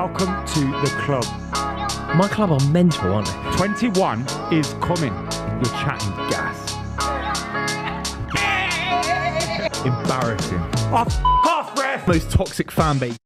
Welcome to the club. My club are mental, aren't they? 21 is coming. You're chatting gas. Embarrassing. Half ref. Most toxic fan base.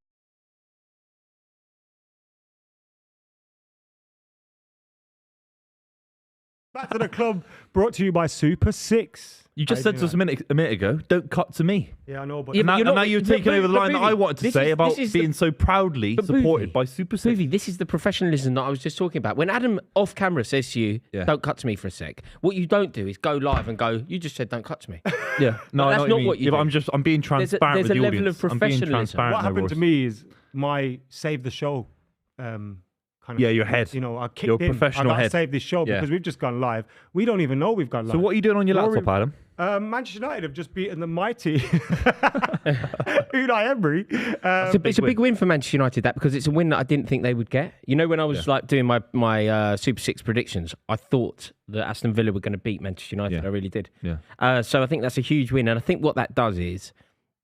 Back to the club, brought to you by Super 6. You just said to us a minute ago, don't cut to me. Yeah, I know, but... Yeah, And now you've taken over the line that I wanted to say about being so proudly supported by Super 6. Buvey, this is the professionalism that I was just talking about. When Adam off camera says to you, don't cut to me for a sec, what you don't do is go live and go, you just said don't cut to me. Yeah, no, that's not what you do. But I'm being transparent There's with a the level audience. of professionalism. I'm being transparent. What happened to me is my save the show kind of... Yeah, your head. You know, I kicked Your in. professional I got head. save this show because we've just gone live. We don't even know we've gone live. So what are you doing on your Rory- laptop, Adam? Manchester United have just beaten the mighty Unai Emery. It's a big win for Manchester United, that, because it's a win that I didn't think they would get. You know, when I was like doing my Super 6 predictions, I thought that Aston Villa were going to beat Manchester United. Yeah. I really did. Yeah. So I think that's a huge win. And I think what that does is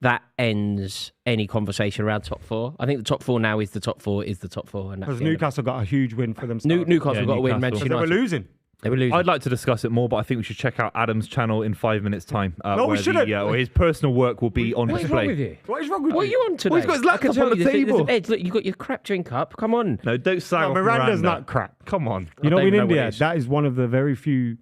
that ends any conversation around top four. I think the top four now is the top four is the top four. Because Newcastle got a huge win for themselves. Newcastle got a win. Manchester They were United. losing. They were losing. I'd like to discuss it more, but I think we should check out Adam's channel in 5 minutes' time. No, we shouldn't. Where his personal work will be on What is display. wrong with you? What is wrong with What are you? you on today? Well, he's got his I can laptop tell on the you, there's table. Ed, look, you've got your crap drink up. Come on. No, don't say No, Miranda's not crap. Come on. You know, don't in even know what India, it is. that is one of the very few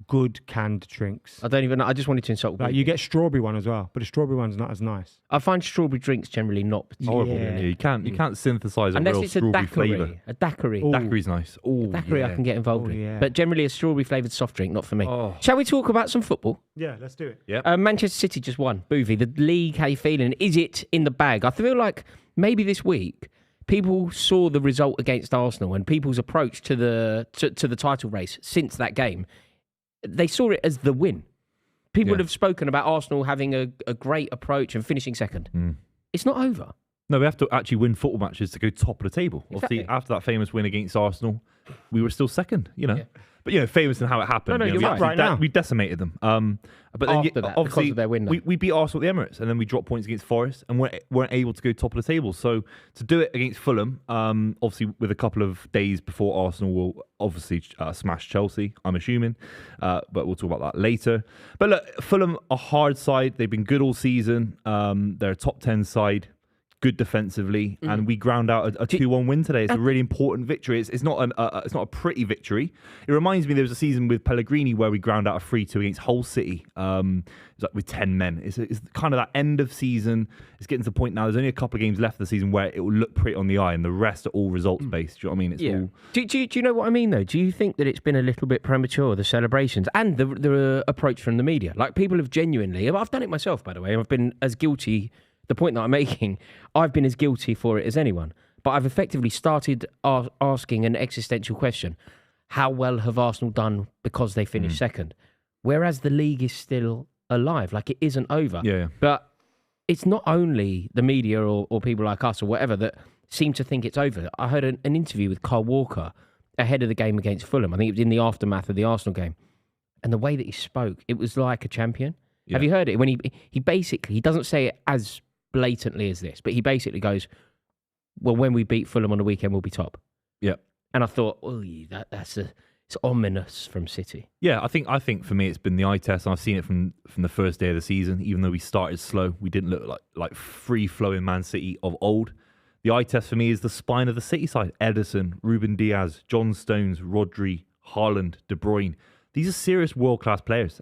good canned drinks. I don't even know. I just wanted to insult Like, Buvey. you get strawberry one as well, but the strawberry one's not as nice. I find strawberry drinks generally not Horrible. particularly. Yeah, you can't synthesize a Unless real it's a strawberry daiquiri. flavour. A daiquiri. Ooh. Daiquiri's nice. Oh, Daiquiri I can get involved Oh, with. yeah. But generally a strawberry flavoured soft drink, not for me. Oh. Shall we talk about some football? Yeah, let's do it. Yeah. Manchester City just won. Buvey, the league, how you feeling? Is it in the bag? I feel like maybe this week people saw the result against Arsenal and people's approach to the title race since that game. They saw it as the win. People have spoken about Arsenal having a great approach and finishing second. It's not over. No, we have to actually win football matches to go top of the table. Exactly. Obviously, after that famous win against Arsenal, we were still second, you know. But, you know, famous in how it happened. No, you know, you're we right. actually Right now. we decimated them. But then, After that, obviously, because of their win, though. we beat Arsenal at the Emirates, and then we dropped points against Forest and weren't able to go top of the table. So to do it against Fulham, obviously with a couple of days before Arsenal will obviously smash Chelsea, I'm assuming. But we'll talk about that later. But look, Fulham, a hard side. They've been good all season. They're a top 10 side. Good defensively, and we ground out a 2-1 win today. It's a really important victory. It's not a pretty victory. It reminds me there was a season with Pellegrini where we ground out a 3-2 against Hull City. It was like with 10 men. It's kind of that end of season. It's getting to the point now. There's only a couple of games left of the season where it will look pretty on the eye, and the rest are all results based. Do you know what I mean? It's all. Do you know what I mean, though? Do you think that it's been a little bit premature, the celebrations and the approach from the media? Like, people have genuinely... I've done it myself, by the way. I've been as guilty... The point that I'm making, I've been as guilty for it as anyone. But I've effectively started asking an existential question. How well have Arsenal done because they finished second? Whereas the league is still alive. Like, it isn't over. Yeah. But it's not only the media or people like us or whatever that seem to think it's over. I heard an interview with Kyle Walker ahead of the game against Fulham. I think it was in the aftermath of the Arsenal game. And the way that he spoke, it was like a champion. Yeah. Have you heard it? When he basically, he doesn't say it as blatantly as this, but he basically goes, well, when we beat Fulham on the weekend, we'll be top. Yeah. And I thought, it's ominous from City. Yeah, I think for me it's been the eye test, and I've seen it from the first day of the season. Even though we started slow, we didn't look like free-flowing Man City of old. The eye test for me is the spine of the City side. Edison, Ruben Diaz, John Stones, Rodri, Haaland, De Bruyne. These are serious world-class players.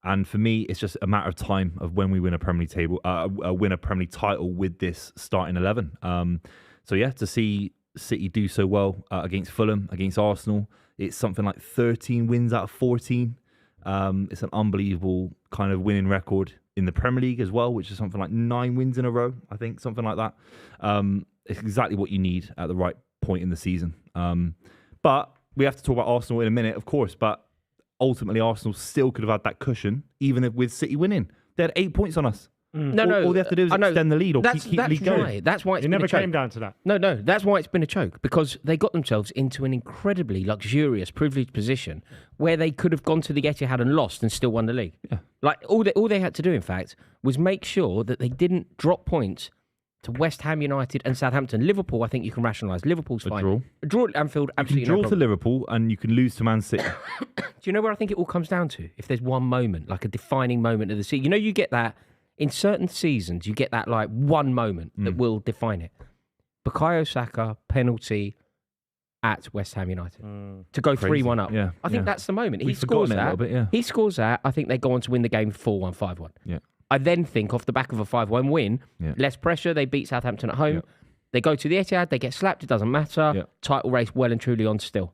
And for me, it's just a matter of time of when we win a Premier League title with this starting 11. So yeah, to see City do so well against Fulham, against Arsenal, it's something like 13 wins out of 14. It's an unbelievable kind of winning record in the Premier League as well, which is something like 9 wins in a row, I think, something like that. It's exactly what you need at the right point in the season. But we have to talk about Arsenal in a minute, of course, but ultimately, Arsenal still could have had that cushion, even with City winning. They had 8 points on us. All they have to do is extend the lead or keep the lead going. Right. That's why it's It been never a choke. came down to that. No, that's why it's been a choke, because they got themselves into an incredibly luxurious, privileged position where they could have gone to the Etihad and lost and still won the league. Yeah. Like, all they had to do, in fact, was make sure that they didn't drop points to West Ham United and Southampton. Liverpool, I think you can rationalise. Liverpool's fine. Draw. A draw at Anfield, absolutely You can no draw to problem. Liverpool and you can lose to Man City. Do you know where I think it all comes down to? If there's one moment, like a defining moment of the season. You know, you get that in certain seasons, you get that like one moment that will define it. Bukayo Saka, penalty at West Ham United. To go 3-1 up. Yeah, I think that's the moment. He We've scores forgotten it a that. little bit, yeah. He scores that. I think they go on to win the game 4-1, 5-1. Yeah. I then think off the back of a 5-1 win, Yeah. less pressure, they beat Southampton at home. Yeah. They go to the Etihad, they get slapped, it doesn't matter. Yeah. Title race well and truly on still.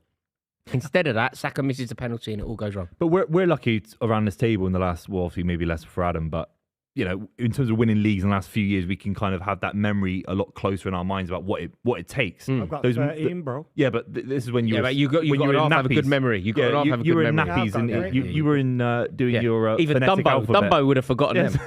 Instead of that, Saka misses the penalty and it all goes wrong. But we're lucky around this table in the last, well, obviously maybe less for Adam, but you know, in terms of winning leagues in the last few years, we can kind of have that memory a lot closer in our minds about what it takes. I've got Those- 13, bro. Yeah, but this is when you Yeah, were but you got when you were in to have a good nappies. memory. You got Yeah, to have a you good were in memory. nappies and Yeah, I've got you were in doing Yeah. your Even phonetic alphabet. Dumbo would have forgotten Yes. them.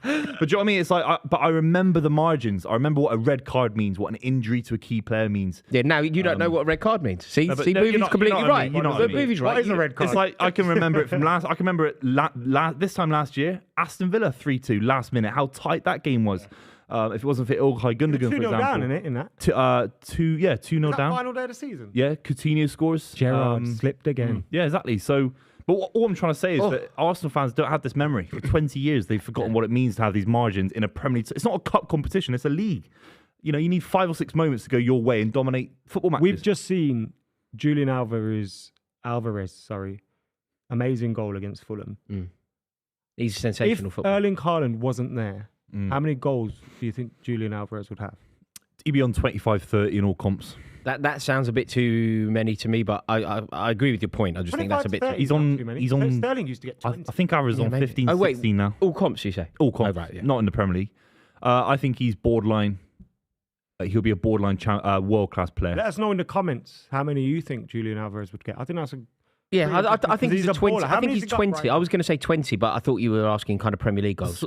But do you know what I mean? It's like, but I remember the margins. I remember what a red card means, what an injury to a key player means. Yeah, now you don't know what a red card means. See, No, but see, no, you're Buvey's not- completely you know what I right. mean, you know what I mean. Buvey's right. What is a red card? It's like I can remember it from last. I can remember it this time last year. Aston Villa 3-2 last minute. How tight that game was. If it wasn't for Ilkay Gundogan, for 2-0 example. down in that. 2-0 That down. final day of the season. Yeah, Coutinho scores. Gerrard slipped again. Yeah, exactly. So, but all I'm trying to say is that Arsenal fans don't have this memory. For 20 years, they've forgotten what it means to have these margins in a Premier League. It's not a cup competition; it's a league. You know, you need 5 or 6 moments to go your way and dominate football matches. We've just seen Julian Alvarez, amazing goal against Fulham. He's a sensational If footballer. Erling Haaland wasn't there, how many goals do you think Julian Alvarez would have? He'd be on 25-30 in all comps. That sounds a bit too many to me, but I agree with your point. I just think that's a bit. 25 to 30 He's is not on- too many. he's on- Sterling used to get I 20. think Alvarez is on maybe. 15, Oh, wait. 16 now. All comps, you say? All comps, Oh, right, yeah. not in the Premier League. I think he's borderline. He'll be a borderline world-class player. Let us know in the comments how many you think Julian Alvarez would get. I think that's a Yeah, I think Because he's a 20. baller. I How think many he's has he got 20. right I was going to say 20, but I thought you were asking kind of Premier League goals.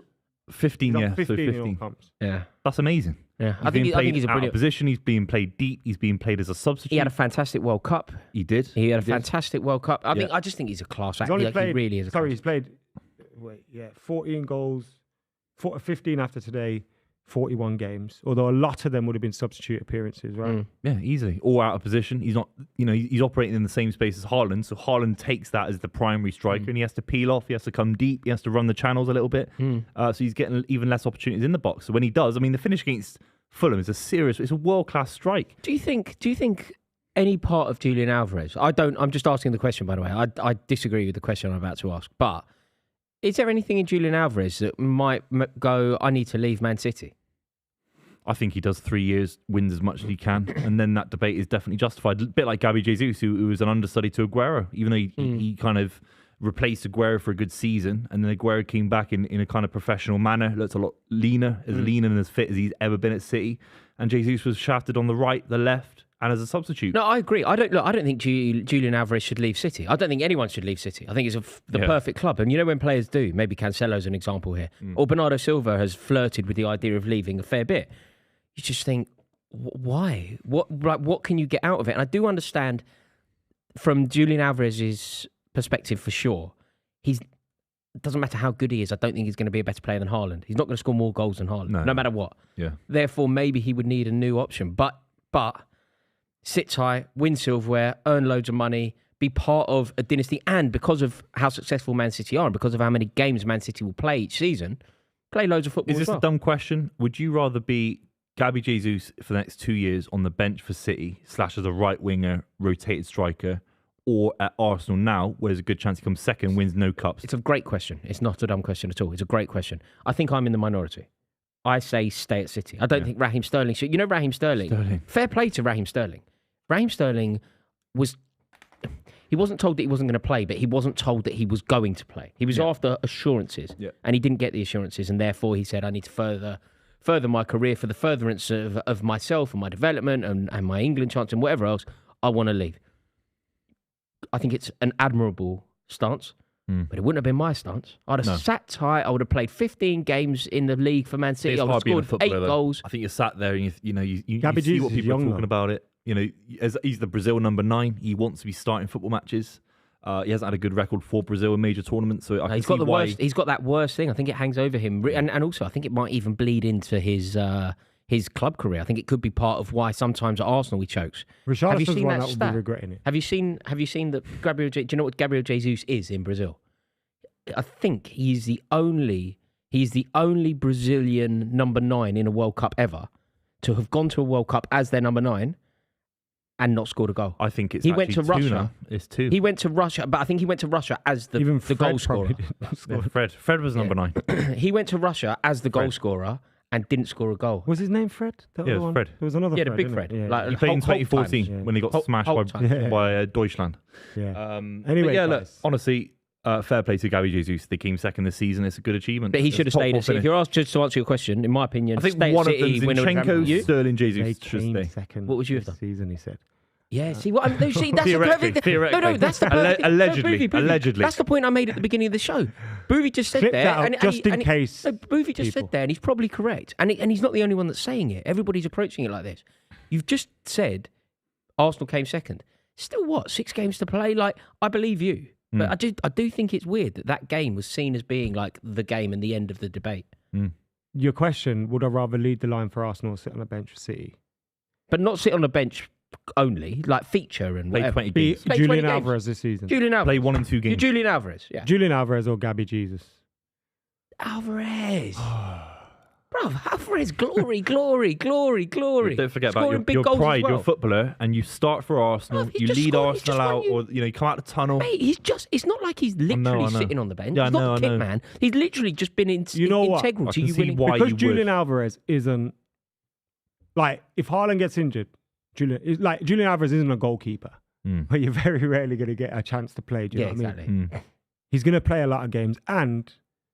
15, he's on yeah. 15 so in all 15. comps. Yeah, That's amazing. yeah. He's I think being played he's a out of brilliant. position. He's being played deep. He's being played as a substitute. He had a fantastic World Cup. He did. He had a did. fantastic World Cup. I just think he's a class He's actor. only Like, played, he really is. he's played 14 goals, 15 after today, 41 games. Although a lot of them would have been substitute appearances, right? Yeah, easily. All out of position. He's not, he's operating in the same space as Haaland. So Haaland takes that as the primary striker and he has to peel off. He has to come deep. He has to run the channels a little bit. So he's getting even less opportunities in the box. So when he does, I mean, the finish against Fulham is it's a world-class strike. Do you think any part of Julian Alvarez? I'm just asking the question, by the way. I disagree with the question I'm about to ask. But is there anything in Julian Alvarez that might go, I need to leave Man City? I think he does 3 years, wins as much as he can, and then that debate is definitely justified. A bit like Gabby Jesus, who was an understudy to Aguero, even though he kind of replaced Aguero for a good season, and then Aguero came back in a kind of professional manner, looked a lot leaner, as lean and as fit as he's ever been at City, and Jesus was shafted on the right, the left, and as a substitute. No, I agree. I don't think Julian Alvarez should leave City. I don't think anyone should leave City. I think it's the perfect club. And you know when players do, maybe Cancelo's an example here, or Bernardo Silva has flirted with the idea of leaving a fair bit. You just think, why? What can you get out of it? And I do understand from Julian Alvarez's perspective for sure. It doesn't matter how good he is. I don't think he's going to be a better player than Haaland. He's not going to score more goals than Haaland, no matter what. Yeah. Therefore, maybe he would need a new option. But sit high, win silverware, earn loads of money, be part of a dynasty, and because of how successful Man City are, and because of how many games Man City will play each season, play loads of football. Is this as well. a dumb question? Would you rather be Gabby Jesus for the next 2 years on the bench for City / as a right winger, rotated striker, or at Arsenal now, where there's a good chance he comes second, wins no cups? It's a great question. It's not a dumb question at all. It's a great question. I think I'm in the minority. I say stay at City. I don't think Raheem Sterling should. You know Raheem Sterling? Fair play to Raheem Sterling. Raheem Sterling he wasn't told that he wasn't going to play, but he wasn't told that he was going to play. He was after assurances, and he didn't get the assurances, and therefore he said, I need to further my career for the furtherance of myself and my development and my England chance and whatever else. I want to leave. I think it's an admirable stance, but it wouldn't have been my stance. I'd have sat tight. I would have played 15 games in the league for Man City. I would have scored 8 goals. I think you're sat there and you Gabby see Jesus what is people are young, talking though. about it. As he's the Brazil number 9, he wants to be starting football matches. He hasn't had a good record for Brazil in major tournaments, so He's got the worst. He's got that worst thing. I think it hangs over him, and also I think it might even bleed into his club career. I think it could be part of why sometimes at Arsenal he chokes. Richarlison's one that would be regretting it. Have you seen that Gabriel? Do you know what Gabriel Jesus is in Brazil? I think he's the only Brazilian number 9 in a World Cup ever to have gone to a World Cup as their number 9 and not scored a goal. I think it's he went to Russia. Now. It's 2. He went to Russia, but I think he went to Russia as the goal scorer. Fred was number 9. He went to Russia as the goal scorer and didn't score a goal. Was his name Fred? It was Fred. There was another Fred. The big Fred. Yeah. Like, he played in 2014 when he got smashed by Deutschland. Yeah. Anyway, look, honestly, fair play to Gabby Jesus. They came second this season. It's a good achievement. But he should have stayed at City. If you're asked just to answer your question, in my opinion, I think stay one at of them, City, Zinchenko, Sterling, Jesus, they should came stay. second. What would you have done? Season, he said. Yeah, see what? No, see, that's Theoretically, the perfect. No, that's the perfect. Allegedly. That's the point I made at the beginning of the show. Buvey just said Clip there, that out, just in case. No, Buvey just said there, and he's probably correct. And he's not the only one that's saying it. Everybody's approaching it like this. You've just said Arsenal came second. Still, what? 6 games to play. Like, I believe you, but I do think it's weird that game was seen as being like the game and the end of the debate. Your question: would I rather lead the line for Arsenal or sit on the bench for City? But not sit on a bench only, like feature and Play whatever. 20 games. Be Julian Alvarez this season. Julian Alvarez. Play 1 and 2 games. Julian Alvarez, yeah. Julian Alvarez or Gabby Jesus? Alvarez. Bro, Alvarez, glory. Don't forget about your pride. You're a footballer and you start for Arsenal. You lead Arsenal out, or you come out the tunnel. Mate, it's not like he's literally sitting on the bench. Yeah, he's not the kit man. He's literally just been integral to you winning. Because Julian Alvarez isn't, like, if Haaland gets injured, Julian Alvarez isn't a goalkeeper, but you're very rarely going to get a chance to play. Do you know what I mean? He's going to play a lot of games, and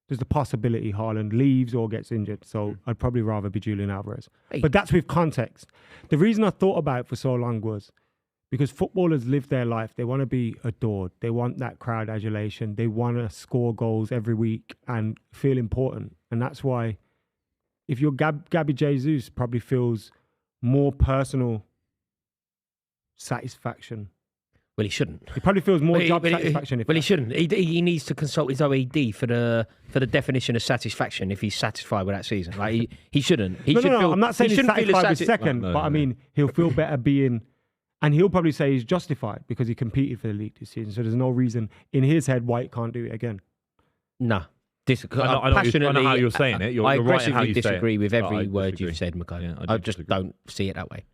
there's the possibility Haaland leaves or gets injured. So I'd probably rather be Julian Alvarez. Hey. But that's with context. The reason I thought about it for so long was because footballers live their life. They want to be adored. They want that crowd adulation. They want to score goals every week and feel important. And that's why if you're Gabby Jesus, probably feels more personal satisfaction. Well, he shouldn't. He probably feels more job satisfaction. He shouldn't. He needs to consult his OED for the definition of satisfaction if he's satisfied with that season. Like he shouldn't. No, I'm not saying he's satisfied with second, but I mean he'll feel better being, and he'll probably say he's justified because he competed for the league this season. So there's no reason in his head why he can't do it again. Nah. I know how you're saying it. I aggressively disagree with every word you've said, McKola. Yeah, I just don't see it that way.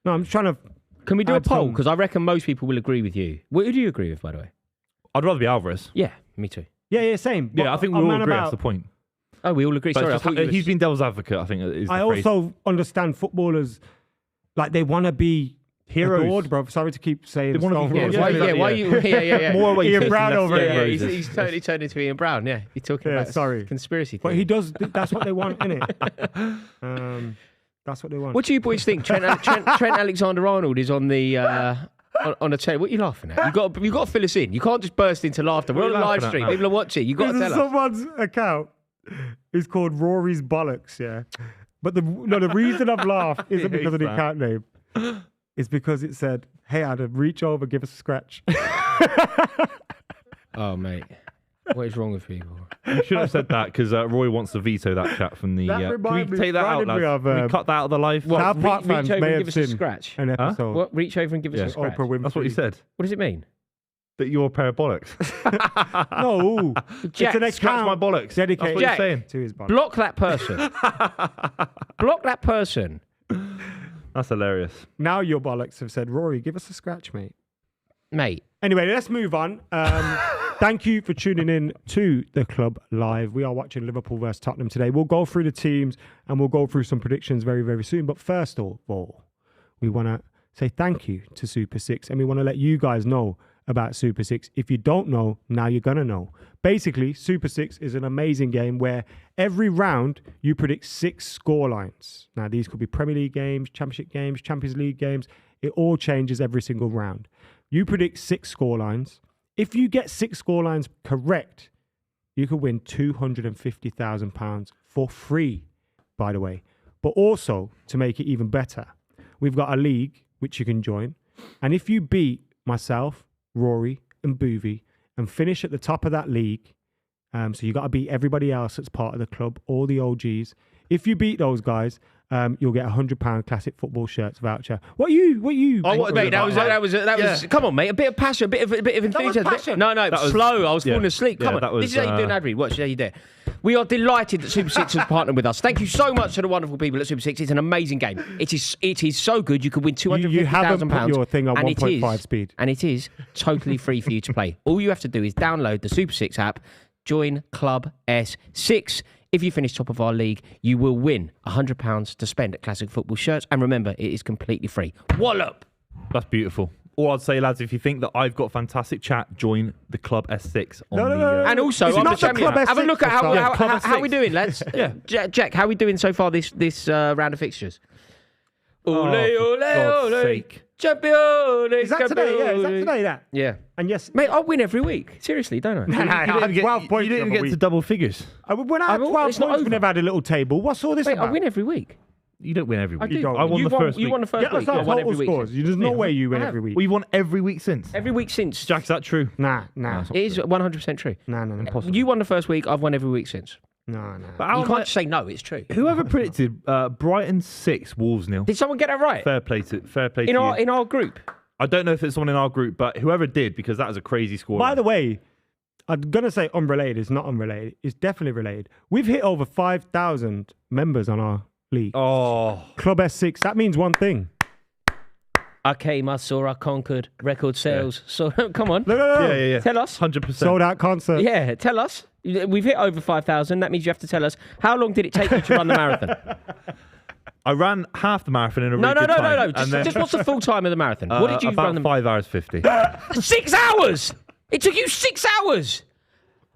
No, I'm trying to. Can we do a poll? Because I reckon most people will agree with you. Who do you agree with, by the way? I'd rather be Alvarez. Yeah, me too. Yeah, same. Yeah, I think we all agree. That's the point. Oh, we all agree. Sorry, he's been devil's advocate. I think is the I phrase. also understand footballers, like they want to be heroes, adored, bro. Sorry to keep saying. They want to be why are you? Yeah. More Ian Brown over here. He's totally turned into Ian Brown. Yeah, you're talking about conspiracy. But he does. That's what they want, innit? That's what they want. What do you boys think? Trent Alexander-Arnold is on the on a tape. What are you laughing at? You got to fill us in. You can't just burst into laughter. We're on a live stream. People are watching. You got to tell us. Someone's account is called Rory's Bollocks. Yeah, but the reason I've laughed isn't because of the account name. It's because it said, "Hey Adam, reach over, give us a scratch." Oh mate. What is wrong with people? You should have said that because Roy wants to veto that chat from the. Can we take that out, lads? Can we cut that out of the live? South Park fans may have seen a scratch. An episode. What? Reach over and give us a scratch. That's what you said. What does it mean? That you're a pair of bollocks. No, Jack, it's an scratch my bollocks. Dedicated That's what you're saying. To his bollocks. Block that person. Block that person. That's hilarious. Now your bollocks have said, Rory, give us a scratch, mate. Anyway, let's move on. Thank you for tuning in to the Club Live. We are watching Liverpool versus Tottenham today. We'll go through the teams and we'll go through some predictions very, very soon. But first of all, we want to say thank you to Super 6 and we want to let you guys know about Super 6. If you don't know, now you're going to know. Basically, Super 6 is an amazing game where every round you predict 6 scorelines. Now, these could be Premier League games, Championship games, Champions League games. It all changes every single round. You predict 6 scorelines. If you get 6 scorelines correct, you could win £250,000 for free, by the way. But also, to make it even better, we've got a league which you can join. And if you beat myself, Rory, and Buvey and finish at the top of that league. So you got to beat everybody else that's part of the club, all the OGs. If you beat those guys, you'll get £100 classic football shirts voucher. What you? Mate, that was. Come on, mate. A bit of passion, a bit of enthusiasm. passion. No, it was slow. I was falling asleep. Come on, this is how you do an ad read. Watch how you do it. We are delighted that Super 6 has partnered with us. Thank you so much to the wonderful people at Super 6. It's an amazing game. It is so good. You could win £250,000. You haven't put your thing on 1.5 speed. And it is totally free for you to play. All you have to do is download the Super 6 app, join Club S6. If you finish top of our league, you will win £100 to spend at Classic Football shirts. And remember, it is completely free. Wallop! That's beautiful. All I'd say, lads, if you think that I've got fantastic chat, join the Club S6 on No. And also, It's on the not the Champion Club app. Have a S6 look at website. how we doing, lads. Yeah. Jack, how we doing so far this round of fixtures? Ole, for God's ole, sake. Champion! Is that today? Yeah, is that today? That. Yeah. And yes, Mate, I win every week. Seriously, don't I? I had 12 points. You didn't even the other get to week. double figures. When I had 12 it's not points, we over. never had a little table. What's all this Mate, about? I win every week. You don't win every week. I do. don't. I won you the first week. You won the first Get us week. our I won total every week. scores. There's no way you win every week. We won every week since. Every week since. Jack, is that true? Nah. It is 100% true. No. Impossible. You won the first week. I've won every week since. No. But how You am I- can't say no. It's true. Whoever predicted Brighton 6, Wolves 0. Did someone get that right? Fair play to in you. our group. I don't know if it's someone in our group, but whoever did, because that was a crazy score. By the way, I'm going to say unrelated. It's not unrelated. It's definitely related. We've hit over 5,000 members on our league. Oh, Club S6. That means one thing. I came, I saw, I conquered. Record sales. So come on. No. yeah. Tell us. 100%. Sold out concert. Yeah, tell us. We've hit over 5,000. That means you have to tell us how long did it take you to run the marathon? I ran half the marathon in a No. really good time. Just, and then, just what's the full time of the marathon? What did you about run? 5 hours 50. 6 hours. It took you 6 hours.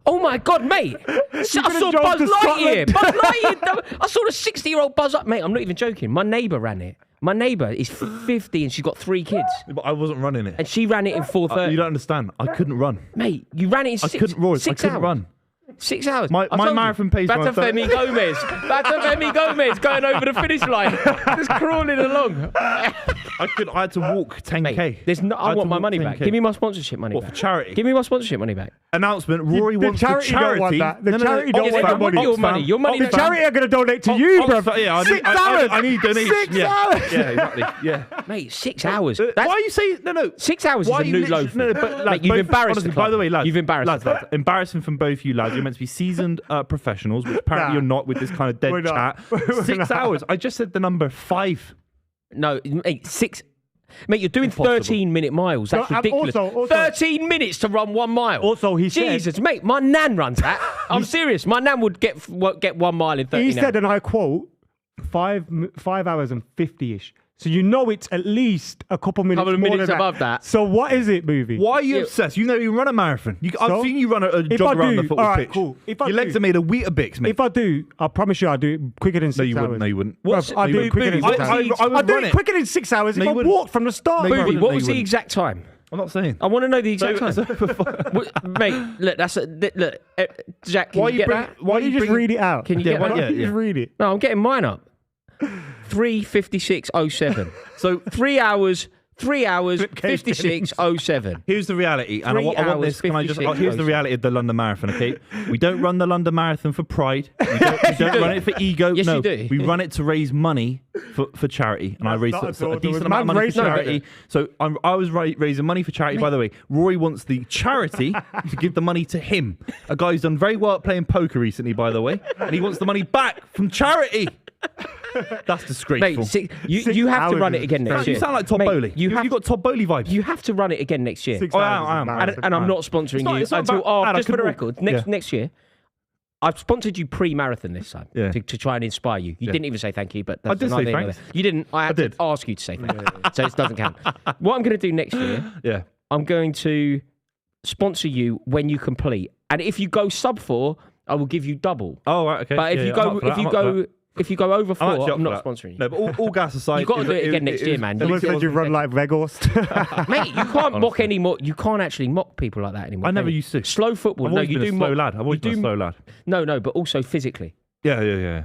Oh my God, mate! I saw drove Buzz to Lightyear. Scotland. Buzz Lightyear. I saw a 60-year-old Buzz Lightyear. Mate, I'm not even joking. My neighbour ran it. My neighbour is 50 and she's got 3 kids, But I wasn't running it. and she ran it in 4:30. You don't understand. I couldn't run. Mate, you ran it in I couldn't roar. I 6 couldn't hours. run. 6 hours. My I told you. marathon pace when I felt- Batafemi Gomez going over the finish line, just crawling along. I had to walk 10k. Mate, I had want to my walk money back. 10K. Give me my sponsorship money What, back. for charity? Give me my sponsorship money back. Announcement. Rory The wants the charity charity. don't want that. The charity don't Yeah, want they that want money. your money. Your money. The charity are going to donate to you, bro. Yeah, 6 I hours. need donations. 6 yeah. hours. Yeah, exactly. Yeah. Mate, 6 hours. Why are you saying no? 6 hours Why is are a you new low. literally- No, but lads, Mate, you've both- embarrassed honestly, the club. By the way, lads, You've embarrassed lads, the club. embarrassing from both you lads. You're meant to be seasoned professionals, which apparently Nah. you're not with this kind of dead We're not. chat. We're 6 not. hours. I just said the number 5. No, mate, 6. Mate, you're doing Impossible. 13-minute miles. That's No, and ridiculous. also- 13 minutes to run 1 mile. Also, he said- Jesus, mate, my nan runs that. I'm serious. My nan would get 1 mile in 13 He said, hours. and I quote, 5 hours and 50-ish. So you know it's at least a couple minutes Couple of more minutes than above that. So what is it, movie? Why are you Yeah. obsessed? You know you run a marathon. I've So? seen you run a If jog I around do- the football alright, pitch. cool. If I Your legs do- are made of Weetabix, mate. If I do, I promise you I'll do it quicker than 6 No, you hours. wouldn't. No, you wouldn't. What's- I do Boo- it quicker than Boo, 6 what's hours. the- I would I'll do run it it. quicker than 6 hours No, if you I wouldn't. walk from the start. No, you bro. wouldn't. What No, was you the wouldn't. exact time? I'm not saying. I want to know the exact So- time. Mate, look, look, Jack, can Why you you get bring- that? Why don't you just bring- read it out? Can you Yeah, get why- that? Why yeah, don't you just yeah. read it? No, I'm getting mine up. 3:56:07. So 3 hours, 56:07. here's the reality, and I 3 want this. hours, Can I just? 56 Here's the reality of the London Marathon. Okay, we don't run the London Marathon for pride. We don't do. run it for ego. Yes, no, you do. we run it to raise money for charity, and I raised not at all. a There was decent amount of money for man raising charity. So I was raising money for charity. By the way, Rory wants the charity to give the money to him. A guy who's done very well at playing poker recently, by the way, and he wants the money back from charity. That's disgraceful. Mate, you have to hours run is it again next you year. sound like Todd Mate, Bowley. You have got Todd Bowley vibes. You have to run it again next year. 6 Oh, hours. I am. is embarrassing. And I'm not sponsoring not- you it's not until about- Ad, I just for the could record. walk. Next year, I've sponsored you pre-marathon this time Yeah. to try and inspire you. You Yeah. didn't even say thank you, but I that's did say another thanks. thing. You didn't. I had did. to ask you to say thank you, so it doesn't count. What I'm going to do next year, Yeah. I'm going to sponsor you when you complete, and if you go sub 4, I will give you double. Oh, right. Okay. But if Yeah, you yeah, go, I'm up for that, I'm up for that. if you go over 4, actually up I'm for not that. sponsoring you. No, but all gas aside, You've got to do it again next year, man. Someone said you run like Veghorst. Mate, you can't mock anymore. You can't actually mock people like that anymore. I can never you? used to. Slow football. I've No, always you been do a slow mock. lad. I've always you been a do- slow lad. No, but also physically. Yeah.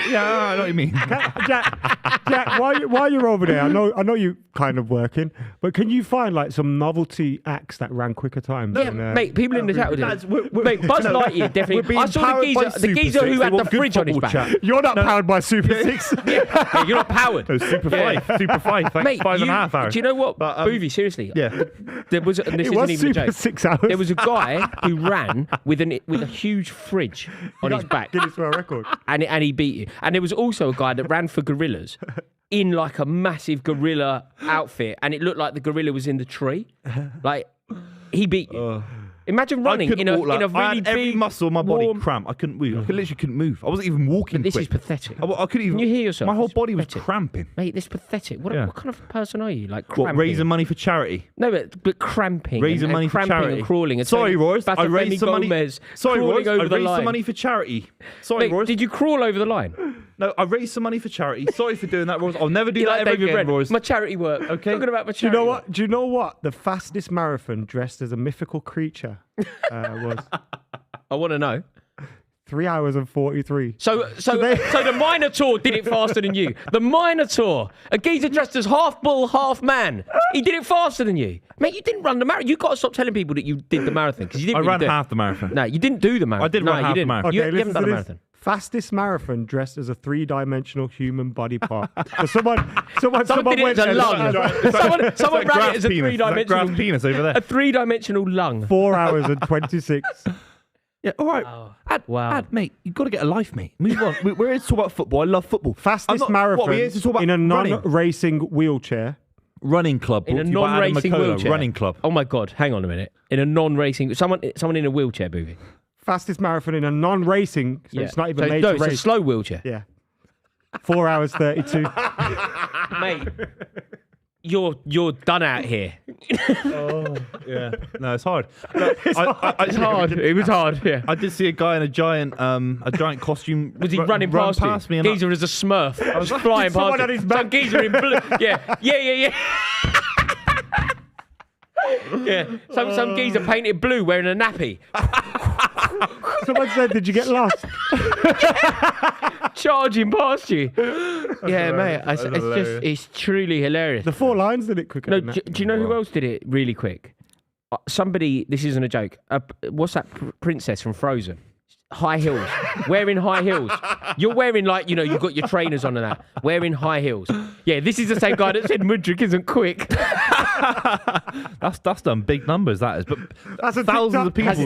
Yeah, I know what you mean. Jack, while you're over there, I know you kind of working, but can you find like some novelty acts that ran quicker times? Yeah, mate, people in the chat with Lads, it. Mate, Buzz Lightyear, definitely. I saw the geezer who had the fridge on his back. You're not powered by Super 6. Yeah, you're not powered. No, Super 5. Super 5. Thanks, Mate, 5.5 hours. do you know what? But, Buvey, seriously. Yeah. There was, and this It isn't was even a Super joke. 6 hours. There was a guy who ran with a huge fridge on his back. Guinness World Record. And he beat you. And there was also a guy that ran for gorillas in like a massive gorilla outfit, and it looked like the gorilla was in the tree. Like, he beat you. Imagine running in a really I had every big, muscle in my body warm... cramp. I couldn't move. I literally couldn't move. I wasn't even walking. But this quick. is pathetic. I couldn't even. Can you hear yourself? My whole It's body was pathetic. cramping. Mate, this is pathetic. What kind of person are you? Like What, cramping? raising money for charity? No, but cramping. Raising and money for cramping charity. and crawling. And Sorry, turning Royce. I raised Bartholomew some money. Gomez Sorry, crawling Royce. I over the raised line. some money for charity. Sorry, Mate, Royce. did you crawl over the line? No, I raised some money for charity. Sorry for doing that, Royce. I'll never do You that like ever David again, Brent? Royce. My charity work. Okay. Talking about my Do charity you know work. what? Do you know what the fastest marathon dressed as a mythical creature was? I want to know. 3 hours and 43. So the Minotaur did it faster than you. The Minotaur, a geezer dressed as half bull, half man. He did it faster than you. Mate, you didn't run the marathon. You've got to stop telling people that you did the marathon, because you didn't I really ran do it. half the marathon. No, you didn't do the marathon. I did run half the marathon. Okay, You listen haven't done to a this. marathon. Fastest marathon dressed as a 3-dimensional human body part. So someone Someone did it went as a and- lung. Someone ran it as a Grass three-dimensional penis over there. a three-dimensional lung. 4 hours and 26. Yeah, all right. Ad, mate, you've got to get a life, mate. Move on. We're here to talk about football. I love football. Fastest What, marathon we're here to talk about in a running. non-racing wheelchair. Running club. In a brought to you by Adam non-racing McKola, wheelchair. Running club. Oh my God, hang on a minute. In a non-racing... Someone in a wheelchair, Buvey. Fastest marathon in a non-racing, so it's not even made to it's a race. slow wheelchair. Yeah. 4 hours 32. Mate, you're done out here. Yeah. No, it's hard. It's hard. It was hard, yeah. I did see a guy in a giant costume. Was he running run past you? me? And Geezer as a smurf. I was flying Someone past on you. his Some back. geezer in blue. Yeah. Yeah. Some geezer painted blue wearing a nappy. Someone said, did you get lost? Charging past you. Yeah, mate. It's truly hilarious. The 4 lines did it quicker No, than do that. you know who else did it really quick? Somebody, this isn't a joke. What's that princess from Frozen? High heels. Wearing high heels. You're wearing you've got your trainers on and that. Wearing high heels. Yeah, this is the same guy that said Mudryk isn't quick. That's done big numbers, that is. But That's a thousands of people. Has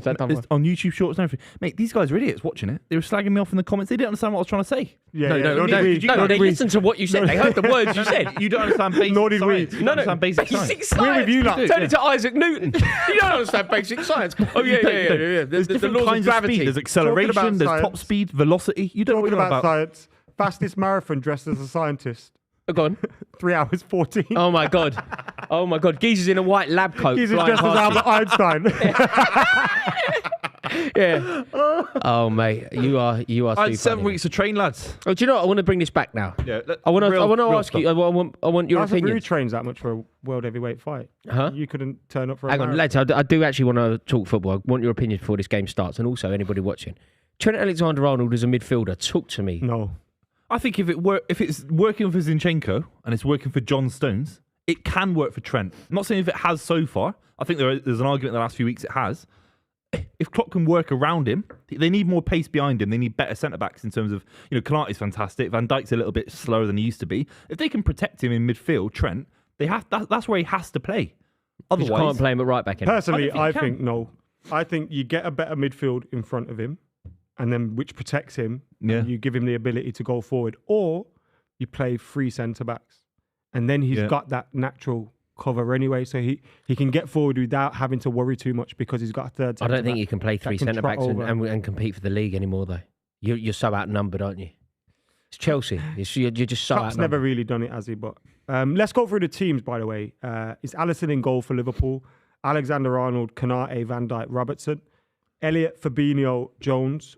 that done It's on YouTube Shorts and everything. Mate, these guys are idiots watching it. They were slagging me off in the comments. They didn't understand what I was trying to say. Yeah, No, yeah. they listened to what you said. They heard the words you said. You don't understand basic Nor did we. science. You don't understand basic science. Basic science. We're with you, lot. Turn it to Isaac Newton. You don't understand basic science. Oh, yeah. There's The different laws of kinds of gravity. speed. There's acceleration, about there's top science. speed, velocity. You don't know what Talking you're on about about. science. Fastest marathon dressed as a scientist. Go on. 3 hours 14. Oh, my God. Geezer's in a white lab coat. He's flying dressed as past Albert Einstein. you. Yeah. Oh, mate. You are I too had 7 funny. weeks to train, lads. Oh, do you know what? I want to bring this back now. Yeah, I want to real ask stuff. you. I want your That's who opinion. trains that much for a world heavyweight fight. Huh? You couldn't turn up for a Hang on, marathon. lads. I do actually want to talk football. I want your opinion before this game starts, and also anybody watching. Trent Alexander-Arnold as a midfielder. Talk to me. No. I think if it's working for Zinchenko and it's working for John Stones, it can work for Trent. I'm not saying if it has so far. I think there's an argument in the last few weeks it has. If Klopp can work around him, they need more pace behind him. They need better centre-backs in terms of, Konate's fantastic. Van Dijk's a little bit slower than he used to be. If they can protect him in midfield, Trent, that's where he has to play. Otherwise, You can't play him at right back. Personally, I I don't think think no. I think you get a better midfield in front of him, and then which protects him. Yeah. And you give him the ability to go forward, or you play 3 centre backs, and then he's got that natural cover anyway, so he can get forward without having to worry too much because he's got a third. I don't think you can play 3 can centre trot backs over. and compete for the league anymore, though. You're so outnumbered, aren't you? It's Chelsea. You're just so Klopp's outnumbered. never really done it, has he? But let's go through the teams. By the way, it's Alisson in goal for Liverpool, Alexander-Arnold, Konate, Van Dijk, Robertson, Elliott, Fabinho, Jones,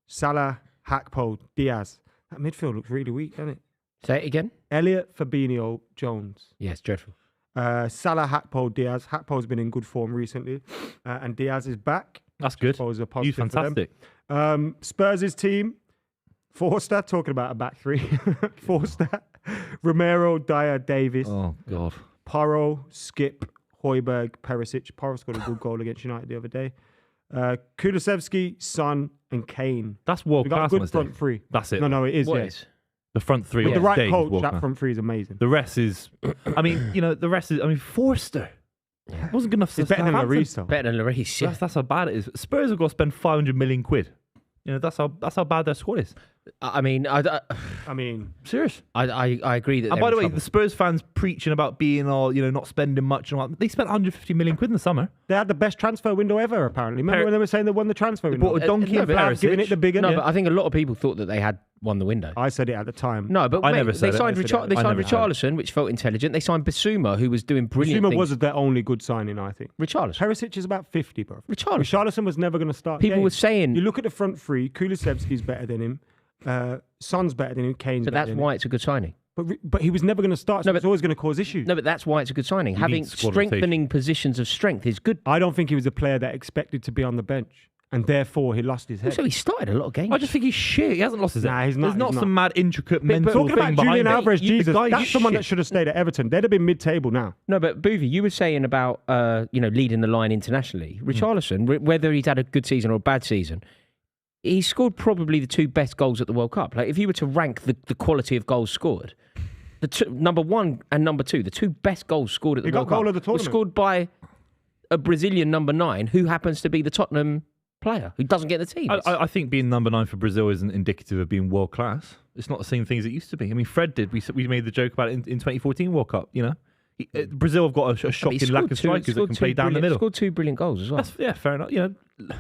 Salah, Hakpo, Diaz. That midfield looks really weak, doesn't it? Say it again. Elliott, Fabinho, Jones. Yeah, it's dreadful. Salah, Hakpo, Diaz. Hakpo's been in good form recently, and Diaz is back. That's good. Was a He's positive for them. fantastic. Spurs' team, Forster, talking about a back three. Forster, Romero, Dyer, Davis, Oh, God. Porro, Skip, Højbjerg, Perisic. Porro scored a good goal against United the other day. Kulusevski, Son, and Kane. That's world We got a class. good on this front day. three. That's it. No, it is. What Yeah. is? The front three. With on the this right day is coach, world that class. front three is amazing. The rest is, I mean, the rest is, Forster. It wasn't good enough to It's better than Southampton. Lloris, though. Better than Lloris, yeah. That's how bad it is. Spurs have got to spend 500 million quid. That's how bad their squad is. I mean, I Serious. agree that. And by the way, the Spurs fans preaching about being not spending much and all that, they spent 150 million quid in the summer. They had the best transfer window ever, apparently. Remember when they were saying they won the transfer They window? bought a donkey no, and but Perisic. giving it the bigger. No, but I think a lot of people thought that they had won the window. I said it at the time. No, but I mate, never said they it. signed I said it. They I signed never said it. Richarlison, which felt intelligent. They signed Basuma, who was doing brilliant Zuma things. was their only good signing, I think. Richarlison. Perisic is about 50, bro. Richarlison Was never going to start. People games. were saying, You look at the front three. Kulusevski's better than him. Son's better than him. Kane's but better that's than why him. it's a good signing. But he was never going to start. So No, but- it's always going to cause issues. No, but that's why it's a good signing. Having need squad rotation. strengthening positions of strength is good. I don't think he was a player that expected to be on the bench, and therefore he lost his head. Also, he started a lot of games. I just think he's shit. He hasn't lost his Nah, head. he's not, There's not he's some mad intricate But mental Talking thing about behind Julian it. Alvarez, The Jesus, guy's that's someone that shit. should have stayed at Everton. They'd have been mid-table now. No, but Buvey, you were saying about leading the line internationally. Richarlison, whether he's had a good season or a bad season, he scored probably the two best goals at the World Cup. Like if you were to rank the quality of goals scored, number one and number two, the two best goals scored at the He got World goal Cup of the were tournament. scored by a Brazilian number 9 who happens to be the Tottenham player who doesn't get the team. I think being number 9 for Brazil isn't indicative of being world class. It's not the same thing as it used to be. I mean, Fred did. We made the joke about it in 2014 World Cup. Brazil have got a But he shocking scored lack of two- strikers that scored can two play down the brilliant- middle. Scored 2 brilliant goals as well. That's fair enough.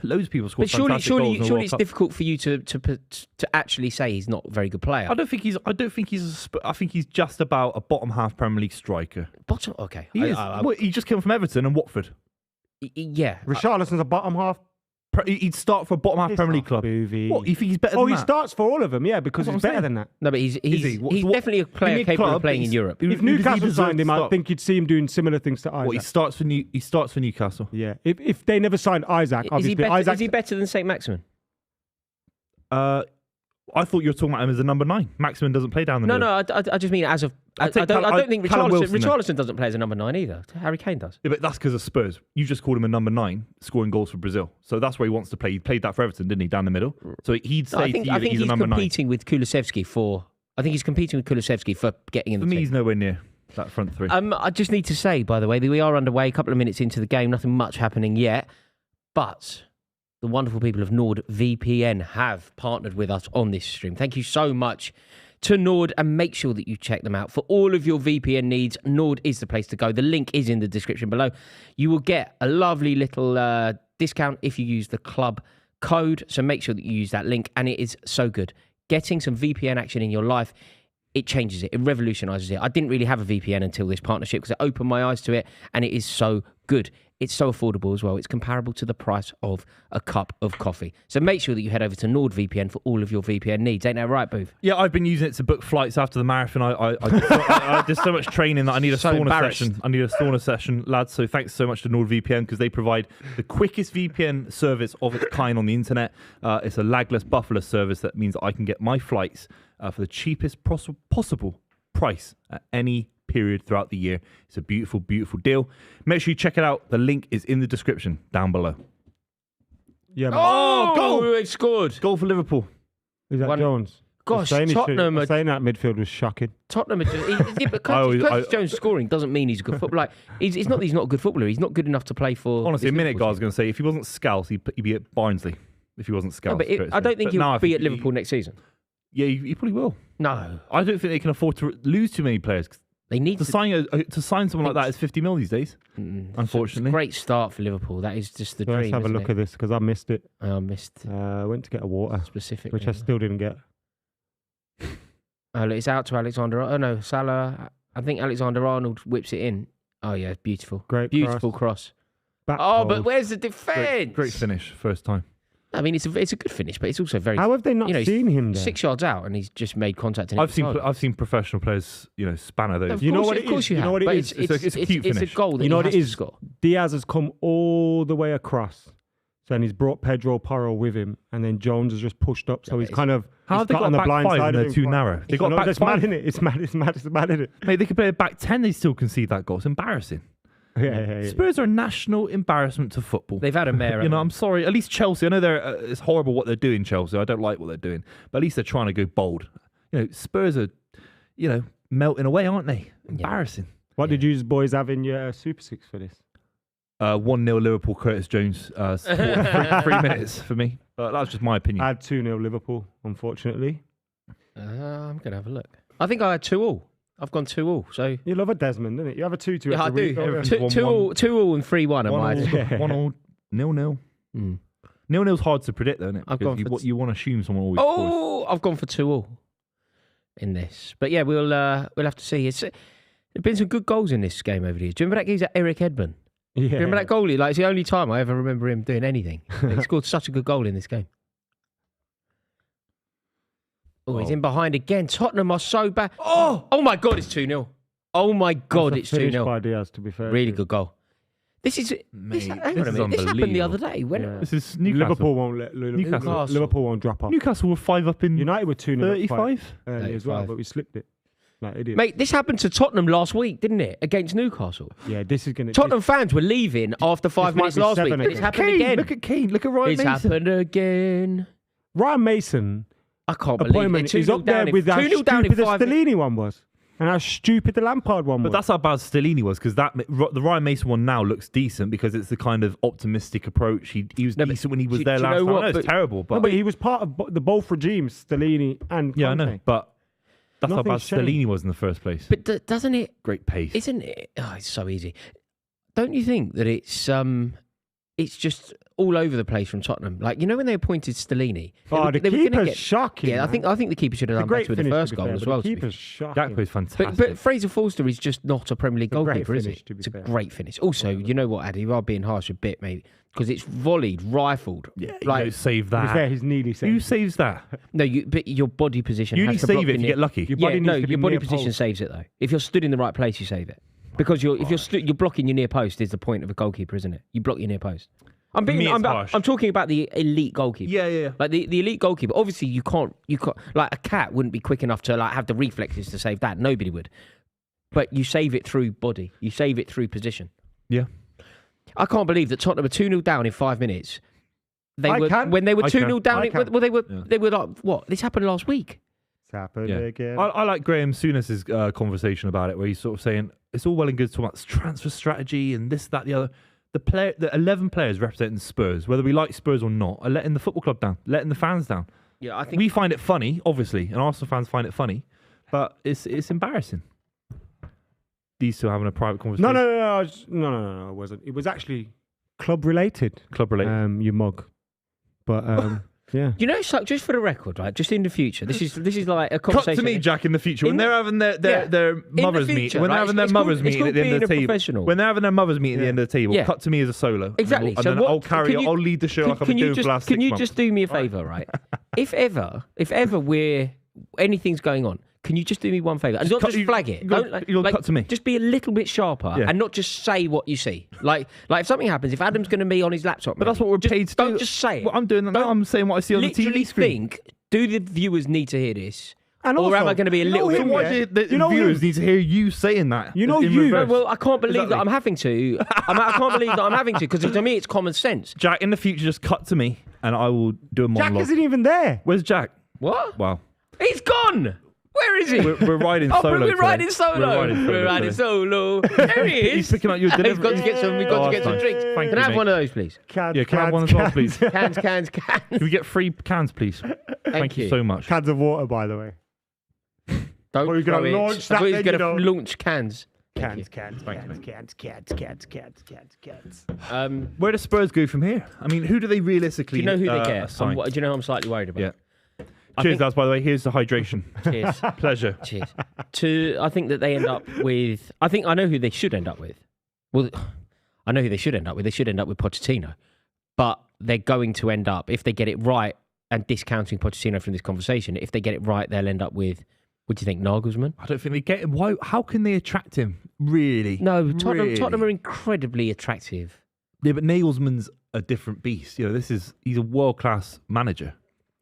Loads of people scored But surely, fantastic goals in the surely World it's Cup. difficult for you to actually say he's not a very good player. I don't think he's. I think he's just about a bottom half Premier League striker. Bottom, okay. He is. Well, he just came from Everton and Watford. Yeah. Richarlison's a bottom half. He'd start for a bottom half Piss Premier League off, club. Buvey. What? You think he's better Oh, than he that? starts for all of them, yeah, because That's he's what I'm better saying. than that. No, but he's he? What- definitely a player Give me a capable club, of playing in he's- Europe. Who- If who does he Newcastle deserve signed to him, I start? think you'd see him doing similar things to Isaac. What, he starts for Newcastle. Yeah, if they never signed Isaac, obviously Isaac. Is he better than St. Maximin? I thought you were talking about him as a number 9. Maximin doesn't play down the No, middle. I just mean as of. I take don't think Callum Wilson then. Richarlison doesn't play as a number 9 either. Harry Kane does. Yeah, but that's because of Spurs. You just called him a number 9, scoring goals for Brazil. So that's where he wants to play. He played that for Everton, didn't he? Down the middle. So he'd say I to think you that he's a number 9. competing with Kulusevski for. I think he's competing with Kulusevski for getting in For the me, team. he's nowhere near that front three. I just need to say, by the way, that we are underway. A couple of minutes into the game, nothing much happening yet, but the wonderful people of NordVPN have partnered with us on this stream. Thank you so much to Nord, and make sure that you check them out for all of your VPN needs. Nord is the place to go. The link is in the description below. You will get a lovely little discount if you use the club code, so make sure that you use that link, and it is so good. Getting some VPN action in your life, it changes it. It revolutionizes it. I didn't really have a VPN until this partnership because it opened my eyes to it, and it is so good. It's so affordable as well. It's comparable to the price of a cup of coffee. So make sure that you head over to NordVPN for all of your VPN needs. Ain't that right, Booth? Yeah, I've been using it to book flights after the marathon. I did so much training that I need a So sauna embarrassed. session. I need a sauna session, lads. So thanks so much to NordVPN because they provide the quickest VPN service of its kind on the internet. It's a lagless, bufferless service that means I can get my flights for the cheapest possible price at any period throughout the year. It's a beautiful, beautiful deal. Make sure you check it out. The link is in the description down below. Yeah, man. Oh, goal! They've scored. Goal for Liverpool. Is that One- Jones? Gosh, Saying Tottenham are saying that midfield was shocking. Tottenham are just, but always- Curtis Jones scoring doesn't mean he's a good footballer. Like, it's not that he's not a good footballer. He's not good enough to play for. Honestly, a this minute ago I Liverpool was going to say if he wasn't Scouse, he'd be at Barnsley. If he wasn't team. Scouse. No, but I don't think he'll be at Liverpool next season. Yeah, he probably will. No, I don't think they can afford to lose too many players. they need To sign someone like that is 50 mil these days. Unfortunately, It's a great start for Liverpool. That is just the Let's dream. have a isn't look it? at this because I missed it. I missed Went to get a water, specifically. which I still didn't get. Oh, look, it's out to Alexander. Oh no, Salah. I think Alexander Arnold whips it in. Oh yeah, beautiful, Great beautiful cross. Back Oh, but post. where's the defence? great finish first time. I mean, it's a good finish, but it's also very How have they not he's seen him there? 6 yards out, and he's just made contact. And I've seen professional players, spanner those. Of You know course- what of it course is? you You know have, what it but is? It's a cute It's a finish. goal that You know he what has it to is? score. Diaz has come all the way across. So then he's brought Pedro Porro with him, and then Jones has just pushed up. So he's kind of How have they got on a the back blind five side and of they're too narrow? They got a back It's mad, five. innit? It's mad, innit? Mate, they could play a back 10, they still concede that goal. It's embarrassing. Yeah. Spurs are a national embarrassment to football. They've had a mare. You know, I'm sorry. At least Chelsea, I know it's horrible what they're doing, Chelsea. I don't like what they're doing. But at least they're trying to go bold. You know, Spurs are, melting away, aren't they? Embarrassing. What did you boys have in your Super Six for this? 1-0 Liverpool, Curtis Jones. 3 minutes for me. That was just my opinion. I had 2-0 Liverpool, unfortunately. I'm going to have a look. I think I had 2-2. I've gone 2-2. So You love a Desmond, didn't it? You have a 2-2 yeah, I every week. do. don't you? Everything's 2-2 and 3-1 am I? 1-0, 0-0. 0-0's hard to predict, though, isn't it? I've Because gone for you want to assume someone always scores. Oh, I've gone for 2-2 in this. But yeah, we'll have to see. There's been some good goals in this game over the years. Do you remember that geezer Eric Edman? Yeah. Do you remember that goalie? Like, it's the only time I ever remember him doing anything. He scored such a good goal in this game. Oh, he's in behind again. Tottenham are so bad. Oh my God, it's 2-0. Oh my God, it's 2-0. By Diaz, to be fair. Really good goal. This is Mate, hang on this a is minute. This happened the unbelievable. other day. When Yeah. This is Newcastle. Liverpool won't let Newcastle. Liverpool won't drop off. Newcastle were 5 up in United were 2-0 up quite 35. early as well, 35. but we slipped it. Like idiots. Mate, this happened to Tottenham last week, didn't it? Against Newcastle. Yeah, this is going to... Tottenham fans were leaving after 5 minutes might be last week. 7 But it's again. happened again. Look at Kane. Look at Ryan It's Mason. happened again. Ryan Mason I can't believe it. appointment is 2-0 up there down in- with how 2-0 down in stupid the 5 minutes. Stellini one was. And how stupid the Lampard one But was. that's how bad Stellini was, because the Ryan Mason one now looks decent because it's the kind of optimistic approach. He was No, but decent when he was do there you last know time. what? I know it's But- terrible, No, but but he was part of the both regimes, Stellini and yeah, I Conte. know. But that's how bad Nothing's changed. Stellini was in the first place. But doesn't it? Great pace. Isn't it? Oh, it's so easy. Don't you think that it's just all over the place from Tottenham? Like, you know, when they appointed Stellini, Oh, the they were gonna keeper's get- shocking. Yeah, I man. think the keeper should have It's a done great better with the finish, to first be goal fair, as but well. The to be keeper's shocking. Gakpo's fantastic. But Fraser Forster is just not a Premier League It's a great goalkeeper, is finish, he? to be It's a fair. great finish. Also, you know what, Addy? You are being harsh a bit, maybe, because it's volleyed, rifled. yeah, like, you save To be fair, that. he's nearly saved. Who saves that? no, but your body position. You has only to block save it the if you near- get lucky. Your body yeah, needs no, to be your body near position post. saves it though. If you're stood in the right place, you save it. Because if you're blocking your near post is the point of a goalkeeper, isn't it? You block your near post. I'm me, it's harsh. I'm talking about the elite goalkeeper. Yeah. Like the elite goalkeeper. Obviously, you can't like a cat wouldn't be quick enough to like have the reflexes to save that. Nobody would. But you save it through body. You save it through position. Yeah. I can't believe that Tottenham were 2-0 down in 5 minutes. When they were I 2-0 can. down, I can. they were like, what? This happened last week. It's happened Yeah. again. I like Graham Souness's conversation about it, where he's sort of saying it's all well and good to talk about transfer strategy and this, that, the other. The 11 players representing Spurs, whether we like Spurs or not, are letting the football club down, letting the fans down. Yeah, I think We find it funny, obviously, and Arsenal fans find it funny, but it's embarrassing. These two are having a private conversation. No, it wasn't. It was actually club related. Club related. You mug. But yeah. You know, it's like, just for the record, right? Just in the future, this is like a Cut conversation. to me, Jack, in the future when In- they're having their Yeah. mothers the meet, future, when they're right? having their It's mothers called- meeting it's at the end called of the being a table, professional. when they're having their mothers meeting at the end of the table, Yeah. cut to me as a solo. Exactly. And So then what- I'll carry. can you- I'll lead the show like I've been doing for the last 6 Can you months. just do me a favour, right? if ever anything's going on, can you just do me one favour and not cut- just you- flag it? you'll cut to me. Just be a little bit sharper Yeah. and not just say what you see. Like if something happens, if Adam's going to be on his laptop, But that's what we're paid to do. Don't just say it. Well, I'm doing that now. I'm saying what I see on the Literally TV screen. think: do the viewers need to hear this? And Or also, am I going to be a you little know bit him, Why yeah? do the You know viewers him. need to hear you saying that? You know in you. reverse? Well, I can't believe Exactly. that I'm having to. I can't believe that I'm having to because to me it's common sense. Jack, in the future, just cut to me and I will do a Jack monologue. isn't even there. Where's Jack? What? Wow. He's gone. Where is he? We're riding Oh, solo. we're today. riding solo. We're riding solo. today. There he is. He's picking up your We've delivery. got to get some. We've got Oh, to get some that's drinks. nice. Thank Can you, I have mate. one of those, please? Cans, Yeah, can I have one as well, please? Cans. Can we get 3 cans, please? Thank you you. so much. Cans of water, by the way. Don't Well, you're gonna throw it. launch I that thought he was then, going you to know. launch cans. Thank you. Cans. Where does Spurs go from here? I mean, who do they Do realistically you know who they get? assign? Do you know who I'm slightly worried about? Yeah. I Cheers, think- lads, by the way. Here's the hydration. Cheers. Pleasure. Cheers. I think that they end up with. I know who they should end up with. Well, I know who they should end up with. They should end up with Pochettino. But they're going to end up, if they get it right, and discounting Pochettino from this conversation, if they get it right, they'll end up with, what do you think, Nagelsmann? I don't think they get him. Why? How can they attract him? Really? No, Tottenham Really? are incredibly attractive. Yeah, but Nagelsmann's a different beast. You know, he's a world class manager.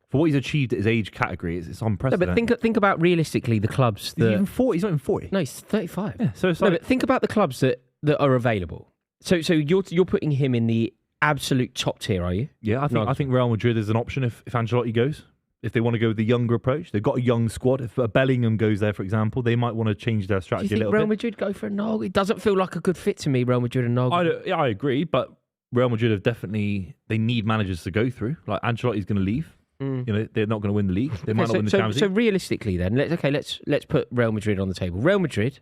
For what he's achieved at his age category, it's No, unprecedented. but think about realistically the clubs He's that... even 40. He's not even 40. No, he's 35. Yeah, so it's No, like, but think about the clubs that are available. So you're putting him in the absolute top tier, are you? yeah, I think Real Madrid is an option if Ancelotti goes. If they want to go with the younger approach, they've got a young squad. If Bellingham goes there, for example, they might want to change their Do you strategy a think little Real bit. Madrid go for Nagelsmann? It doesn't feel like a good fit to me, Real Madrid and Nagelsmann. I agree, but Real Madrid have definitely, they need managers to go through. Like Ancelotti's going to leave. You know, they're not going to win the league. They might not win the Champions So League. realistically, then let's put Real Madrid on the table. Real Madrid,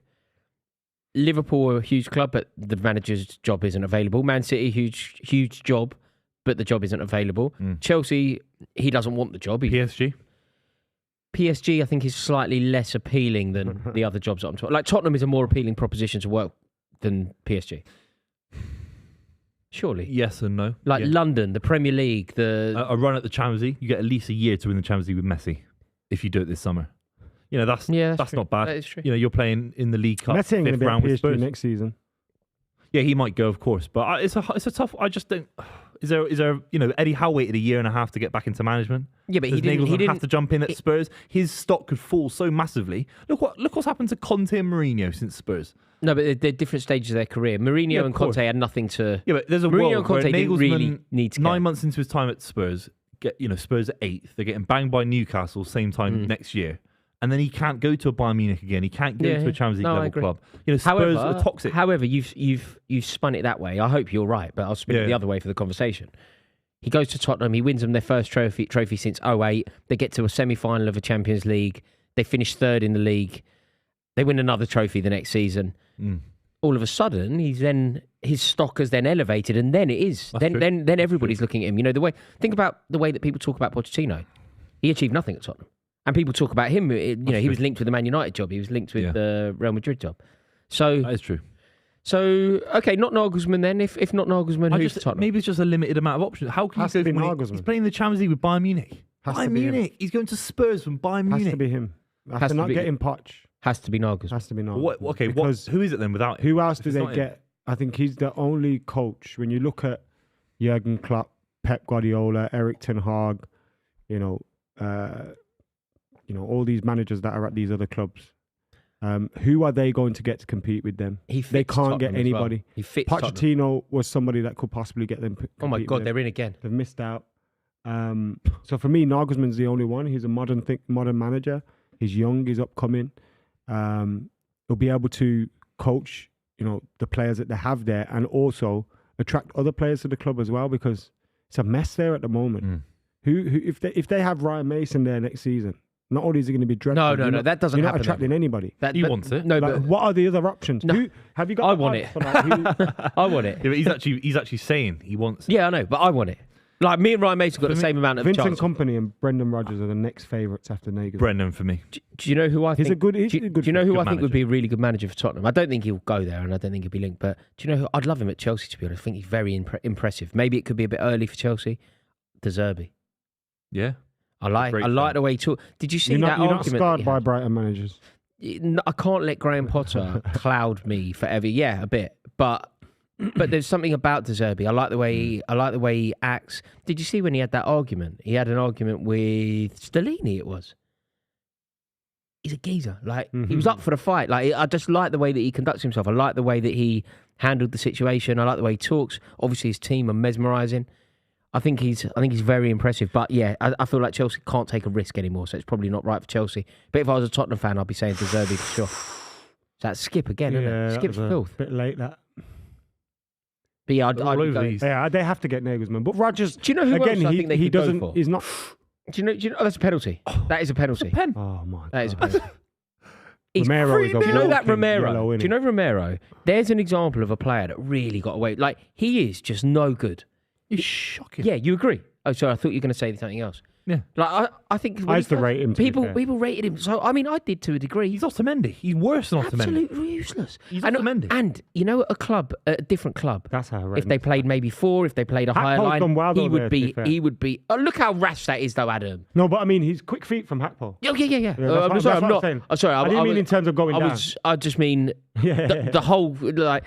Liverpool are a huge club, but the manager's job isn't available. Man City, huge job, but the job isn't available. Chelsea, he doesn't want the job. PSG, I think, is slightly less appealing than the other jobs that I'm talking. Like Tottenham is a more appealing proposition to work than PSG. Surely. Yes and no. Like Yeah. London, the Premier League, A run at the Champions League, you get at least a year to win the Champions League with Messi if you do it this summer. You know, that's true. not bad. That is true. You know, you're playing in the League Cup Messi ain't going to fifth be round at with PSG Spurs. next season. Yeah, he might go, of course, but it's a tough. I just don't. Is there you know, Eddie Howe waited a year and a half to get back into management. Yeah, but Does he didn't Nagelsmann have to jump in at it- Spurs? His stock could fall so massively. Look what's happened to Conte and Mourinho since Spurs. No, but they're different stages of their career. Mourinho Yeah, of and course. Conte had nothing to... Yeah, but there's a Mourinho world and Conte where didn't really Nagelsmann, need to 9 care. months into his time at Spurs, Spurs at 8th. They're getting banged by Newcastle same time next year. And then he can't go to a Bayern Munich again. He can't go to a Champions League No, I level agree. club. You know, Spurs are toxic. However, you've spun it that way. I hope you're right, but I'll spin it the other way for the conversation. He goes to Tottenham. He wins them their first trophy since 2008. They get to a semi-final of a Champions League. They finish third in the league. They win another trophy the next season. All of a sudden, his stock has then elevated, and then it is. Then everybody's looking at him. You know, think about the way that people talk about Pochettino. He achieved nothing at Tottenham. And people talk about him, he was linked with the Man United job. He was linked with the Real Madrid job. So That is true. So, okay, not Nagelsmann then. If not Nagelsmann, who's Tottenham? Maybe it's just a limited amount of options. How can Has you to go be from Nagelsmann. he's playing the Champions League with Bayern Munich? Has to Bayern be him. Munich. He's going to Spurs from Bayern Has Munich. to be him. Has After to not be- getting Poch, Has to be Nagelsmann. has to be Nagelsmann. What? Okay. Because Who is it then without him? who else If do it's they not him? get? I think he's the only coach. When you look at Jurgen Klopp, Pep Guardiola, Eric Ten Hag, all these managers that are at these other clubs. Who are they going to get to compete with them? He They fits can't get Tottenham as well. anybody. He fits Tottenham. Pochettino was somebody that could possibly get them. Oh my compete God, with them. they're in again. They've missed out. So for me, Nagelsmann's the only one. He's a modern manager. He's young. He's upcoming. He'll be able to coach, the players that they have there, and also attract other players to the club as well, because it's a mess there at the moment. Who if they have Ryan Mason there next season, not only is he going to be dreadful. No, that doesn't You're not happen. attracting anybody. He wants it. No, Like, but what are the other options? No. Have you got? I the want odds it. for that? I want it. Yeah, but he's actually saying he wants. Yeah, I know, but I want it. Like me and Ryan Mason got the same amount of Vincent chance. Kompany and Brendan Rodgers are the next favourites after Nagelsmann. Brendan for me. Do you know who I think? He's a good. Do you know who good I think would manager. be a really good manager for Tottenham? I don't think he'll go there, and I don't think he'll be linked. But do you know who? I'd love him at Chelsea, to be honest. I think he's very impressive. Maybe it could be a bit early for Chelsea. De Zerbi. Yeah. I like Great the fan. way he talk. Did you see You're that not argument? scarred that by he Brighton managers. had? I can't let Graham Potter cloud me forever. Yeah, a bit, but there's something about De Zerbi. I like the way he acts. Did you see when he had that argument? He had an argument with Stellini. It was. He's a geezer. Like he was up for the fight. Like I just like the way that he conducts himself. I like the way that he handled the situation. I like the way he talks. Obviously, his team are mesmerising. I think he's very impressive. But yeah, I feel like Chelsea can't take a risk anymore, so it's probably not right for Chelsea. But if I was a Tottenham fan, I'd be saying De Zerbi for sure. So that's Skip again, isn't it? that Skip's was a filth. bit late that. But yeah, I'd All be over going. these. Yeah, they have to get Nagelsmann. But Rodgers, Do you know who again, else I he, think they he could go doesn't. for? He's not. Do you know? Oh, that's a penalty. That is a penalty. Pen. Oh my That is a God. penalty. He's Romero is a do you know that walking Romero? yellow, Do you know Romero? There's an example of a player that really got away. Like he is just no good. He's shocking. Yeah, you agree? Oh, sorry, I thought you were going to say something else. Yeah. Like I think when I he used to first- rate him, to be fair. People rated him. So I mean, I did to a degree. He's Otamendi. He's worse than Otamendi. absolutely useless. He's and, Otamendi. and you know, a different club. That's how I rate If they him. played maybe 4, if they played a higher Hackpole's line, done well he though would there, to be fair. He would be. Oh, look how rash that is, though, Adam. No, but I mean, he's quick feet from Hackpole. Oh, yeah. Yeah, that's I'm what- sorry, that's I'm what I'm not. saying. I'm sorry. I didn't mean in terms of going down. I just mean Yeah. the whole like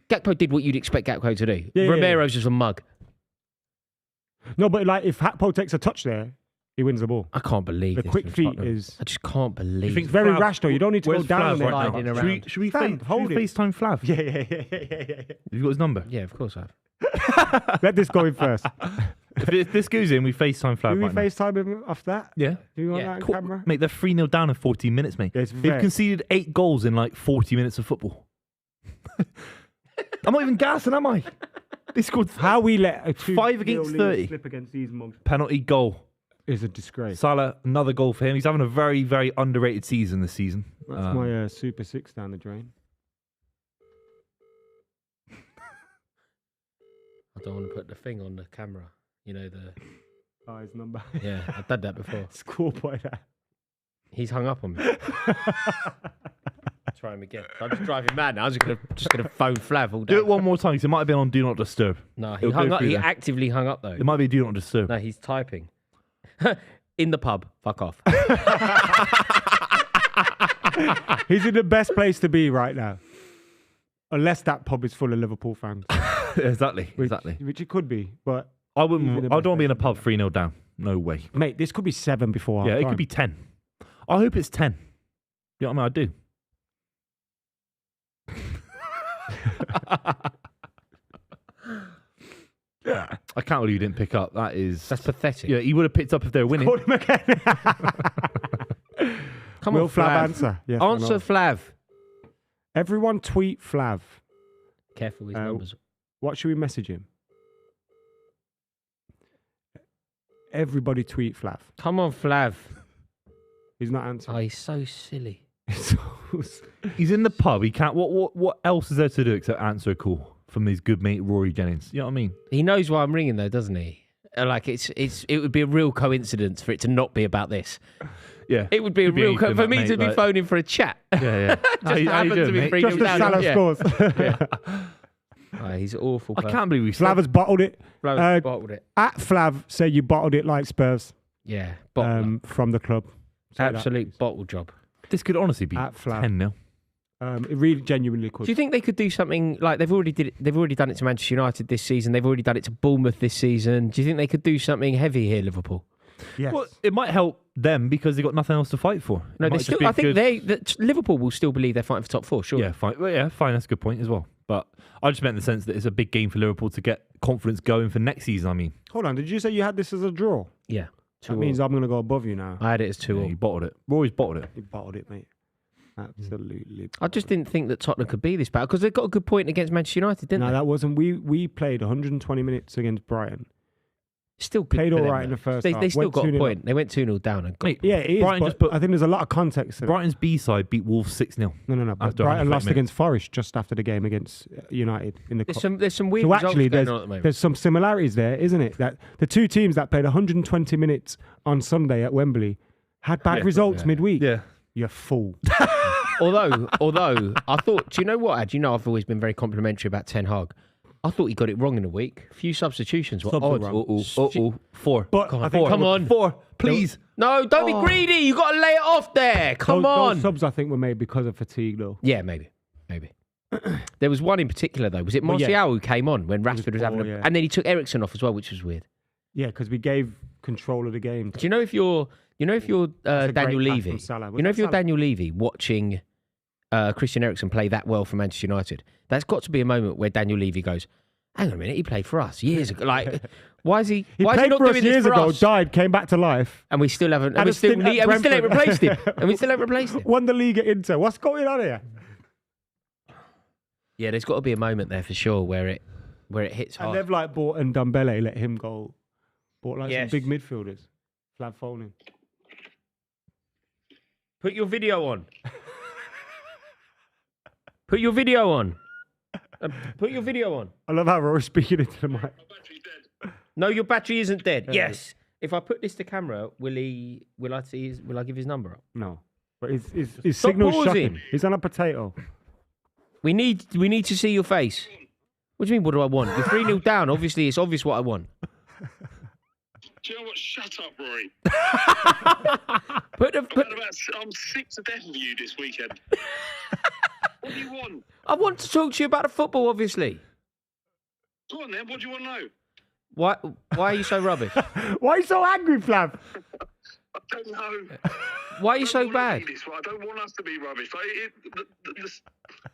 Gakpo did what you'd expect Gakpo to do. Yeah. Romero's just a mug. No, but like if Hakpo takes a touch there, he wins the ball. I can't believe The this quick from feet Tottenham. is I just can't believe. it's very Flav- rash though. You don't need to go where's down Flav there. right now? Sliding around. Should we Fam, hold it. FaceTime Flav? Yeah. Have you got his number? Yeah, of course I have. Let this go in first. If this goes in, we FaceTime Flav Do we right now. FaceTime him off that? Yeah. Do you want Yeah. that on Cool. camera? Mate, they're 3-0 down in 14 minutes, mate. Yeah, it's They've very- conceded 8 goals in like 40 minutes of football. I'm not even gassing, am I? They scored How we let a 5 against 2-0 lead 30. slip against these mugs penalty goal. is a disgrace. Salah, another goal for him. He's having a very, very underrated season this season. That's my Super 6 down the drain. I don't want to put the thing on the camera. You know the. Oh, his number. Yeah, I've done that before. Schoolboy that. He's hung up on me. Try him again. I'm just driving mad now. I'm just gonna phone Flav all day. Do it one more time because it might have been on Do Not Disturb. No, he It'll hung go up. through He there. actively hung up though. It might be Do Not Disturb. No, he's typing. In the pub. Fuck off. He's in the best place to be right now. Unless that pub is full of Liverpool fans. Exactly. Which, Exactly. Which it could be. But, I He's in wouldn't. the I best don't want to be in a place pub 3-0 down. No way. mate, this could be 7 before Yeah, it half-time. could be 10. I hope it's 10. You know what I mean? I do. I can't believe you didn't pick up. That's pathetic. Yeah, he would have picked up if they were winning. Call him again. Come Will on, Flav Flav. answer? Yes or Answer no? Flav. Everyone tweet Flav. Careful with his numbers. What should we message him? Everybody tweet Flav. Come on, Flav. He's not Oh, answering. he's so silly. He's in the pub. He can't. What else is there to do except answer a call from his good mate Rory Jennings? You know what I mean? He knows why I'm ringing though, doesn't he? Like it would be a real coincidence for it to not be about this. Yeah. It would be a Could be real anything, for me mate, to be like- phoning for a chat. Yeah, yeah. Just happens to be free Just to as down. Salah Yeah. scores. Oh, he's awful. I can't believe we. Flav has bottled it. Flav bottled it. At Flav, say you bottled it like Spurs Yeah, bottle. from the club. Say that. Absolute bottle job. This could honestly be At Flav. 10-0. It really genuinely could. Do you think they could do something like they've already done it to Manchester United this season? They've already done it to Bournemouth this season. Do you think they could do something heavy here, Liverpool? Yes. Well, it might help them because they've got nothing else to fight for. No, It they might just still. be I think good- Liverpool will still believe they're fighting for top 4. Sure. Yeah, fine. Well, yeah, fine. That's a good point as well. But I just meant in the sense that it's a big game for Liverpool to get confidence going for next season. I mean, Hold on. Did you say you had this as a draw? Yeah. That means I'm going to go above you now. I had it as 2-2. you bottled it. Rory's bottled it. You bottled it, mate. Absolutely. I just didn't think that Tottenham could be this bad because they got a good point against Manchester United, didn't No, they? that wasn't. We played 120 minutes against Brighton. Still good Played for all them, right in though. the first They half. still Went got a 2-0 point. They went 2-0 down and got. Mate, Yeah, it is. Brighton But just put- I think there's a lot of context in it. Brighton's B-side beat Wolves 6-0. No. But after Brighton 120 lost minutes. against Forest just after the game against United in the cup. There's some weird So results actually, going on at the moment. there's some similarities there, isn't it? That the two teams that played 120 minutes on Sunday at Wembley had bad Yeah. results midweek. Yeah. You fool. Although I thought, do you know what, Ad? You know I've always been very complimentary about Ten Hag. I thought he got it wrong in a week. A few substitutions were Subs were odd. wrong. 4. But Come on, I think come on. 4, please. No, don't be greedy. You got to lay it off there. Come those on. subs I think were made because of fatigue, though. Yeah, maybe. There was one in particular though. Was it Well, Martial yeah. who came on when Rashford was having poor, a... yeah. And then he took Eriksen off as well, which was weird. Yeah, because we gave control of the game. Do you know if you're That's a Daniel great pass Levy? from Salah. Was You know that if you're Salah? Daniel Levy watching Christian Eriksen play that well for Manchester United, that's got to be a moment where Daniel Levy goes, "Hang on a minute, he played for us years ago. Like, why is he? He why is played he not for us doing this years for ago, us? died, came back to life, And we still haven't. Had And we a still stint at haven't Brentford. replaced him. And we still haven't replaced him. won the league at Inter. What's going on here? Yeah, there's got to be a moment there for sure where it hits And hard. they've like bought and Dembele, let him go. Bought like Yes. some big midfielders. Flav Foden. Put your video on. Put your video on. Put your video on. I love how Rory's speaking into the mic. No, your battery isn't dead. Yeah. Yes. If I put this to camera, will I give his number up? No. But his Stop signal's pausing. shocking. He's on a potato. We need to see your face. What do you mean, what do I want? You're 3-0 down. Obviously, it's obvious what I want. Do you know what? Shut up, Rory. I'm sick to death of you this weekend. What do you want? I want to talk to you about the football, obviously. Go on then. What do you want to know? Why are you so rubbish? Why are you so angry, Flav? I don't know. Why are you I so don't wanna bad? be this way. I don't want us to be rubbish. Like,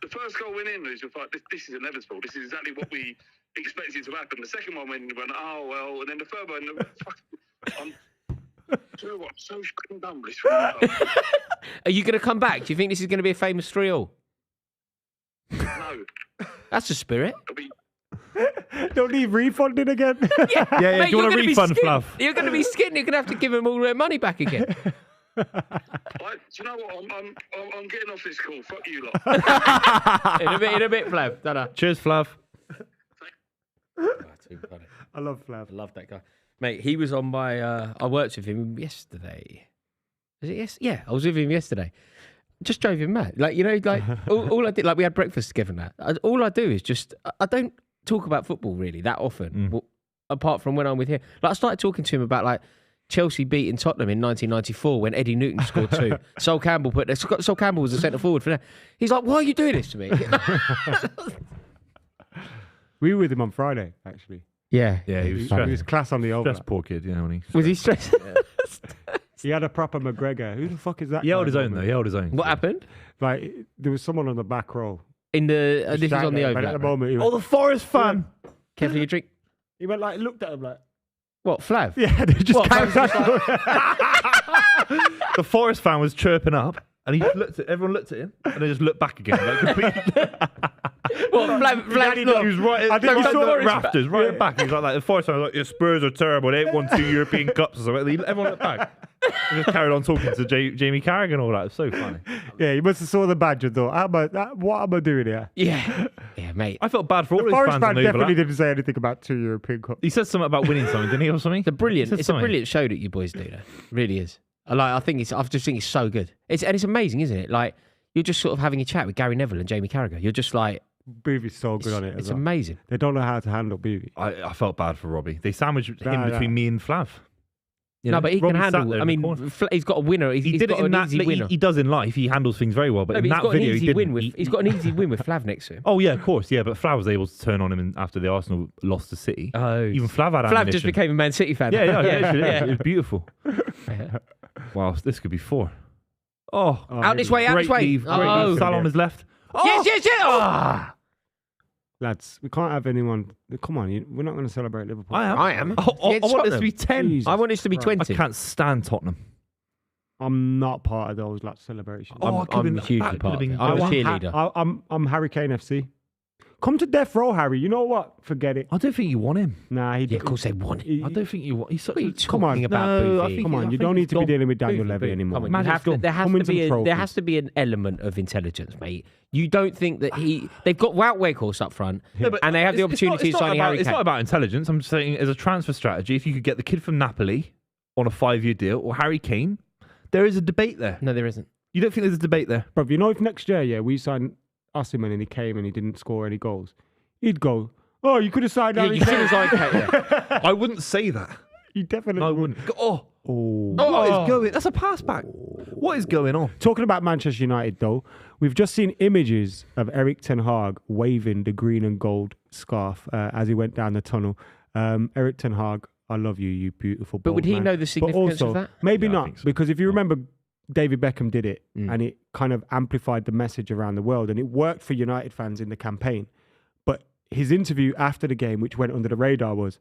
the first goal went in, was just like, this is inevitable. This is exactly what we expected to happen. The second one went, oh, well. And then the third one, I'm so fucking done with this. Are you going to come back? Do you think this is going to be a famous 3-3? No. That's the spirit. It'll be... Don't need refunding again. Yeah. Mate, Do you want a you're gonna be refund, skint. Fluff? You're going to be skint. You're going to have to give them all their money back again. Do you know what? I'm getting off this call. Fuck you lot. in a bit, Flav. Ta-da. Cheers, Fluff. Too funny. I love Flav. I love that guy. Mate, he was on my... I worked with him yesterday. Was it yes? Yeah, I was with him yesterday. Just drove him mad. Like, you know, like all I did, like we had breakfast together and that. All I do is just... I don't talk about football really that often, apart from when I'm with him. Like I started talking to him about like Chelsea beating Tottenham in 1994 when Eddie Newton scored 2. Sol Campbell was the centre forward for that. He's like, why are you doing this to me? We were with him on Friday, actually. Yeah. Yeah, he was He stressed. was class on the over. Stressed poor kid, you know. Was he stressed? He had a proper McGregor. Who the fuck is that? He held guy, his own, Robert? though. He held his own. What happened? Like, there was someone on the back row. In the this is Sat on the there, overlap. but at the right? moment, he Oh, went, the Forest fan. Careful your drink. he went like, looked at him like, What, Flav? yeah, they just What, carried Flav's on. The Forest fan was chirping up, and he just looked at everyone. Looked at him, and they just looked back again. Like completely. What, Flav He was right. I think we at saw the it. rafters, right back. He's like the Forest fan was like, "Your Spurs are terrible. They ain't won 2 European Cups or something." Everyone looked back. He just carried on talking to Jamie Carragher and all that. It was so funny. Yeah, he must have saw the badge and thought, what am I doing here? Yeah. Yeah, mate. I felt bad for all The his Forest fans fan on the definitely overlap. didn't say anything about 2 European Cups. He said something about winning something, didn't he, or something? It's a brilliant He said something. show that you boys do there. Really is. I just think it's so good. It's amazing, isn't it? Like you're just sort of having a chat with Gary Neville and Jamie Carragher. You're just like Buvey's so good on it. It's as well. amazing. They don't know how to handle Buvey. I felt bad for Robbie. They sandwiched him Yeah. between me and Flav. You No, know, but he Robbie can sat handle. there I in the mean, corner. he's got a winner. He's He did it got in an that. easy winner. He does in life. He handles things very well. But No, in he's that got an video, he easy didn't. win with. He's got an easy win with Flav next to him. Oh yeah, of course, yeah. But Flav was able to turn on him after the Arsenal lost to City. Oh, Even Flav had Flav ammunition. just became a Man City fan. Yeah, yeah. it was beautiful. Yeah. Wow, this could be 4. Oh, Out this way, out great this way. leave. Great Oh. leave. Salah on his left. Oh, Yes. Ah. Lads, we can't have anyone. Come on, we're not going to celebrate Liverpool. I am. Oh, I It's want this to Tottenham. be 10. Jesus I want this to be Christ. 20. I can't stand Tottenham. I'm not part of those celebrations. Oh, I could've I'm been- hugely that could've part of been it. I'm a good. cheerleader. I'm Harry Kane FC. Come to death row, Harry. You know what? Forget it. I don't think you want him. Nah, he. Yeah, of course they want it. he- I don't think you want. He's such What are you a Come on. talking about, No, I Buvey? think- Come on, you think don't he's need to be gone. dealing with Daniel Buvey, Levy Buvey. anymore. Come on, Magic's gone. there Come win some there trophies. has to be an element of intelligence, mate. You don't think that they've got Wout Weghorst up front, and they have the opportunity of signing Harry It's Kane. not about intelligence. I'm just saying, as a transfer strategy, if you could get the kid from Napoli on a 5-year deal or Harry Kane, there is a debate there. No, there isn't. You don't think there's a debate there? Bro, you know, if next year, we signed Osimhen and he came and he didn't score any goals, he'd go, "Oh, you could have signed Yeah, Harry you Kane." should have signed Kane. I wouldn't say that. He definitely No, I would. wouldn't. Oh, Oh. what is going? That's a pass back. What is going on? Talking about Manchester United, though, we've just seen images of Eric Ten Hag waving the green and gold scarf as he went down the tunnel. Eric Ten Hag, I love you, you beautiful. But would bold he man. know the significance but also, of that? Maybe Yeah, I not, think so. because if you remember, David Beckham did it, Mm. and it kind of amplified the message around the world, and it worked for United fans in the campaign. But his interview after the game, which went under the radar, was,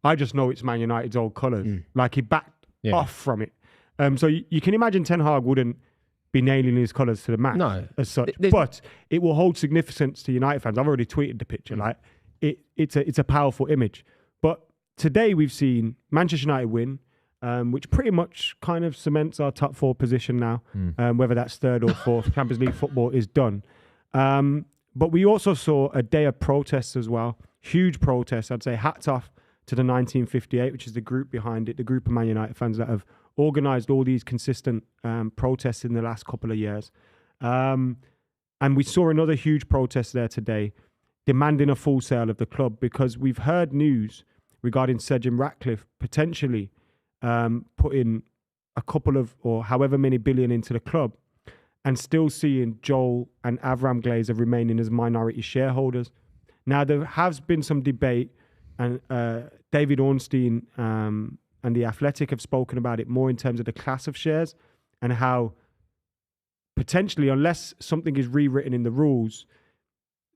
"I just know it's Man United's old colours." Like he backed off from it. So you can imagine Ten Hag wouldn't be nailing his colours to the match No. as such, There's- but it will hold significance to United fans. I've already tweeted the picture. Like it's a powerful image. But today we've seen Manchester United win, which pretty much kind of cements our top 4 position now. Whether that's 3rd or 4th, Champions League football is done. But we also saw a day of protests as well. Huge protests. I'd say hats off to the 1958, which is the group behind it, the group of Man United fans that have organised all these consistent protests in the last couple of years. And we saw another huge protest there today, demanding a full sale of the club, because we've heard news regarding Sir Jim Ratcliffe potentially putting a couple of, or however many billion into the club, and still seeing Joel and Avram Glazer remaining as minority shareholders. Now, there has been some debate and David Ornstein and The Athletic have spoken about it more in terms of the class of shares and how potentially, unless something is rewritten in the rules,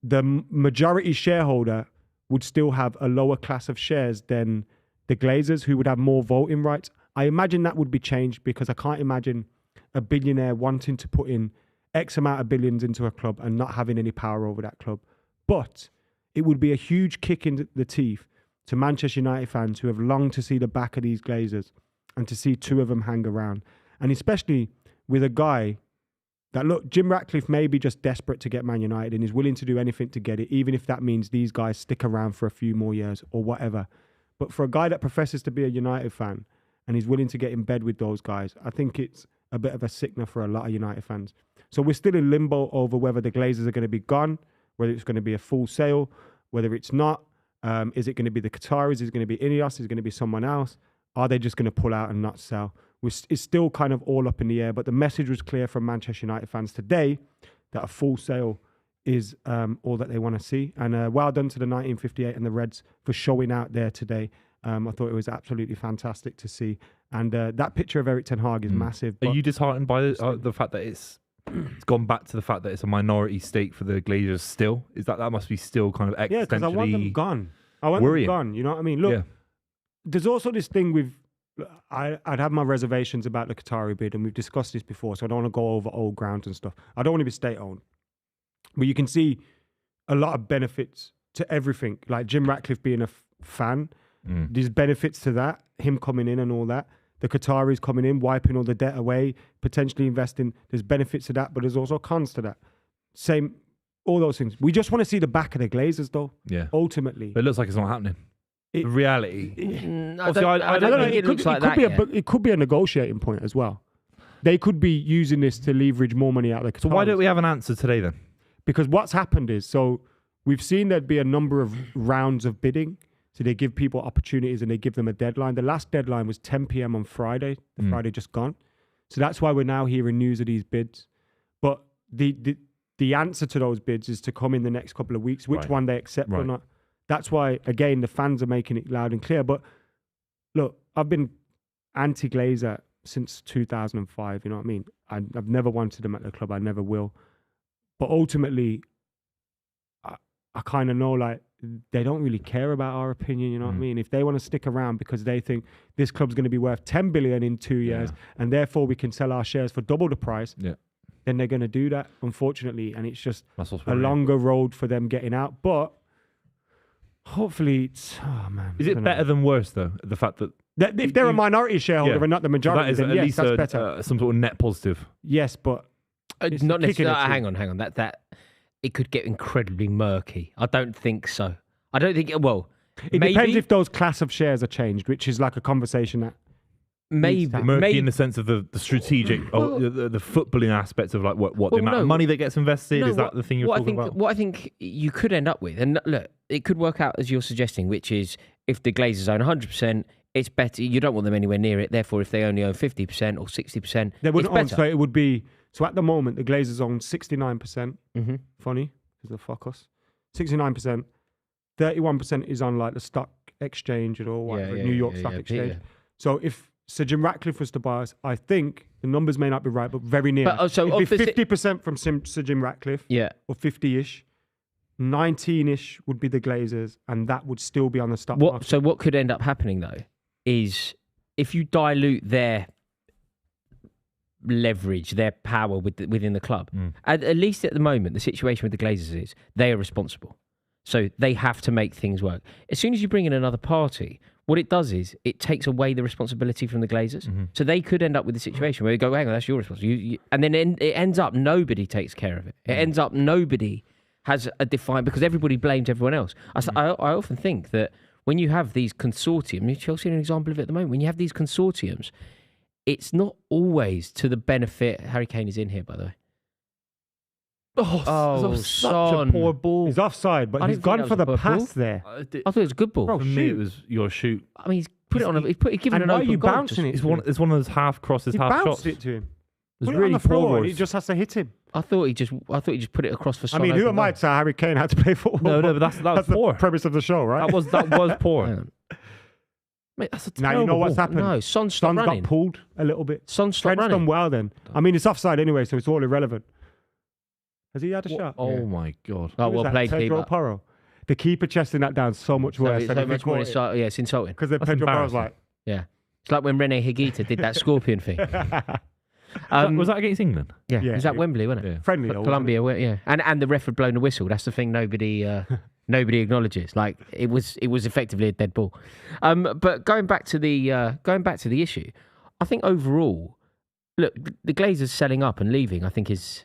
the majority shareholder would still have a lower class of shares than the Glazers, who would have more voting rights. I imagine that would be changed because I can't imagine a billionaire wanting to put in X amount of billions into a club and not having any power over that club. But it would be a huge kick in the teeth to Manchester United fans who have longed to see the back of these Glazers and to see two of them hang around. And especially with a guy that, look, Jim Ratcliffe may be just desperate to get Man United and is willing to do anything to get it, even if that means these guys stick around for a few more years or whatever. But for a guy that professes to be a United fan and is willing to get in bed with those guys, I think it's a bit of a sickener for a lot of United fans. So we're still in limbo over whether the Glazers are going to be gone, whether it's going to be a full sale, whether it's not. Is it going to be the Qataris? Is it going to be Ineos? Is it going to be someone else? Are they just going to pull out and not sell? It's still kind of all up in the air, but the message was clear from Manchester United fans today that a full sale is all that they want to see. And well done to the 1958 and the Reds for showing out there today. I thought it was absolutely fantastic to see. And that picture of Erik ten Hag is massive. Are you disheartened by the fact that it's gone back to the fact that it's a minority stake for the Glazers still? Is that must be still kind of existentially Yeah, because I want them gone. I want them gone. You know what I mean? Look, there's also this thing with... I'd have my reservations about the Qatari bid, and we've discussed this before, so I don't want to go over old ground and stuff. I don't want to be state-owned. But you can see a lot of benefits to everything. Like Jim Ratcliffe being a fan, there's benefits to that, him coming in and all that. The Qataris coming in, wiping all the debt away, potentially investing. There's benefits to that, but there's also cons to that. Same, all those things. We just want to see the back of the Glazers, though. Yeah. Ultimately. But it looks like it's not happening. The reality. I don't think it looks like that yet. It could be a negotiating point as well. They could be using this to leverage more money out of the Qataris. So why don't we have an answer today then? Because what's happened is, so we've seen there'd be a number of rounds of bidding. So they give people opportunities and they give them a deadline. The last deadline was 10 p.m. on Friday. The Friday just gone. So that's why we're now hearing news of these bids. But the answer to those bids is to come in the next couple of weeks, which one they accept or not. That's why, again, the fans are making it loud and clear. But look, I've been anti-Glazer since 2005, you know what I mean? I've never wanted them at the club. I never will. But ultimately, I kind of know, like, they don't really care about our opinion, you know what I mean? If they want to stick around because they think this club's going to be worth 10 billion in 2 years and therefore we can sell our shares for double the price, then they're going to do that, unfortunately. And it's just a longer road for them getting out. But hopefully it's... Oh, man. Is it better than worse, though? The fact that... if they're a minority shareholder and not the majority, that is then at yes, least that's better. Some sort of net positive. Yes, but... not necessarily. Hang on. That it could get incredibly murky. I don't think so. I don't think it will. It depends if those class of shares are changed, which is like a conversation that murky in the sense of the strategic, the footballing aspects of like what the amount of money that gets invested. Is that the thing you're talking about? What I think you could end up with, and look, it could work out as you're suggesting, which is if the Glazers own 100%, it's better. You don't want them anywhere near it. Therefore, if they only own 50% or 60%, they wouldn't own. So it would be. So at the moment, the Glazers own 69%. Funny, because they fuck us. 69%. 31% is on like the stock exchange or whatever, New York Stock Exchange. So if Sir Jim Ratcliffe was to buy us, I think the numbers may not be right, but very near. But, so it'd be 50% from Sir Jim Ratcliffe, or 50-ish. 19-ish would be the Glazers, and that would still be on the stock market. So what could end up happening though is if you dilute their leverage, their power within the club. At least at the moment, the situation with the Glazers is they are responsible. So they have to make things work. As soon as you bring in another party, what it does is it takes away the responsibility from the Glazers. So they could end up with a situation where they go, hang on, that's your responsibility. And then it ends up nobody takes care of it. It ends up nobody has a defined, because everybody blames everyone else. I often think that when you have these consortiums, Chelsea are an example of it at the moment, when you have these consortiums, it's not always to the benefit. Harry Kane is in here, by the way. Oh, such a poor ball. He's offside, but he's gone for the pass there. I thought it was a good ball. For me, it was your shoot. I mean, he's put it on. He's given an why open are you goal. bouncing it? It's one of those half crosses, half shots. He bounced it to him. It was Put really it on the floor, poor. and he just has to hit him. I thought he just put it across for. Son who open am I goal. to say Harry Kane had to play football? No, but that was the poor. premise of the show, right? That was poor. Yeah. Mate, that's a Now terrible you know what's ball. happened. No, Son stopped Son running. got pulled a little bit. Son stopped Trent's done running. well then. It's offside anyway, so it's all irrelevant. Has he had a shot? Oh my god. Oh, Who was well that? played, Pedro keeper. Porro. The keeper chesting that down so much worse. So much more insulting. Yeah, it's insulting. Because then That's Pedro Porro's embarrassing. like, Yeah, it's like when Rene Higuita did that scorpion thing. Was that against England? Yeah, Yeah, it was at it- Wembley, wasn't it? Yeah. friendly though. wasn't Colombia, yeah, and the ref had blown the whistle. That's the thing nobody acknowledges. Like it was effectively a dead ball. But going back to the issue, I think overall, look, the Glazers selling up and leaving, I think is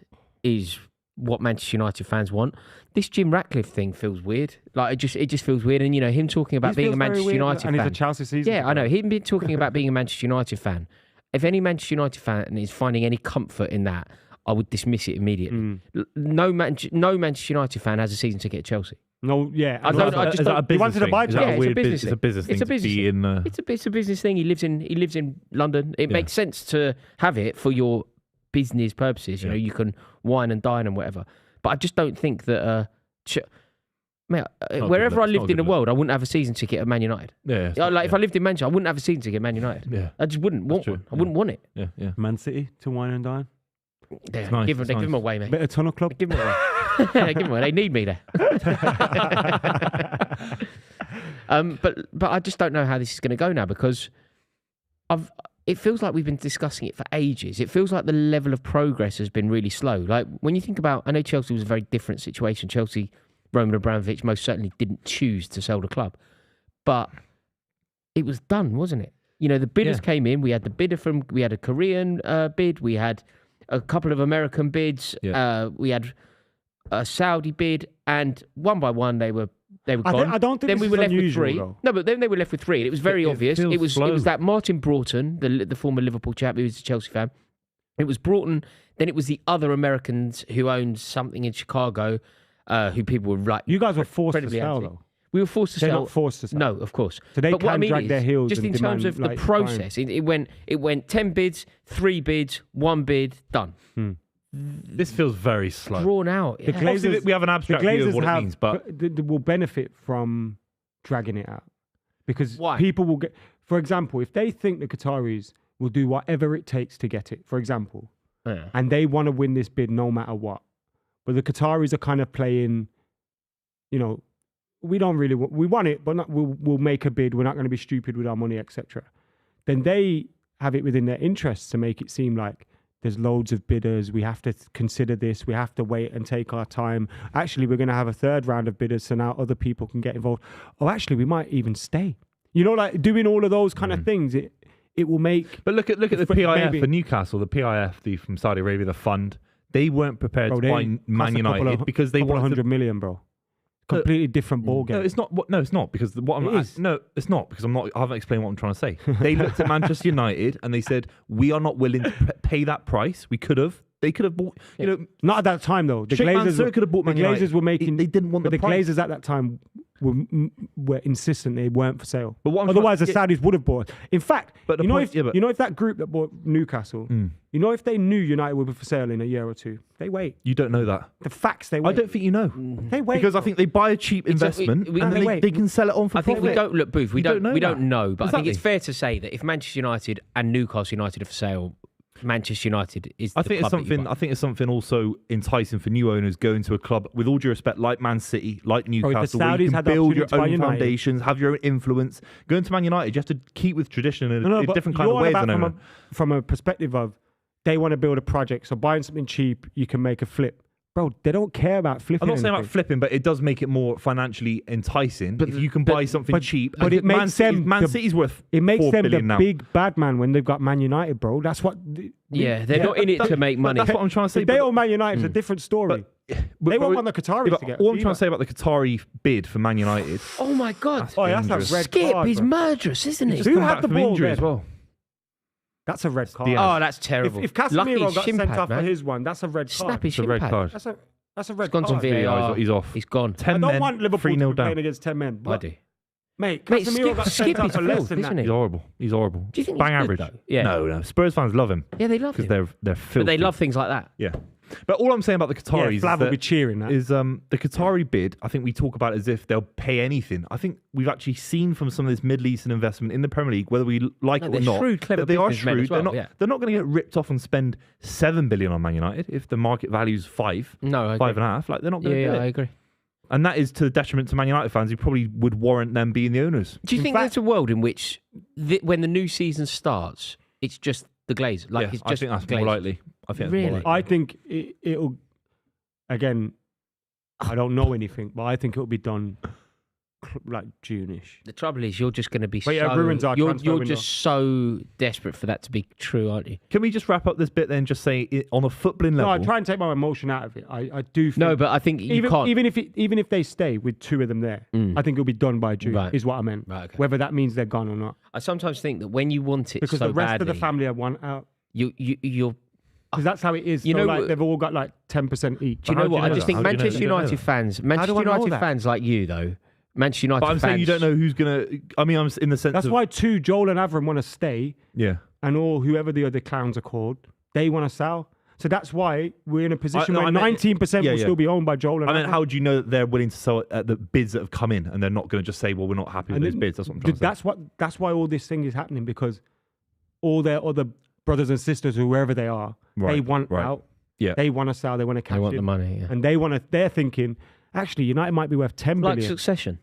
what Manchester United fans want. This Jim Ratcliffe thing feels weird. Like it just feels weird. And him talking about This being a feels very Manchester weird, United and fan. he's a Chelsea season. Yeah, I know. Him been talking about being a Manchester United fan. If any Manchester United fan is finding any comfort in that, I would dismiss it immediately. No Manchester United fan has a season ticket at Chelsea. No, yeah. I don't- I just Is that a don't- He business wanted to thing? buy Is Chelsea. that Yeah, a weird business It's a business It's thing a business to be in. It's a business thing. He lives in London. It makes sense to have it for your business purposes. You know, you can wine and dine and whatever. But I just don't think that. Mate, not wherever good I luck. It's lived not in the good world, I wouldn't have a season ticket at Man United. Yeah. If I lived in Manchester, I wouldn't have a season ticket at Man United. Yeah. I just wouldn't want true, one. I wouldn't want it. Yeah. Man City to wine and dine. Yeah, nice, give it's them nice. away, mate. Bit of Tunnel Club. Give them away. Yeah, give them away. They need me there. But I just don't know how this is going to go now because it feels like we've been discussing it for ages. It feels like the level of progress has been really slow. Like when you think about, I know Chelsea was a very different situation. Chelsea, Roman Abramovich most certainly didn't choose to sell the club, but it was done, wasn't it? You know, the bidders came in. We had a Korean bid. We had a couple of American bids. Yeah. We had a Saudi bid, and one by one they were gone. I don't think then this we is were left unusual, with three. though. No, but then they were left with three, and it was very obvious. feels It was slow. that Martin Broughton, the former Liverpool chap who was a Chelsea fan. It was Broughton. Then it was the other Americans who owned something in Chicago, who people were like. You guys were forced to incredibly sell anti. though. We were forced to They're sell. not forced to sell. No, of course. So they but what I can mean drag is, their heels just and in terms demand, of the like, process. It went 10 bids, 3 bids, 1 bid, done. This feels very slow. Drawn out. The Yeah. Glazers- Obviously, we have an The abstract view Glazers of what it means, but will benefit from dragging it out because Why? people will get. For example, if they think the Qataris will do whatever it takes to get it, for example, Yeah. and they want to win this bid no matter what, but the Qataris are kind of playing, you know, we don't really we want it, but not, we'll make a bid. We're not going to be stupid with our money, etc. Then they have it within their interests to make it seem like there's loads of bidders. We have to consider this. We have to wait and take our time. Actually, we're going to have a third round of bidders, so now other people can get involved. Oh, actually, we might even stay. You know, like doing all of those kind of things. It will make. But look at the For- PIF maybe- for Newcastle, the PIF from Saudi Arabia, the fund. They weren't prepared Bro, to buy Man United because they couple of wanted to. $100 million, bro. Completely different ball game. No, it's not. No, it's not because what I'm. It is. No, it's not because I'm not. I haven't explained what I'm trying to say. They looked at Manchester United and they said, "We are not willing to pay that price. We could have. They could have bought. You know, Not at that time though. The Sheikh Glazers Mansour could have bought the Man United. Glazers were making. They didn't want but the the price. Glazers at that time were insistent they weren't for sale. But what I'm Otherwise, trying- the Saudis would have bought. In fact, But the you know, point- if yeah, but- you know if that group that bought Newcastle, you know if they knew United would be for sale in a year or two, they wait. You don't know that. The facts they wait. I don't think you know. They wait Because I think they buy a cheap investment we- and they then wait. they can sell it on for I think profit. we don't look, Booth. We You don't. don't know We that. don't know, but I think it's Exactly. fair to say that if Manchester United and Newcastle United are for sale, Manchester United is. I the think it's club that you something. buy. I think it's something also enticing for new owners going to a club with all due respect, like Man City, like Newcastle, where Saudis you can had the build your opportunity to buy own United. foundations, have your own influence. Going to Man United, you have to keep with tradition in No, a but different kind you're of way on as an about owner. from a perspective of they want to build a project, so buying something cheap, you can make a flip. Bro, they don't care about flipping. I'm not saying about anything. flipping, but it does make it more financially enticing if you can buy something cheap. but And it makes them Man the- City's worth It makes 4 them the billion now. big bad man when they've got Man United, bro. That's what. Yeah, they're not in it to make money. That's what I'm trying to say. If they but- own Man United, it's a different story. but- They won't but- want the Qataris but to get. all I'm either. trying to say about the Qatari bid for Man United. Oh my God! Oh, that's dangerous. a red Skip card. is bro. murderous, isn't he? Who Come had back the from ball injury then? as well. That's a red card. Diaz. Oh, that's terrible. If Lucky Casemiro got shin sent pad, off for man. his one, that's a red card. Snap his It's a shin red pad. card. That's a red It's gone to card. VAR. He's off. He's gone. 10 I don't men, want Liverpool 3-0 to be down. playing against 10 men. I But do. Mate, Mate, Casemiro got sent Skip off is for less filth, than isn't that. he? He's horrible. He's horrible. Do you think bang he's average? good, though? Yeah. No. Spurs fans love him Yeah, they love him. because they're filthy. But they love things like that. Yeah. But all I'm saying about the Qataris Yeah, Flav will be is, cheering that. the Qatari bid, I think we talk about it as if they'll pay anything. I think we've actually seen from some of this Middle Eastern investment in the Premier League, whether we like it or they're not, shrewd, clever that they are businessmen shrewd. as well, they're not, yeah. they're not going to get ripped off and spend 7 billion on Man United if the market value's 5, No, I 5.5. Like, they're not going to do yeah, it. I agree. And that is to the detriment to Man United fans who probably would warrant them being the owners. Do you think there's a world in which, when the new season starts, it's just the Glazers? Like, Yeah, it's I just think that's Glazers? more likely. I think that's Really? more likely. I think it'll. Again, I don't know anything, but I think it'll be done like June-ish. The trouble is, you're just going to be But yeah, it ruins our you're transfer window. just so desperate for that to be true, aren't you? Can we just wrap up this bit then? Just say on a footballing No, level. I try and take my emotion out of it. I do. Think No, but I think you can't. even if they stay with 2 of them there, I think it'll be done by June. Right. Is what I meant. Right, okay. Whether that means they're gone or not, I sometimes think that when you want it because so the rest badly, of the family are one out. you're. Because that's how it is. You So, know, like, they've all got like 10% each. Do you how know do what? you I know just that? think How do you know Manchester that? You don't know United that? fans, do I Manchester know United that? fans like you though, Manchester United But I'm fans. saying you don't know who's going to. I mean, I'm in the sense That's of. why Joel and Avram want to stay, Yeah. and all whoever the other clowns are called, they want to sell. So that's why we're in a position no, where I meant- 19% yeah, will yeah. still be owned by Joel and I mean, Avram. how do you know that they're willing to sell at the bids that have come in and they're not going to just say, well, we're not happy with And those then- bids? That's what I'm trying to say. That's why all this thing is happening, because all their other brothers and sisters, whoever they are, they Right, want right. out. Yeah. They want to sell. They want to cash They want in. the money. Yeah. And they're thinking, actually, United might be worth 10 Like billion. Succession.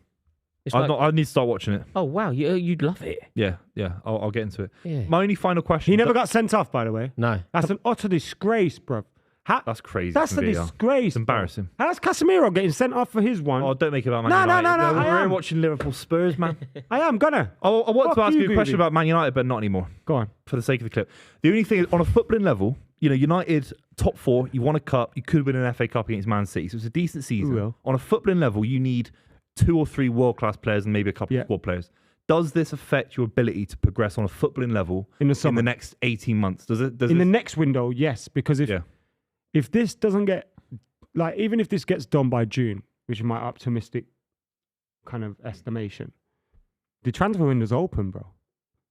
It's I need to start watching it. oh wow, you'd love it. Yeah. I'll get into it. Yeah. My only final question. He never got sent off, by the way. No. That's an utter disgrace, bro. That's crazy. That's a from VAR. disgrace. It's embarrassing. How's Casemiro getting sent off for his one? Oh, don't make it about Man No, no, United. no, no, I We're am. watching Liverpool Spurs, man. I am gonna. I want to Fuck ask you a you, question Buvey. about Man United, but not anymore. Go on. For the sake of the clip. The only thing is, on a footballing level, United top 4, you won a cup, you could win an FA Cup against Man City, so it's a decent season. will. On a footballing level, you need 2 or 3 world-class players and maybe a couple of squad players. Does this affect your ability to progress on a footballing level In the in summer. the next 18 months? Does it? In the next window, yes, because Yeah. if this doesn't get, like, even if this gets done by June, which is my optimistic kind of estimation, the transfer window's open, bro.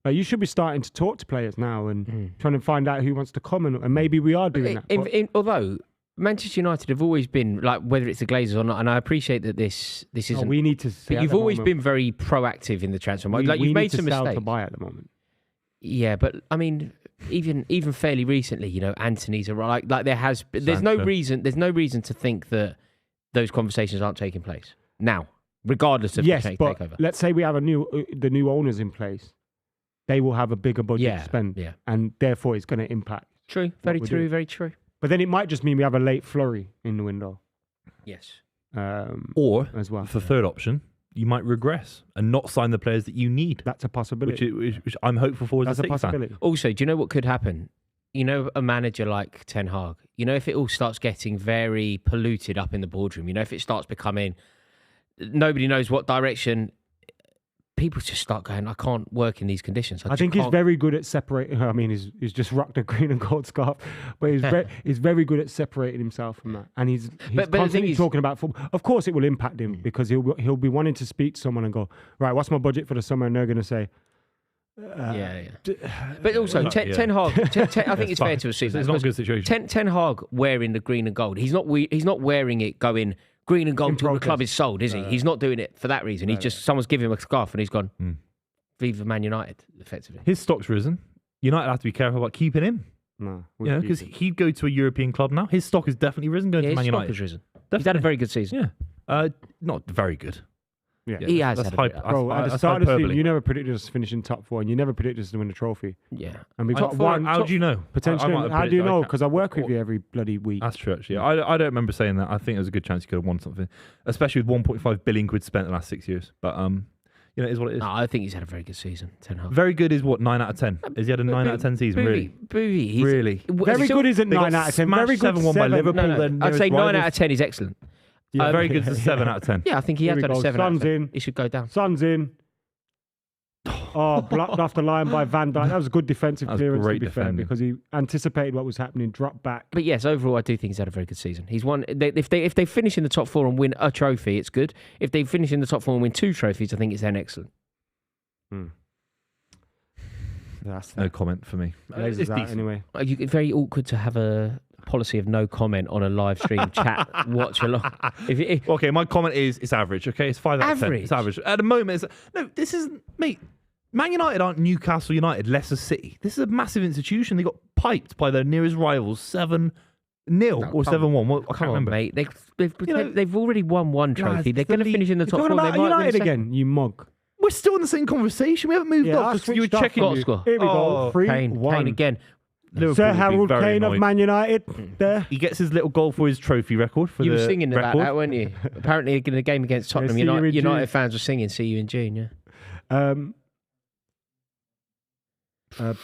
Like, you should be starting to talk to players now and trying to find out who wants to come, and maybe we are doing that. But Although Manchester United have always been like, whether it's the Glazers or not, and I appreciate that this isn't. we need to. but you've always been very proactive in the transfer market. Like, you've made some mistakes. to buy at the moment. Yeah, but I mean, even fairly recently, Anthony's a like there has. There's no Sancho. reason. There's no reason to think that those conversations aren't taking place now, regardless of Yes, the but takeover. let's say we have the new owners in place, they will have a bigger budget to spend, yeah. and therefore it's going to impact. True, very we're true, doing. very true. But then it might just mean we have a late flurry in the window Yes. Or, as well. the third option, you might regress and not sign the players that you need, That's a possibility. which I'm hopeful for as That's a a City fan. possibility. Also, do you know what could happen? A manager like Ten Hag, if it all starts getting very polluted up in the boardroom, if it starts becoming, nobody knows what direction, people just start going, I can't work in these conditions. I think he's very good at separating. I mean, he's just rocked a green and gold scarf, but he's very good at separating himself from that. And he's But the thing constantly is- talking about football. Of course, it will impact him because he'll be wanting to speak to someone and go, right, what's my budget for the summer? And they're going to say, yeah. But also, Yeah. Ten Hag, I think it's fair to assume It's not a good situation. Ten Hag wearing the green and gold. He's not wearing it going green and gold In till the club protest. is sold, is he? He's not doing it for that reason. He's just someone's giving him a scarf and he's gone, Viva Man United, effectively. His stock's risen. United have to be careful about keeping him. no. Because he'd go to a European club now. His stock has definitely risen going Yeah, to his Man stock United. has risen. He's had a very good season. Yeah. Not very good. Yeah. He has That's had a hype. bit- Bro, at the That's start of the season, hyperbole. you never predicted us finishing top 4, and you never predicted us to win a trophy. Yeah. And we've I got thought- one. How do you know? Potentially, I might have how do you predicted- know? I Because I work with you every bloody week. That's true, actually. I don't remember saying that. I think there's a good chance you could have won something, especially with 1.5 billion quid spent in the last 6 years. But it is what it is. No, I think he's had a very good season. Ten Hag. Very good is what, 9 out of 10? Has he had a 9 out of 10 season? Really? Buvey, he's Really? Very good isn't They got 9 out of 10. smashed Very good 7-1 by 7. Liverpool. No, then I'd say nearest 9 out rivals. of 10 is excellent. Yeah, very good is a 7 out of 10. Yeah, I think he Here has we had a go. 7 out of Son's 10. in. He should go down. Son's in. Oh, blocked off the line by Van Dijk. That was a good defensive That was clearance, to great be fair, defending. because he anticipated what was happening, dropped back. But yes, overall, I do think he's had a very good season. He's won. If they finish in the top 4 and win a trophy, it's good. If they finish in the top 4 and win 2 trophies, I think it's then excellent. That's No comment for me. Lays It's us out decent. anyway. Very awkward to have a policy of no comment on a live stream chat watch along. Okay, my comment is it's average. Okay, it's 5 out of 10. Average? It's average. At the moment, this isn't, mate. Man United aren't Newcastle United, Leicester City. This is a massive institution. They got piped by their nearest rivals 7-0 or 7-1. I can't remember. Mate. They've already won 1 trophy. They're going to finish in the top 4. Talking They about might win a United second. again, you mug. We're still in the same conversation. We haven't moved Yeah, on I because you were switched off. checking. Got to score. Here we Oh, go. 3-1. Kane again. Liverpool Sir would be Harold very Kane of annoyed. Man United there. He gets his little goal for his trophy record. For You were the singing about record. that, weren't you? Apparently, in the game against Tottenham, see you in United June. fans were singing "See You in June." Yeah. Has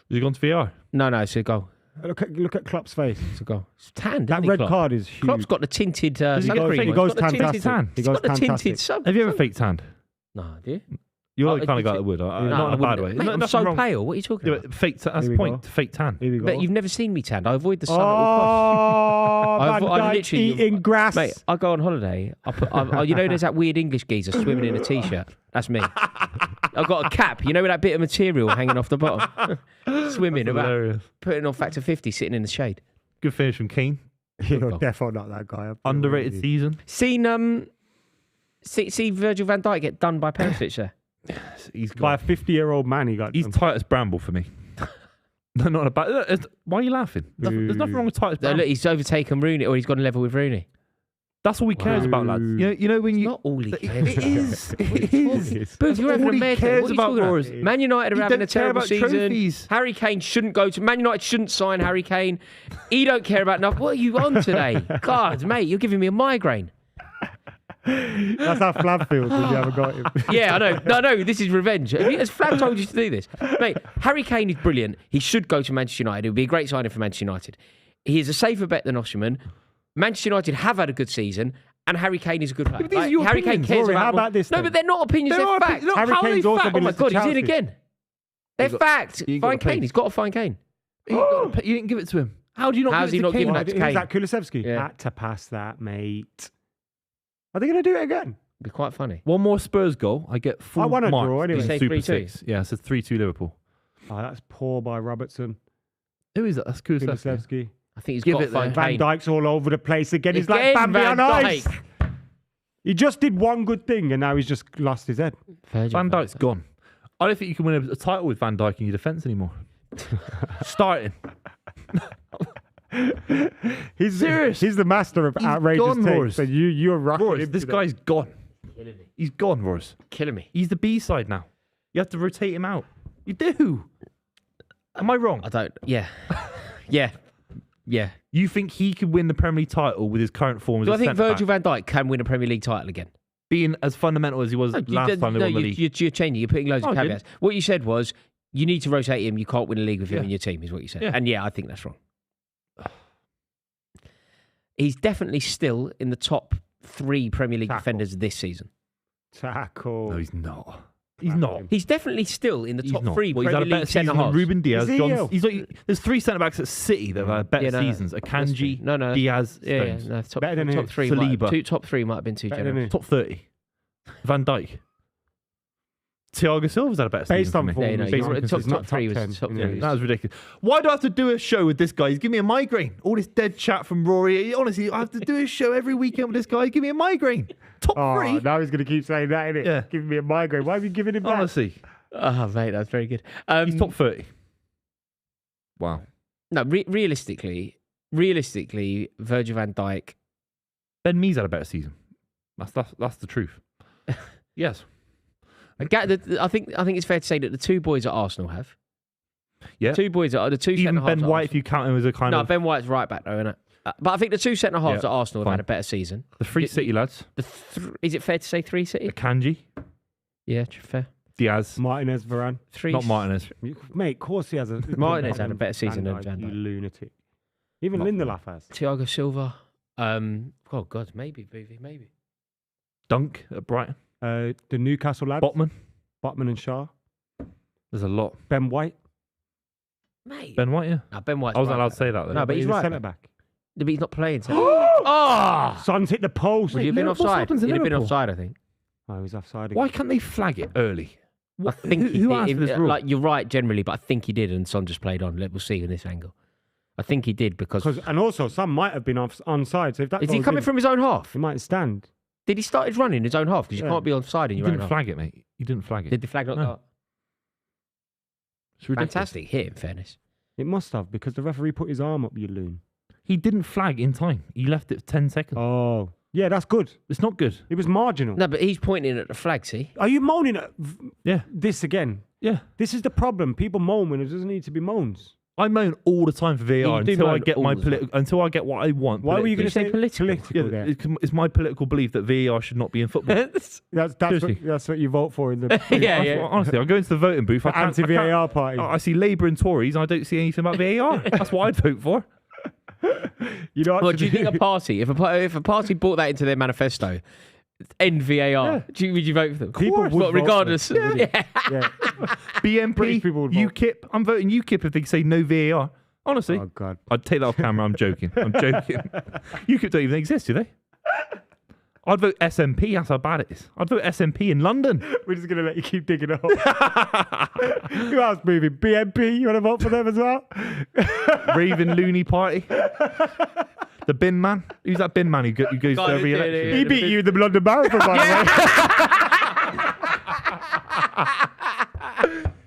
he gone to VR? No, it's a goal. Look at Klopp's face. It's a goal. It's tanned. That isn't he, red Klopp? card is huge. Klopp's got the tinted. he sun go- cream. he He's goes got the tinted fantastic. tan. He He's goes got the fantastic. tinted sun. Have you ever faked tanned? No, do you? You're Oh, the kind of guy you that would. No, Not in I a bad wouldn't. way. Mate, I'm Nothing so wrong. pale. What are you talking Yeah, about? but fake. That's Here the we point. go. Fake tan. Here we go. But you've never seen me tanned. I avoid the sun at all costs. Oh, Van I Dijk literally- eating grass. Mate, I go on holiday. There's that weird English geezer swimming in a t-shirt. That's me. I've got a cap, with that bit of material hanging off the bottom. Swimming about, Hilarious. putting on factor 50, sitting in the shade. Good finish from Kane. You're definitely not that guy. Underrated season. Seen see Virgil van Dijk get done by Perisic there. He's By a got. 50-year-old man, he got He's done. tight as bramble for me. No, not about. Why are you laughing? There's nothing wrong with tight as No, bramble. look, he's overtaken Rooney, or he's gone level with Rooney. That's all he cares about, lads. You know when you. Not all he cares It about. is. It is. Booth, you're having all a he mad cares what are you about, talking Roars. Man United are He having a don't care terrible about season. trophies. Harry Kane shouldn't go to Man United. Shouldn't sign Harry Kane. He don't care about nothing. What are you on today? God, mate, you're giving me a migraine. That's how Flav feels when you haven't got him. Yeah, I know. No, this is revenge. Has Flav told you to do this? Mate, Harry Kane is brilliant. He should go to Manchester United. It would be a great signing for Manchester United. He is a safer bet than Osimhen. Manchester United have had a good season, and Harry Kane is a good player. But these are your Harry Kane opinions. cares Rory, how more- about this No, then? but they're not opinions. There They're are facts. opinions. Look, Harry how are Kane's they also fact? Oh been my linked to God, he's in Chelsea. again. They're got- fact. you got Fine to pay. Kane. He's got to find Kane. You didn't give it to him. How do you not How's give he it not to giving Kane? that to Who's Kane? that? Kulusevski? Yeah. Had to pass that, mate. Are they going to do it again? Be quite funny. One more Spurs goal, I get full I want a marks draw anyway. in You say Super 3-2? 6. Yeah, it says 3-2 Liverpool. Oh, that's poor by Robertson. Who is that? That's Kulusevski. Kulusevski. I think he's Give got to it find Van Kane. Dijk's all over the place again. He's like Again, Bambi Van on ice. Dijk. He just did one good thing and now he's just lost his head. Virgil Van Dijk's gone. I don't think you can win a title with Van Dijk in your defence anymore. Starting. He's Serious? He's the master of He's outrageous gone, takes. Roars. And you're rocking Roars, him this today. guy's gone. Killing me. He's gone, Roars. Killing me. He's the B-side now. You have to rotate him out. You do. Am I wrong? I don't. Yeah. Yeah. You think he could win the Premier League title with his current form as Do a I think centre-back? Virgil van Dijk can win a Premier League title again? Being as fundamental as he was last time they won the league. You're changing. You're putting loads of No, I caveats. What you said was you need to rotate him. You can't win a league with him Yeah. in your team, is what you said. Yeah. And yeah, I think that's wrong. He's definitely still in the top 3 Premier League Tackle. defenders this season. Tackle. No, he's not. He's not. He's definitely still in the He's top not. 3 Well, he's had Premier a better League season centre than halves. Ruben Diaz. Is he? John, there's 3 centre backs at City that have had better Yeah, no, seasons. that's Akanji, true. No, Diaz, Yeah, Stones. no, top, Better than top who? 3 Saliba. top 3 might have been too Better than generous. who? Top 30. Van Dijk. Thiago Silva's had a better Based season on for me. form, Yeah, no, he's he's not- right. he's Top not 3 was 10 top in 3. the league. That was ridiculous. Why do I have to do a show with this guy? He's giving me a migraine. All this dead chat from Rory. Honestly, I have to do a show every weekend with this guy. Give me a migraine. Top Oh, 3. now he's going to keep saying that, innit? Yeah. Giving me a migraine. Why have you given him that? Honestly, Oh, mate, that's very good. he's top 30. Wow. No, realistically, Virgil van Dijk. Ben Mee's had a better season. That's the truth. Yes. I think it's fair to say that the 2 boys at Arsenal have. Yeah. 2 boys are the 2 Even centre halves. Ben at White, if Arsenal. you count him as a kind No, of Ben White's right back though, isn't it? But I think the 2 centre halves Yeah, at Arsenal have fine. had a better season. the 3 City lads. Is it fair to say 3 City? Akanji, Yeah, fair. Diaz, Martinez, Varane. 3. not Martinez. Mate, of course he has a... Martinez had a better season than Dijk, Van you Dijk. lunatic. Even Not- Lindelof has. Thiago Silva. Oh God, maybe Buvey, maybe. Dunk at Brighton. The Newcastle lads. Botman. Botman and Shaw. There's a lot. Ben White. Mate. Ben White, yeah. No, Ben White's I wasn't right allowed back. to say that, though. No, but he's a right centre back. back. But he's not playing. Oh! Son's hit the post. Would you have been Liverpool offside? happens in He'd have been Liverpool. offside, I think. Oh, he's offside again. Why can't they flag it early? I think he who did. asked for this rule? Like, you're right generally, but I think he did, and Son just played on. We'll see in this angle. I think he did because... And also, some might have been onside. So if that Is he goes coming in, from his own half? He might stand. Did he start his run in his own half? Because you Yeah. can't be onside in You your own didn't half. flag it, mate. You didn't flag it. Did the flag not No. go up? It's ridiculous. Fantastic hit, in fairness. It must have, because the referee put his arm up, you loon. He didn't flag in time. He left it 10 seconds. Oh. Yeah, that's good. It's not good. It was marginal. No, but he's pointing at the flag, see? Are you moaning at Yeah. this again? Yeah. This is the problem. People moan when it doesn't need to be moans. I moan all the time for VAR You do until I moan get all my the time. until I get what I want. Why were you going to say say political? political there? It's my political belief that VAR should not be in football. Seriously. That's what you vote for in the Yeah. Honestly, I go into the voting booth. I can't- anti-VAR party. I see Labour and Tories, and I don't see anything about VAR. That's what I'd vote for. You know what Well, to do you think a party, if a party brought that into their manifesto, end VAR, would you vote for them? People would vote for regardless. it, wouldn't Yeah. Yeah. BNP, British people would vote. UKIP. I'm voting UKIP if they say no VAR. Honestly, Oh, God. I'd take that off camera. I'm joking. UKIP don't even exist, do they? I'd vote SNP. That's how bad it is. I'd vote SNP in London. We're just going to let you keep digging up. Who else moving? BNP? You want to vote for them as well? Raving loony party. The bin man. Who's that bin man who goes to every election? He beat you in the London Marathon, by the way.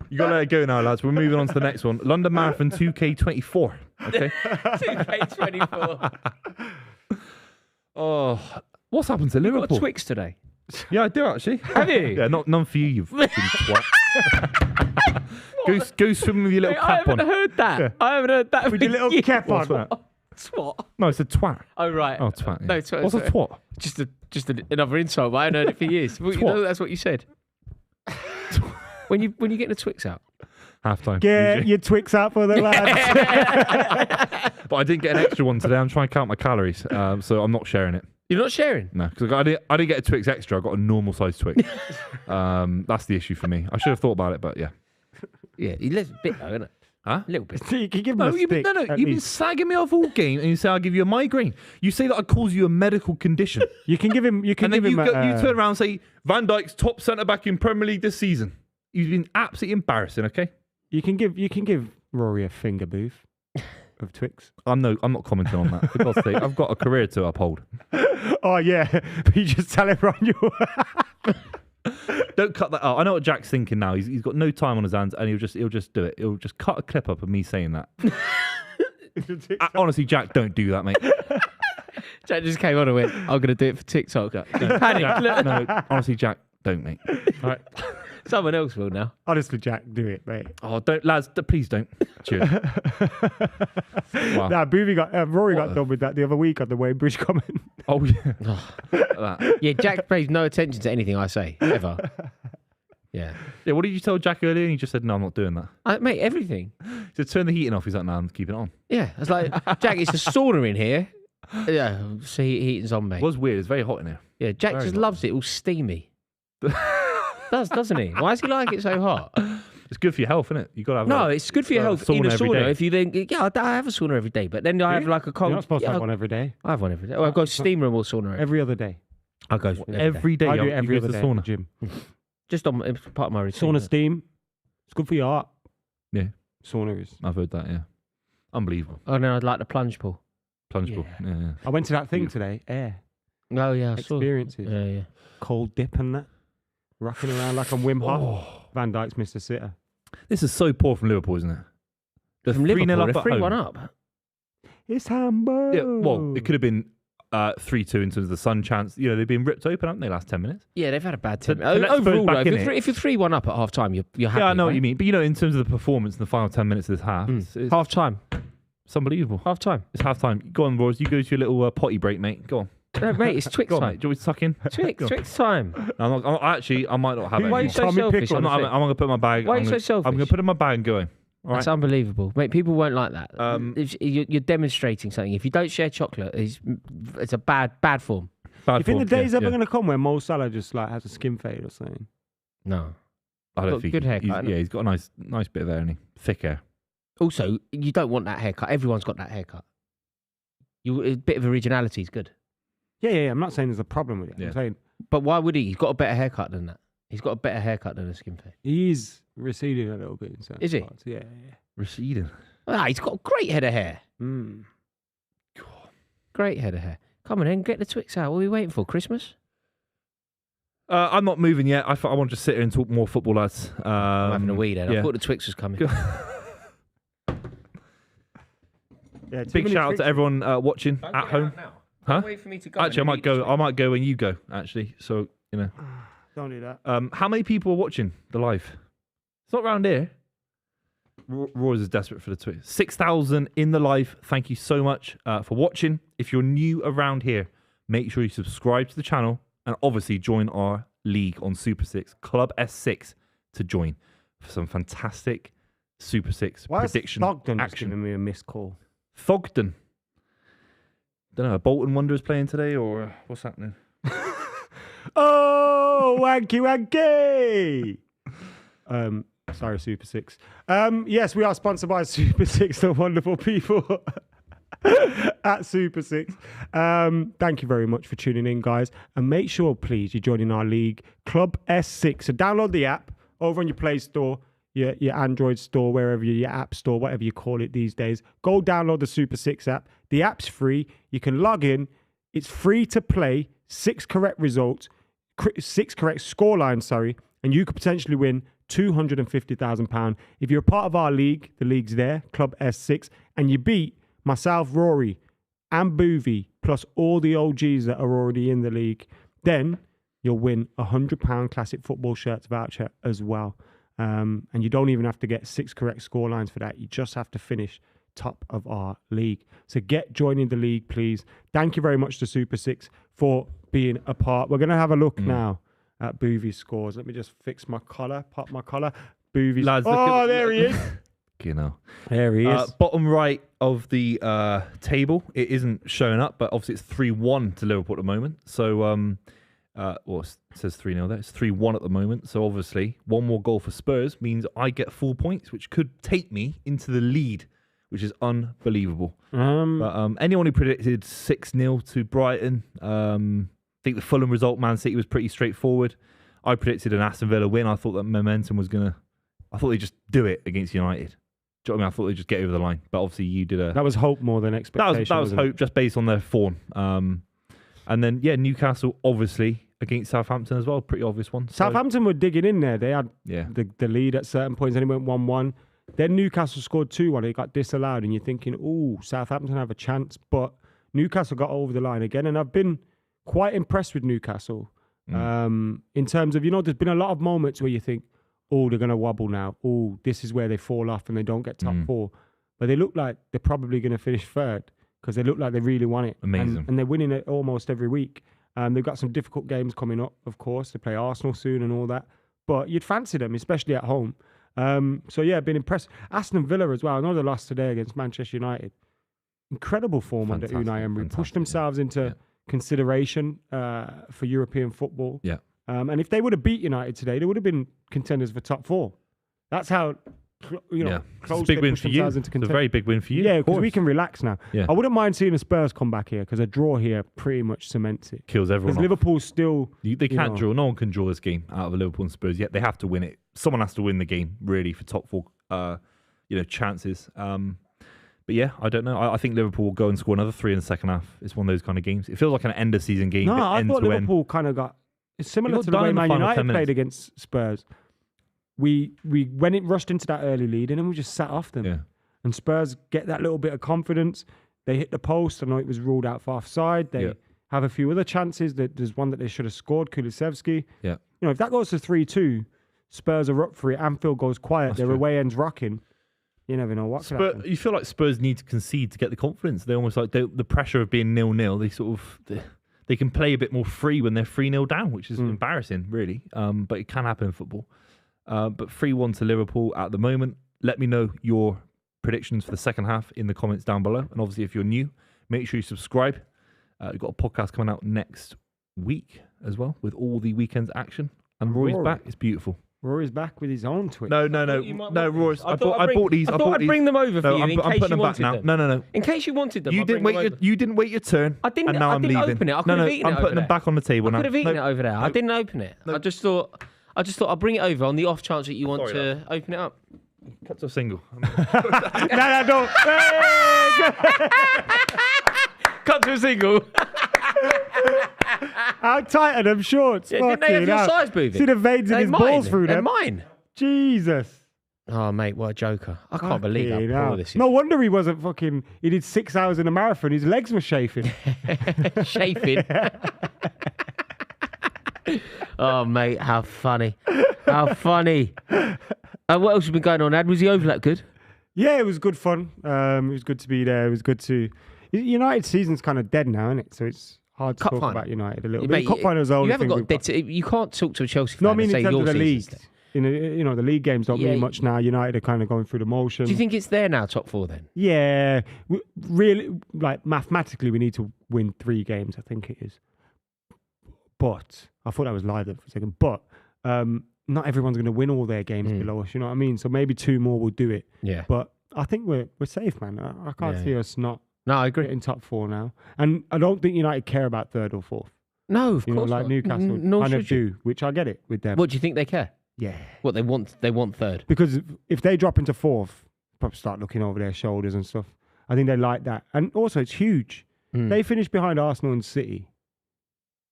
You got to let it go now, lads. We're moving on to the next one. London Marathon 2K24. Okay. 2K24. Oh, what's happened to Got a Liverpool? Twix today. Yeah, I do actually. Have you? Yeah, none for you, you fucking twat. Go swim with your little Mate, I cap haven't on. heard that. Yeah. I haven't heard that. With your little cap on. What's that? Twat. No, it's a twat. Oh, right. Oh, twat. Yeah. No, twat. What's a twat? Just another insult, but I haven't heard it for years. Well, you know, that's what you said. when you getting the Twix out. Half time. Get your Twix out for the lads. But I didn't get an extra one today. I'm trying to count my calories, so I'm not sharing it. You're not sharing? No, because I didn't get a Twix extra. I got a normal size Twix. That's the issue for me. I should have thought about it, but yeah. Yeah, he lives a bit though, isn't it? Huh? A little bit. So you can give them No, a you've been, stick. no, at you've been least. sagging me off all game, and you say I'll give you a migraine. You say that I cause you a medical condition, You can give him. You can and then give you him. you turn around and say Van Dijk's top centre back in Premier League this season. You've been absolutely embarrassing. Okay, You can give Rory a finger booth of Twix. I'm not commenting on that. For God's sake, I've got a career to uphold. Oh yeah, but you just tell everyone you. Don't cut that out. I know what Jack's thinking now. He's got no time on his hands, and he'll just do it. He'll just cut a clip up of me saying that. Honestly, Jack, don't do that, mate. Jack just came on and went, I'm going to do it for TikTok. Panic. No, honestly, Jack, don't, mate. All right. Someone else will now. Honestly, Jack, do it, mate. Oh, don't, lads, please don't. Cheers. Wow. Nah, Rory got done with that the other week on the Wayne Bridge comment. Oh yeah. That. Yeah, Jack pays no attention to anything I say, ever. Yeah. Yeah. What did you tell Jack earlier? And he just said, "No, I'm not doing that." Mate, everything. He said, "Turn the heating off." He's like, "No, I'm keeping it on." Yeah. It's like, Jack, it's a sauna in here. Yeah, so heating's on, mate. It was weird. It's very hot in here. Yeah, Jack Very just hot. loves it all steamy. Doesn't he? Why does he like it so hot? It's good for your health, isn't it? You got to have. No, it's good for your health in a every sauna. day. If you then, I have a sauna every day, but then I have like a cold. You're not supposed to yeah, have one every day. I have one every day. Well, I go steam room or sauna. Every other day. I go every day. I do you it every go to other the day. sauna. Gym. Just on it's part of my routine. Sauna steam. It's good for your heart. Yeah, Sauna is. I've heard that. Yeah, unbelievable. Oh no, I'd like the plunge pool. Plunge pool. Yeah. I went to that thing today. Air Oh yeah, I saw. experiences. Yeah. Cold dip and that. Rocking around like I'm Wim Hof. Oh, Van Dijk's Mr. Sitter. this is so poor from Liverpool, isn't it? They're From 3-0 Liverpool, up they're at 3-1 home. up. It's Hamburg. Yeah, well, it could have been 3-2 in terms of the sun chance. You know, they've been ripped open, haven't they, last 10 minutes? Yeah, they've had a bad team. So let's Spurs Overall, back though, in it. if you're 3-1 up at half time, you're happy. Yeah, I know what right? you mean. But, you know, in terms of the performance in the final 10 minutes of this half, it's Half time. unbelievable. Half time. It's half time. Go on, Roars. You go to your little potty break, mate. Go on. No, mate, it's Twix Go on, time. mate. Do you want me to tuck in? Twix time. No, actually, I might not have it. Why are you anymore. so Tommy selfish? Pickle. on I'm the going thing? to put it in my bag. Why are I'm you gonna- so selfish? I'm going to put it in my bag and going. All right. That's unbelievable, mate. People won't like that. Um, You're demonstrating something. If you don't share chocolate, it's a bad form. Bad You think the form, day's yeah, ever yeah. going to come where Mo Salah just like has a skin fade or something? No. I don't Got think good he- haircut, he's- Yeah, he's got a nice bit of hair, hasn't he? Thick hair. Also, you don't want that haircut. Everyone's got that haircut. A bit of originality is good. Yeah. I'm not saying there's a problem with it. Yeah. I'm saying But why would he? He's got a better haircut than that. He's got a better haircut than a skin fade. he's receding a little bit in certain Is he? parts. Yeah. Receding. He's got a great head of hair. Mm. Great head of hair. Come on then, get the Twix out. What are we waiting for? Christmas? I'm not moving yet. I want to just sit here and talk more football, lads. I'm having a wee then. yeah. I thought the Twix was coming. Yeah, too Big many shout out tricks. to everyone watching at home. Huh? Wait for me to go. Actually, I might go when you go. Actually, so you know. Don't do that. How many people are watching the live? It's not round here. Roy's is desperate for the tweet. 6,000 in the live. Thank you so much for watching. If you're new around here, make sure you subscribe to the channel and obviously join our league on Super 6, Club S6, to join for some fantastic Super 6 Why prediction is Thogden just action. giving me a missed call? Thogden. Don't know. Bolton Wanderers playing today or what's happening? Oh, wanky wanky. Sorry, Super 6. Yes, we are sponsored by Super 6, the wonderful people at Super 6. Thank you very much for tuning in, guys. And make sure, please, you're joining our league, Club S6. So download the app over on your Play Store, your Android store, wherever your app store, whatever you call it these days. Go download the Super 6 app. The app's free. You can log in. It's free to play. 6 correct results, 6 correct scorelines, and you could potentially win £250,000. If you're a part of our league, the league's there, Club S6, and you beat myself, Rory, and Buvey, plus all the OGs that are already in the league, then you'll win £100 classic football shirts voucher as well. And you don't even have to get 6 correct scorelines for that. You just have to finish top of our league. So get joining the league, please. Thank you very much to Super 6 for being a part. We're going to have a look now at Buvey's scores. Let me just fix my collar, pop my collar. Buvey's. Lads, there he is. You know. There he is. Bottom right of the table, it isn't showing up, but obviously it's 3-1 to Liverpool at the moment. So, well, it says 3-0 there. It's 3-1 at the moment. So obviously, one more goal for Spurs means I get 4 points, which could take me into the lead, which is unbelievable. But anyone who predicted 6-0 to Brighton, I think the Fulham result, Man City, was pretty straightforward. I predicted an Aston Villa win. I thought that momentum was I thought they'd just do it against United. Do you know what I mean? I thought they'd just get over the line. But obviously you did that was hope more than expectation. That was hope just based on their form. And then, Newcastle, obviously, against Southampton as well. Pretty obvious one. Southampton were digging in there. They had Yeah. the lead at certain points, and it went 1-1. Then Newcastle scored 2-1. It got disallowed, and you're thinking, "Ooh, Southampton have a chance." But Newcastle got over the line again, and I've been quite impressed with Newcastle. In terms of, there's been a lot of moments where you think, "Oh, they're going to wobble now. Oh, this is where they fall off and they don't get top 4." But they look like they're probably going to finish third because they look like they really want it. Amazing. And they're winning it almost every week. They've got some difficult games coming up, of course. They play Arsenal soon and all that. But you'd fancy them, especially at home. So, yeah, been impressed. Aston Villa as well. I know they lost today against Manchester United. Incredible form under Unai Emery. Pushed themselves into consideration for European football. Yeah. And if they would have beat United today, they would have been contenders for top 4. That's how It's close a big they win pushed for you. themselves It's into a very big win for you. Yeah, of because we course. can relax now. Yeah. I wouldn't mind seeing the Spurs come back here because a draw here pretty much cements it. Kills everyone Because off. Liverpool still... They can't draw. No one can draw this game out of Liverpool and Spurs yet. They have to win it. Someone has to win the game, really, for top 4 chances. But yeah, I don't know. I think Liverpool will go and score another 3 in the second half. It's one of those kind of games. It feels like an end of season game. No, I end thought to Liverpool kind of got... It's similar got to the done way in the Man final United 10 played minutes. against Spurs. We when it rushed into that early lead and then we just sat off them. Yeah. And Spurs get that little bit of confidence. They hit the post. I know it was ruled out for offside. They have a few other chances. There's one that they should have scored, Kulusevski. Yeah. If that goes to 3-2, Spurs are up for it. Anfield goes quiet. That's Their true. away end's rocking. You never know what could happen. You feel like Spurs need to concede to get the confidence. They almost like the pressure of being 0-0. They sort of they can play a bit more free when they're 3-0 down, which is embarrassing, really. But it can happen in football. But 3-1 to Liverpool at the moment. Let me know your predictions for the second half in the comments down below. And obviously, if you're new, make sure you subscribe. We've got a podcast coming out next week as well with all the weekend's action. And Rory's back. It's beautiful. Rory's back with his own Twix. No, Rory. I bought these. I thought I'd bring them over for you in case you wanted them. No. In case you wanted them, You didn't wait your turn. I didn't. And now I I'm didn't leaving. open it. I could have eaten it. I'm putting them back on the table now. I could have eaten it over there. I didn't open it. I just thought I'll bring it over on the off chance that you want to open it up. Cut to a single. No, don't. Cut to a single. How tight are them shorts? Yeah, didn't they have your size, Buvey? See the veins in his balls through them? They're mine. Jesus. Oh, mate, what a joker. I can't believe how poor this is. No wonder he wasn't fucking... He did 6 hours in a marathon. His legs were chafing. Chafing. Oh, mate, how funny. How funny. What else has been going on, Ad? Was the overlap good? Yeah, it was good fun. It was good to be there. It was good to... United season's kind of dead now, isn't it? So it's hard to talk about United a little bit. Cup final's the only thing we've got. You can't talk to a Chelsea fan No, I mean and say in terms your of the league. season's The league games don't mean much now. United are kind of going through the motions. Do you think it's there now, top four then? Yeah. Really, like mathematically, we need to win 3 games, I think it is. But, I thought that was live there for a second. But, not everyone's going to win all their games below us, you know what I mean? So maybe 2 more will do it. Yeah. But I think we're safe, man. I can't see us not I agree. in top 4 now. And I don't think United care about 3rd or 4th. No, of course like not. Newcastle kind of do, which I get it with them. What do you think they care? Yeah. What they want 3rd. Because if they drop into 4th, probably start looking over their shoulders and stuff. I think they like that. And also, it's huge. They finished behind Arsenal and City.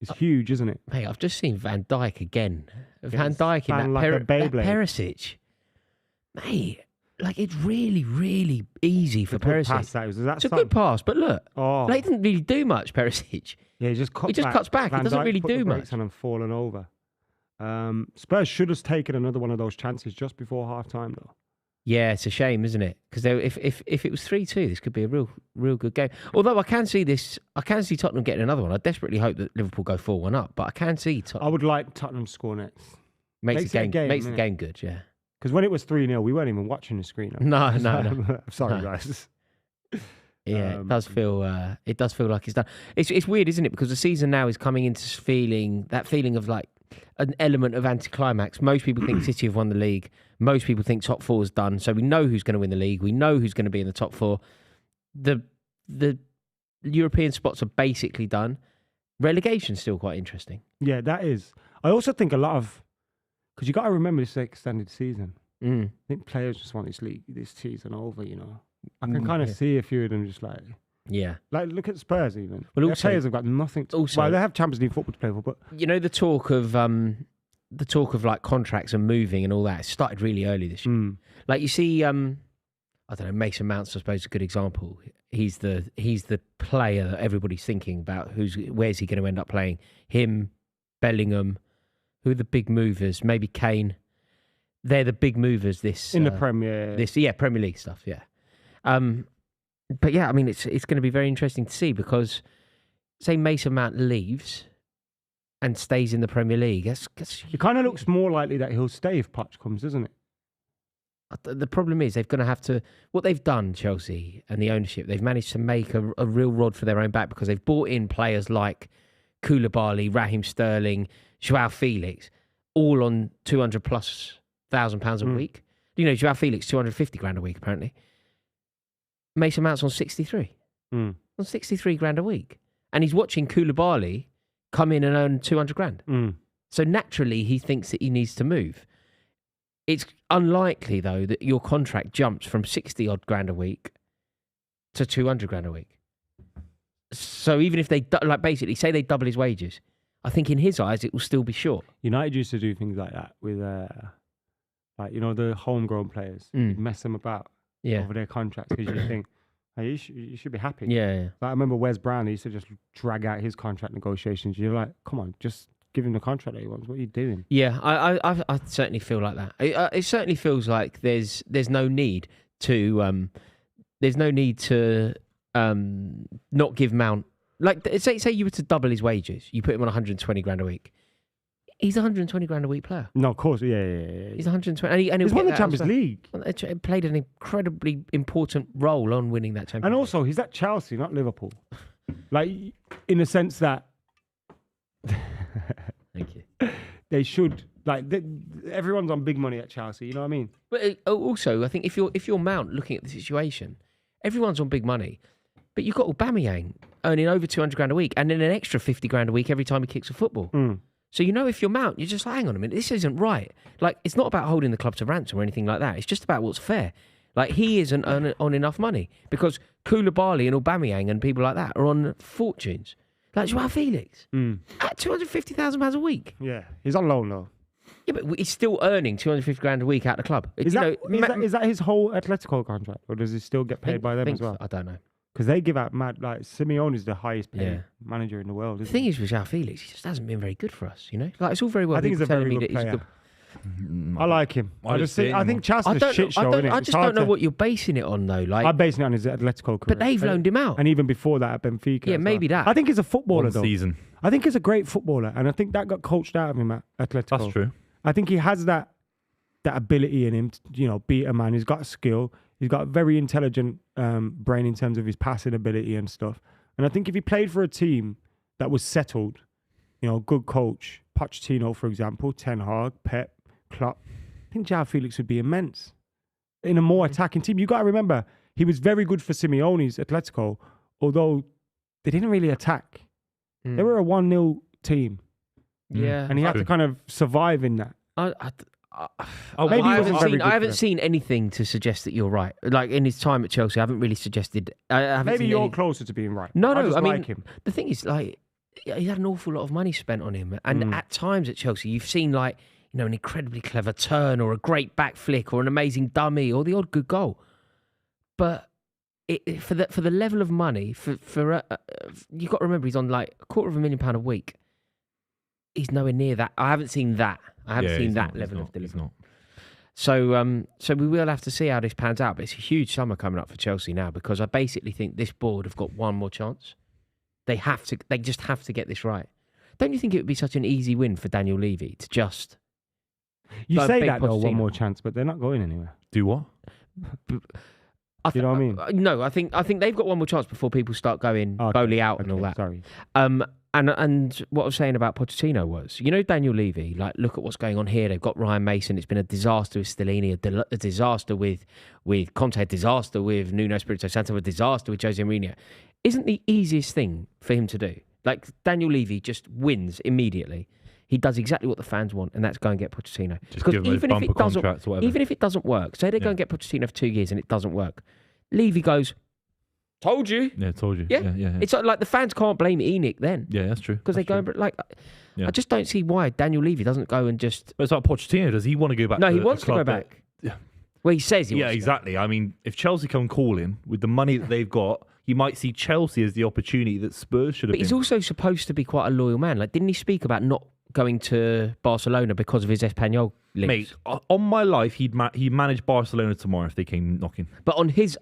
It's huge, isn't it? Mate, I've just seen Van Dijk again. Van Dijk in that, like that Perisic. Mate, like it's really, really easy for Perisic. It's a good pass, but look, they didn't really do much, Perisic. Yeah, he just cuts back. He doesn't really do much. And fallen over. Spurs should have taken another one of those chances just before half time, though. Yeah, it's a shame, isn't it? Because if it was 3-2, this could be a real good game. Although I can see Tottenham getting another one. I desperately hope that Liverpool go 4-1 up, but I can see Tottenham. I would like Tottenham to score next. Makes the game good, yeah. Because when it was 3-0, we weren't even watching the screen. No. Sorry, guys. Yeah, it does feel like it's done. It's weird, isn't it? Because the season now is coming into feeling of like an element of anticlimax. Most people think City have won the league. Most people think top 4 is done. So we know who's going to win the league. We know who's going to be in the top 4. The European spots are basically done. Relegation's still quite interesting. Yeah, that is. I also think a lot of, because you got to remember this extended season. I think players just want this season over. You know, I can kind of see a few of them just like. Yeah. Like, look at Spurs even. Well, their players have got nothing to... Well, they have Champions League football to play for, but... You know, the talk of like contracts and moving and all that, it started really early this year. Like, you see, I don't know, Mason Mount's, I suppose, is a good example. He's the player that everybody's thinking about. Where's he going to end up playing? Him, Bellingham, who are the big movers? Maybe Kane. They're the big movers in the Premier... Premier League stuff, yeah. But yeah, I mean, it's going to be very interesting to see because, say, Mason Mount leaves and stays in the Premier League. It kind of looks more likely that he'll stay if Poch comes, doesn't it? The problem is they're going to have to... What they've done, Chelsea and the ownership, they've managed to make a real rod for their own back because they've brought in players like Koulibaly, Raheem Sterling, Joao Felix, all on £200,000+ a week. You know, Joao Felix, 250 grand a week, apparently. Mason Mount's on 63. On 63 grand a week. And he's watching Koulibaly come in and earn 200 grand. So naturally, he thinks that he needs to move. It's unlikely, though, that your contract jumps from 60 odd grand a week to 200 grand a week. So even if they, basically say they double his wages, I think in his eyes, it will still be short. United used to do things like that with, the homegrown players. You'd mess them about. Over their contracts because you think, hey, you should be happy. Yeah. Like, I remember Wes Brown, he used to just drag out his contract negotiations. You're like, come on, just give him the contract that he wants. What are you doing? Yeah, I certainly feel like that. It certainly feels like there's no need to not give Mount, like say you were to double his wages, you put him on 120 grand a week. He's a 120 grand a week player. No, of course, yeah. He's 120, and he's won the Champions League. It played an incredibly important role on winning that Champions League. And also, he's at Chelsea, not Liverpool. Like, in the sense that thank you. They should Like everyone's on big money at Chelsea. You know what I mean? But also, I think if you're Mount looking at the situation, everyone's on big money, but you've got Aubameyang earning over 200 grand a week, and then an extra 50 grand a week every time he kicks a football. So if you're Mount, you're just like, hang on a minute, this isn't right. Like, it's not about holding the club to ransom or anything like that. It's just about what's fair. Like, he isn't on enough money because Koulibaly and Aubameyang and people like that are on fortunes. Like Joao Felix at £250,000 a week. Yeah, he's on loan though. Yeah, but he's still earning 250 grand a week out of the club. Is that his whole Atletico contract, or does he still get paid by them as well? I don't know. Because they give out mad. Like Simeone is the highest paid manager in the world. The thing is with Joao Felix, he just hasn't been very good for us. Like it's all very well. I think he's a very good player. I like him. I think Chelsea's a shit show, isn't it? I just don't know what you're basing it on, though. Like, I'm basing it on his Atletico career. But they've loaned him out. And even before that at Benfica. Yeah, maybe that. I think he's a footballer, though. Season. I think he's a great footballer. And I think that got coached out of him at Atletico. That's true. I think he has that ability in him to, beat a man. He's got skill. He's got a very intelligent brain in terms of his passing ability and stuff. And I think if he played for a team that was settled, good coach, Pochettino, for example, Ten Hag, Pep, Klopp, I think Joao Felix would be immense in a more attacking team. You got to remember, he was very good for Simeone's Atletico, although they didn't really attack. They were a 1-0 team. Yeah. And he had to kind of survive in that. I haven't seen anything to suggest that you're right. Like in his time at Chelsea, I haven't really suggested. Maybe you're closer to being right. No. I mean, like him. The thing is, like, he had an awful lot of money spent on him, and at times at Chelsea, you've seen like an incredibly clever turn or a great back flick or an amazing dummy or the odd good goal. But for the level of money, for you got to remember he's on like £250,000 a week. He's nowhere near that. I haven't seen that. I haven't seen that level of delivery. So we will have to see how this pans out. But it's a huge summer coming up for Chelsea now because I basically think this board have got one more chance. They just have to get this right. Don't you think it would be such an easy win for Daniel Levy to just? You say that though, one more chance, but they're not going anywhere. Do what? You know what I mean? No, I think they've got one more chance before people start going Bowley out and all that. Sorry. And what I was saying about Pochettino was, Daniel Levy, like, look at what's going on here. They've got Ryan Mason. It's been a disaster with Stellini, a disaster with Conte, a disaster with Nuno Espirito Santo, a disaster with Jose Mourinho. Isn't the easiest thing for him to do? Like, Daniel Levy just wins immediately. He does exactly what the fans want, and that's go and get Pochettino. Just give him even a bumper contract or whatever. Even if it doesn't work, say they go and get Pochettino for 2 years and it doesn't work, Levy goes, told you. Yeah, told you. Yeah. It's like the fans can't blame Enoch then. Yeah, that's true. Because they go, I just don't see why Daniel Levy doesn't go and just. But it's like Pochettino. Does he want to go back? No, he wants to go back. Yeah. Well, he says he wants to. Exactly. I mean, if Chelsea come calling with the money that they've got, you might see Chelsea as the opportunity that Spurs should have been. But he's also supposed to be quite a loyal man. Like, didn't he speak about not going to Barcelona because of his Espanyol links? Mate, on my life, he'd manage Barcelona tomorrow if they came knocking. But on his.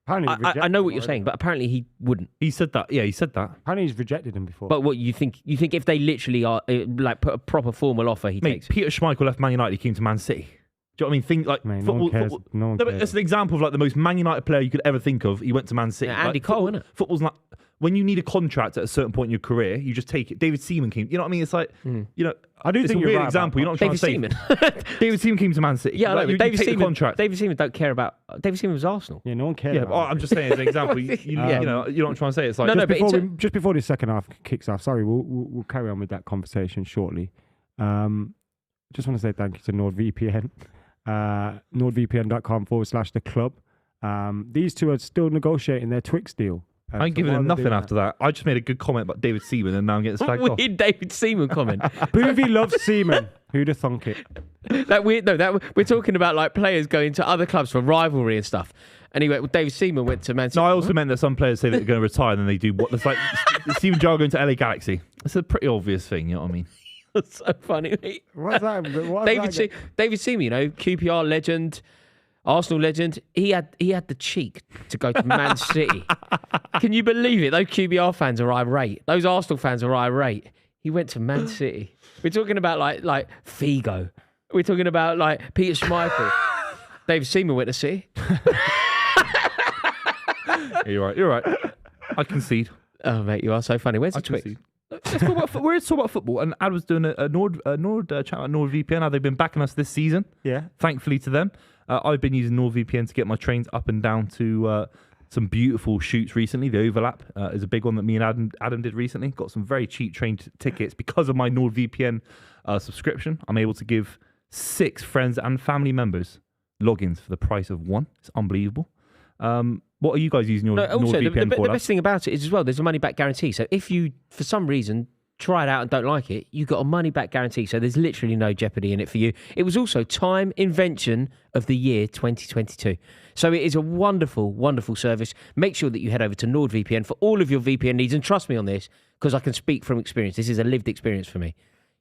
I know what you're already. saying, but apparently he wouldn't. He said that. Yeah, he said that. Apparently he's rejected him before. But what you think if they literally are like put a proper formal offer, he takes it? Peter Schmeichel left Man United, he came to Man City. Do you know what I mean? Think like Mate, football. No one cares. That's an example of like the most Man United player you could ever think of. He went to Man City. Yeah, Andy Cole, isn't it? Football's not. When you need a contract at a certain point in your career, you just take it. David Seaman came. You know what I mean? It's like I do it's think a you're weird right example. You're not trying David to say. Seaman. David Seaman came to Man City. Yeah, like, David Seaman. Contract. David Seaman don't care about. David Seaman was Arsenal. Yeah, no one cares. Yeah, about I'm just saying as an example. You know what I'm trying to say. It's like just before the second half kicks off. Sorry, we'll carry on with that conversation shortly. Just want to say thank you to NordVPN. NordVPN.com/the club. These two are still negotiating their Twix deal. I ain't giving them nothing after that. I just made a good comment about David Seaman and now I'm getting slagged off. Weird David Seaman comment. Buvey loves Seaman. Who'd have thunk it? We're talking about like players going to other clubs for rivalry and stuff. Anyway, David Seaman went to Man City. No, I also meant that some players say that they're going to retire and then they do what? It's like Steven Gerrard going to LA Galaxy. It's a pretty obvious thing, you know what I mean? That's so funny, mate. What's that? David Seaman, QPR legend, Arsenal legend. He had the cheek to go to Man City. Can you believe it? Those QPR fans are irate. Those Arsenal fans are irate. He went to Man City. We're talking about like Figo. We're talking about like Peter Schmeichel. David Seaman went to City. You're right. I concede. Oh, mate, you are so funny. Where's the Twix? Concede. We're talking about football, and Ad was doing a Nord chat about NordVPN. How they've been backing us this season. Yeah. Thankfully to them, I've been using NordVPN to get my trains up and down to some beautiful shoots recently. The overlap is a big one that me and Adam did recently. Got some very cheap train tickets because of my NordVPN subscription. I'm able to give 6 friends and family members logins for the price of 1. It's unbelievable. What are you guys using your Also, NordVPN for? the best thing about it is as well, there's a money back guarantee. So if you, for some reason, try it out and don't like it, you got a money back guarantee. So there's literally no jeopardy in it for you. It was also Time Invention of the Year 2022. So it is a wonderful, wonderful service. Make sure that you head over to NordVPN for all of your VPN needs. And trust me on this, because I can speak from experience. This is a lived experience for me.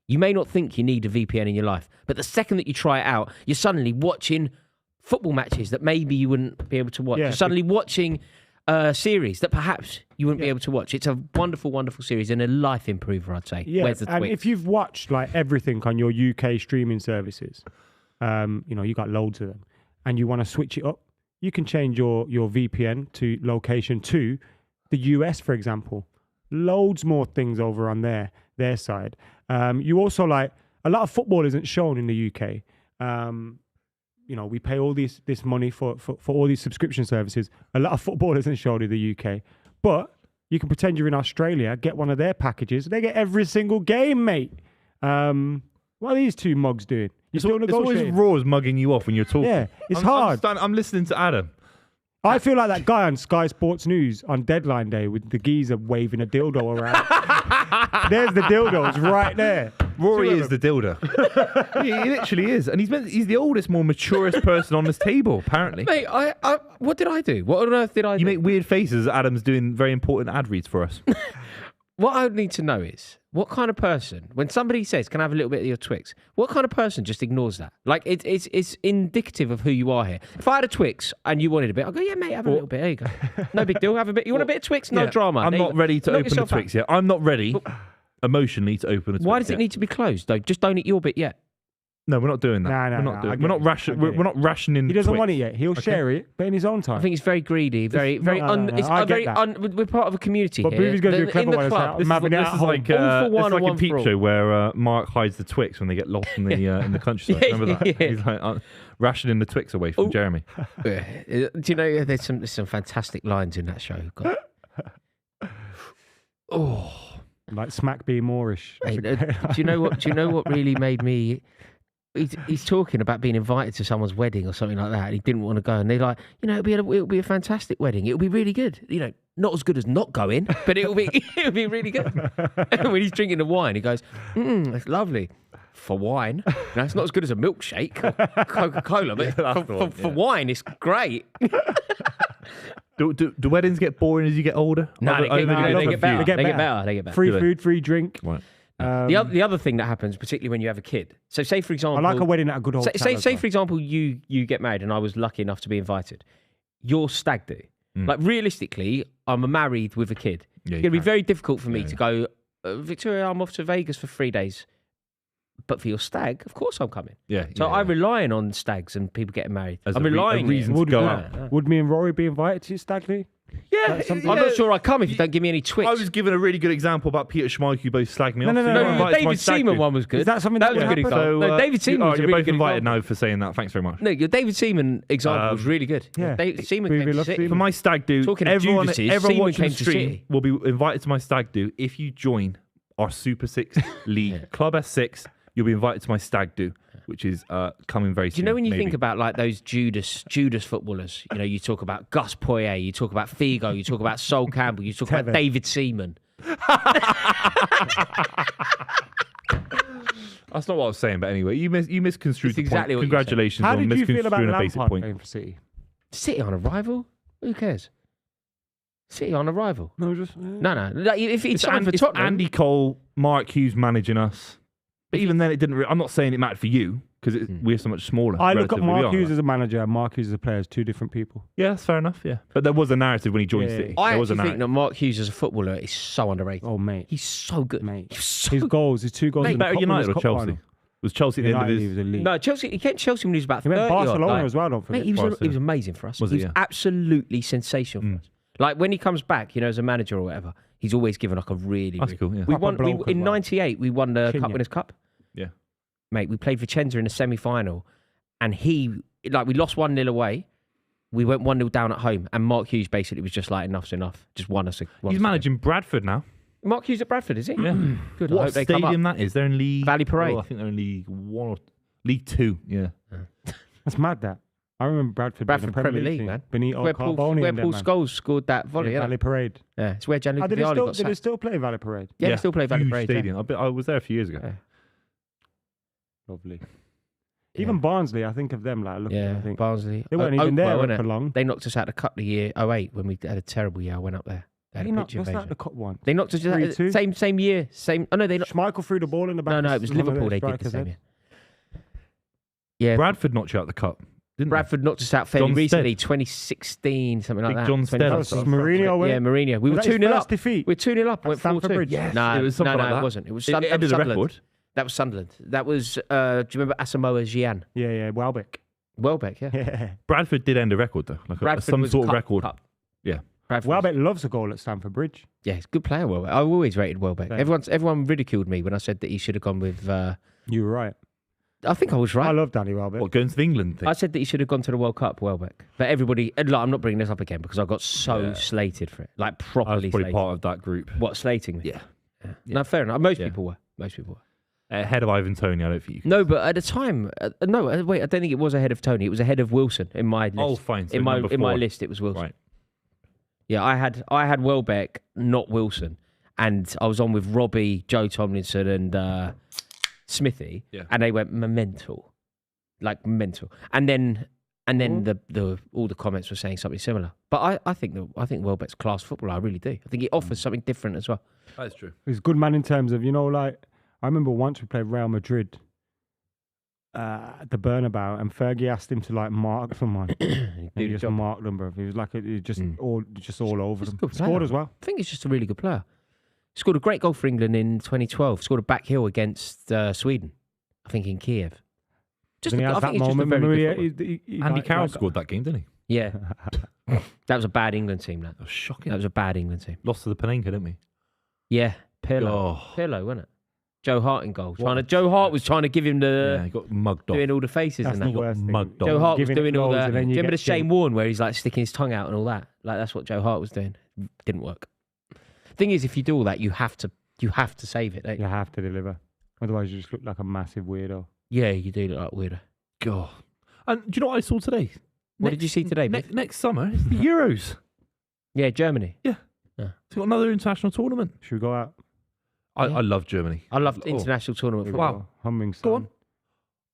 You may not think you need a VPN in your life, but the second that you try it out, you're suddenly watching football matches that maybe you wouldn't be able to watch. Yeah. You're suddenly watching a series that perhaps you wouldn't be able to watch. It's a wonderful, wonderful series and a life improver, I'd say. Yeah, Where's the and twist? if you've watched like everything on your UK streaming services, you got loads of them, and you want to switch it up, you can change your VPN to location to the US, for example. Loads more things over on their side. You also like a lot of football isn't shown in the UK. We pay all this money for all these subscription services. A lot of football isn't shown in the UK, but you can pretend you're in Australia, get one of their packages. They get every single game, mate. What are these two mugs doing? It's always Raw's mugging you off when you're talking. Yeah, it's hard. I'm listening to Adam. I feel like that guy on Sky Sports News on deadline day with the geezer waving a dildo around. There's the dildo. It's right there. Rory is the dildo. he literally is. And he's the oldest, more maturest person on this table, apparently. Mate, what did I do? What on earth did I do? You make weird faces. Adam's doing very important ad reads for us. What I would need to know is, what kind of person, when somebody says, can I have a little bit of your Twix, what kind of person just ignores that? Like, it's indicative of who you are here. If I had a Twix and you wanted a bit, I'd go, yeah, mate, have a little bit. There you go. No big deal. Have a bit. You want a bit of Twix? No drama. I'm not ready to Knock open the yourself Twix out. yet. I'm not ready emotionally to open a Twix Why does it yet. need to be closed, though? Just don't eat your bit yet. No, we're not doing that. We're not rationing. He doesn't Twix. want it yet. He'll share it, but in his own time. I think it's very greedy, very. We're part of a community But here. Buvey's gonna do a In clever the one. It's club, like, mapping it out This is home. like All for one it's like and a one peep for all. show where Mark hides the Twix when they get lost in the countryside. Remember that? Yeah. He's like rationing the Twix away from Jeremy. Do you know there's some fantastic lines in that show? God. Like Smack being Moorish. Hey, do you know what really made me? He's talking about being invited to someone's wedding or something like that, and he didn't want to go. And they're like, it'll be a fantastic wedding. It'll be really good. Not as good as not going, but it'll be really good. And when he's drinking the wine, he goes, it's lovely. For wine, no, it's not as good as a milkshake or Coca-Cola, but for wine, it's great. Do weddings get boring as you get older? No, they get better. They get better. Free food, free drink. Right. The other thing that happens, particularly when you have a kid. So, say for example, I like a wedding at a good hotel. Say for example, you get married, and I was lucky enough to be invited. Your stag do. Like realistically, I'm married with a kid. Yeah, it's going to be very difficult for me to go, Victoria, I'm off to Vegas for 3 days. But for your stag, of course I'm coming. Yeah. So I'm relying on stags and people getting married. As I'm a relying reason on to go out. Would me and Rory be invited to your stag do? Yeah, I'm not sure I come if you don't give me any Twix. I was given a really good example about Peter Schmeichel, who both slagged me off. No, So you're the invited to my David stag Seaman do. one was good. Is that something that that was a would good happen? example? So, No, David Seaman was a you're really both good invited example. now for saying that. Thanks very much. No, your David Seaman example was really good. Yeah. David Seaman Buvey came to loves City. Seaman. For my stag do, Talking of everyone Judases, Seaman watching came the to stream City. will be invited to my stag do if you join our Super 6 League. Club S6, you'll be invited to my stag do, which is coming very soon. Do you know when you maybe. think about like those Judas footballers? You talk about Gus Poyet, you talk about Figo, you talk about Sol Campbell, you talk about David Seaman. That's not what I was saying, but anyway, you misconstrued It's the exactly point. what you Congratulations How on did you feel about misconstruing a basic Lampard point. going for City? City on arrival? Who cares? City on arrival? No, just No. Like, if it's signed for It's Tottenham, Andy Cole, Mark Hughes managing us. But even then, it didn't. I'm not saying it mattered for you because we're so much smaller. I look at relatively, we Mark are. Hughes as a manager and Mark Hughes as a player as two different people. Yeah, that's fair enough. Yeah, but there was a narrative when he joined Yeah. City. I There was a actually think narrative. that Mark Hughes as a footballer is so underrated. Oh, mate. He's so good. Mate. He's so His good. goals, his two goals Mate, in the better Cup United Winners' or Cup Chelsea? final. Was Chelsea at the end of United, he his? was elite. No, Chelsea. He came to Chelsea when he was about He 30. went Barcelona like, as well, don't forget. Mate, he was Barcelona. amazing for us. Was he he? was Yeah. absolutely sensational for us. Like when he comes back, as a manager or whatever, He's always given like a really. That's cool. Yeah. We Proper won bloke as in well. '98. We won the Chin, Cup yeah. Winners' Cup. Yeah. Mate, we played Vicenza in the semi-final, and we lost 1-0 away. We went 1-0 down at home, and Mark Hughes basically was just like, enough's enough. Just won us. He's managing Bradford now. Mark Hughes at Bradford, is he? Yeah. Good. I What hope they come stadium up. that is? They're in League Valley Parade. Oh, I think they're in League 1 or League 2. Yeah. That's mad. That I remember Bradford being a Premier League, team. man. Benito Where Carboni Paul and them, man. Scholes scored that volley. Yeah, Yeah, Valley Parade. it's where Gianluca Did they Vialli still, got did they sacked. still play Valley Parade? Yeah, they still play Valley Huge Parade. Yeah. stadium. I was there a few years ago. Yeah. Lovely. Yeah. Even Barnsley, I think of them like looking. I think Barnsley. they weren't even there Oakwell, for innit? long. They knocked us out the cup the year 08 when we had a terrible year. I went up there. They had They a knocked, pitch what's that invasion. the cup one? They knocked us out 3-2? same year. Oh no, they knocked. Schmeichel threw the ball in the back. No, of it was one of their Liverpool. They did the strikers' same head. year. Yeah, Bradford knocked you out the cup, didn't Bradford knocked us out fairly John recently, Stead. 2016, something like Big that. John Stead. 20 That was Mourinho, wasn't Yeah, it? Mourinho. We were Was that his 2-0 first up. defeat? We were 2-0 up. At Went Stamford 4-2. Bridge? Yes, No, it was something no, like that. it wasn't. It was It that ended was the Sunderland. record. That was Sunderland. That was. Do you remember Asamoah Gyan? Yeah, Welbeck. Welbeck, yeah. Yeah. Bradford did end a record though, like Bradford some was sort of cup- record. cup. Yeah. Bradford was- Welbeck loves a goal at Stamford Bridge. Yeah, he's a good player, Welbeck. I've always rated Welbeck. Yeah. Everyone ridiculed me when I said that he should have gone with. You were right. I think I was right. I love Danny Welbeck. What, going to the England thing? I said that he should have gone to the World Cup, Welbeck. But everybody, and look, I'm not bringing this up again because I got so Yeah. slated for it, like I was properly probably slated. part of that group. What, slating me? Yeah. No, fair enough. Most Yeah. people were. Most people were. Ahead of Ivan Toney, I don't think you can. No, but at the time, wait, I don't think it was ahead of Tony. It was ahead of Wilson in my list. Oh, fine. So in my number 4. list, it was Wilson. Right. Yeah, I had Welbeck, not Wilson, and I was on with Robbie, Joe Tomlinson, and Smithy, Yeah. and they went mental, like mental. And then the all the comments were saying something similar. But I think Welbeck's class footballer. I really do. I think he offers something different as well. That's true. He's a good man in terms of, like, I remember once we played Real Madrid at the Bernabeu, and Fergie asked him to, like, mark someone. He And did he the just job. marked them, bro. He was like, all over He's a them. good Scored player. as well. I think he's just a really good player. Scored a great goal for England in 2012. Scored a back heel against Sweden, I think in Kiev. And he has I that think he's just a moment. very Remember good footballer. Andy like, Carroll scored that game, didn't he? Yeah. That was a bad England team, that. That was shocking. That was a bad England team. Lost to the Panenka, didn't we? Yeah. Pirlo. Oh. Pirlo, wasn't it? Joe Hart in goal. Joe Hart was trying to give him Yeah, he got mugged off. doing all the faces That's and the that. worst thing. mugged off. Joe Hart was Giving it doing all goals that. and Do then you you remember the get Shane killed. Warne where he's like sticking his tongue out and all that? Like that's what Joe Hart was doing. Didn't work. Thing is, if you do all that, you have to save it. Don't you? You have to deliver. Otherwise, you just look like a massive weirdo. Yeah, you do look like weirdo. God. And do you know what I saw today? What did you see today? Biff? Next summer, it's the Euros. Yeah, Germany. It's got another international tournament. Should we go out? I love Germany. I love Oh. international tournament Here we football. go. Humming Go sun. on.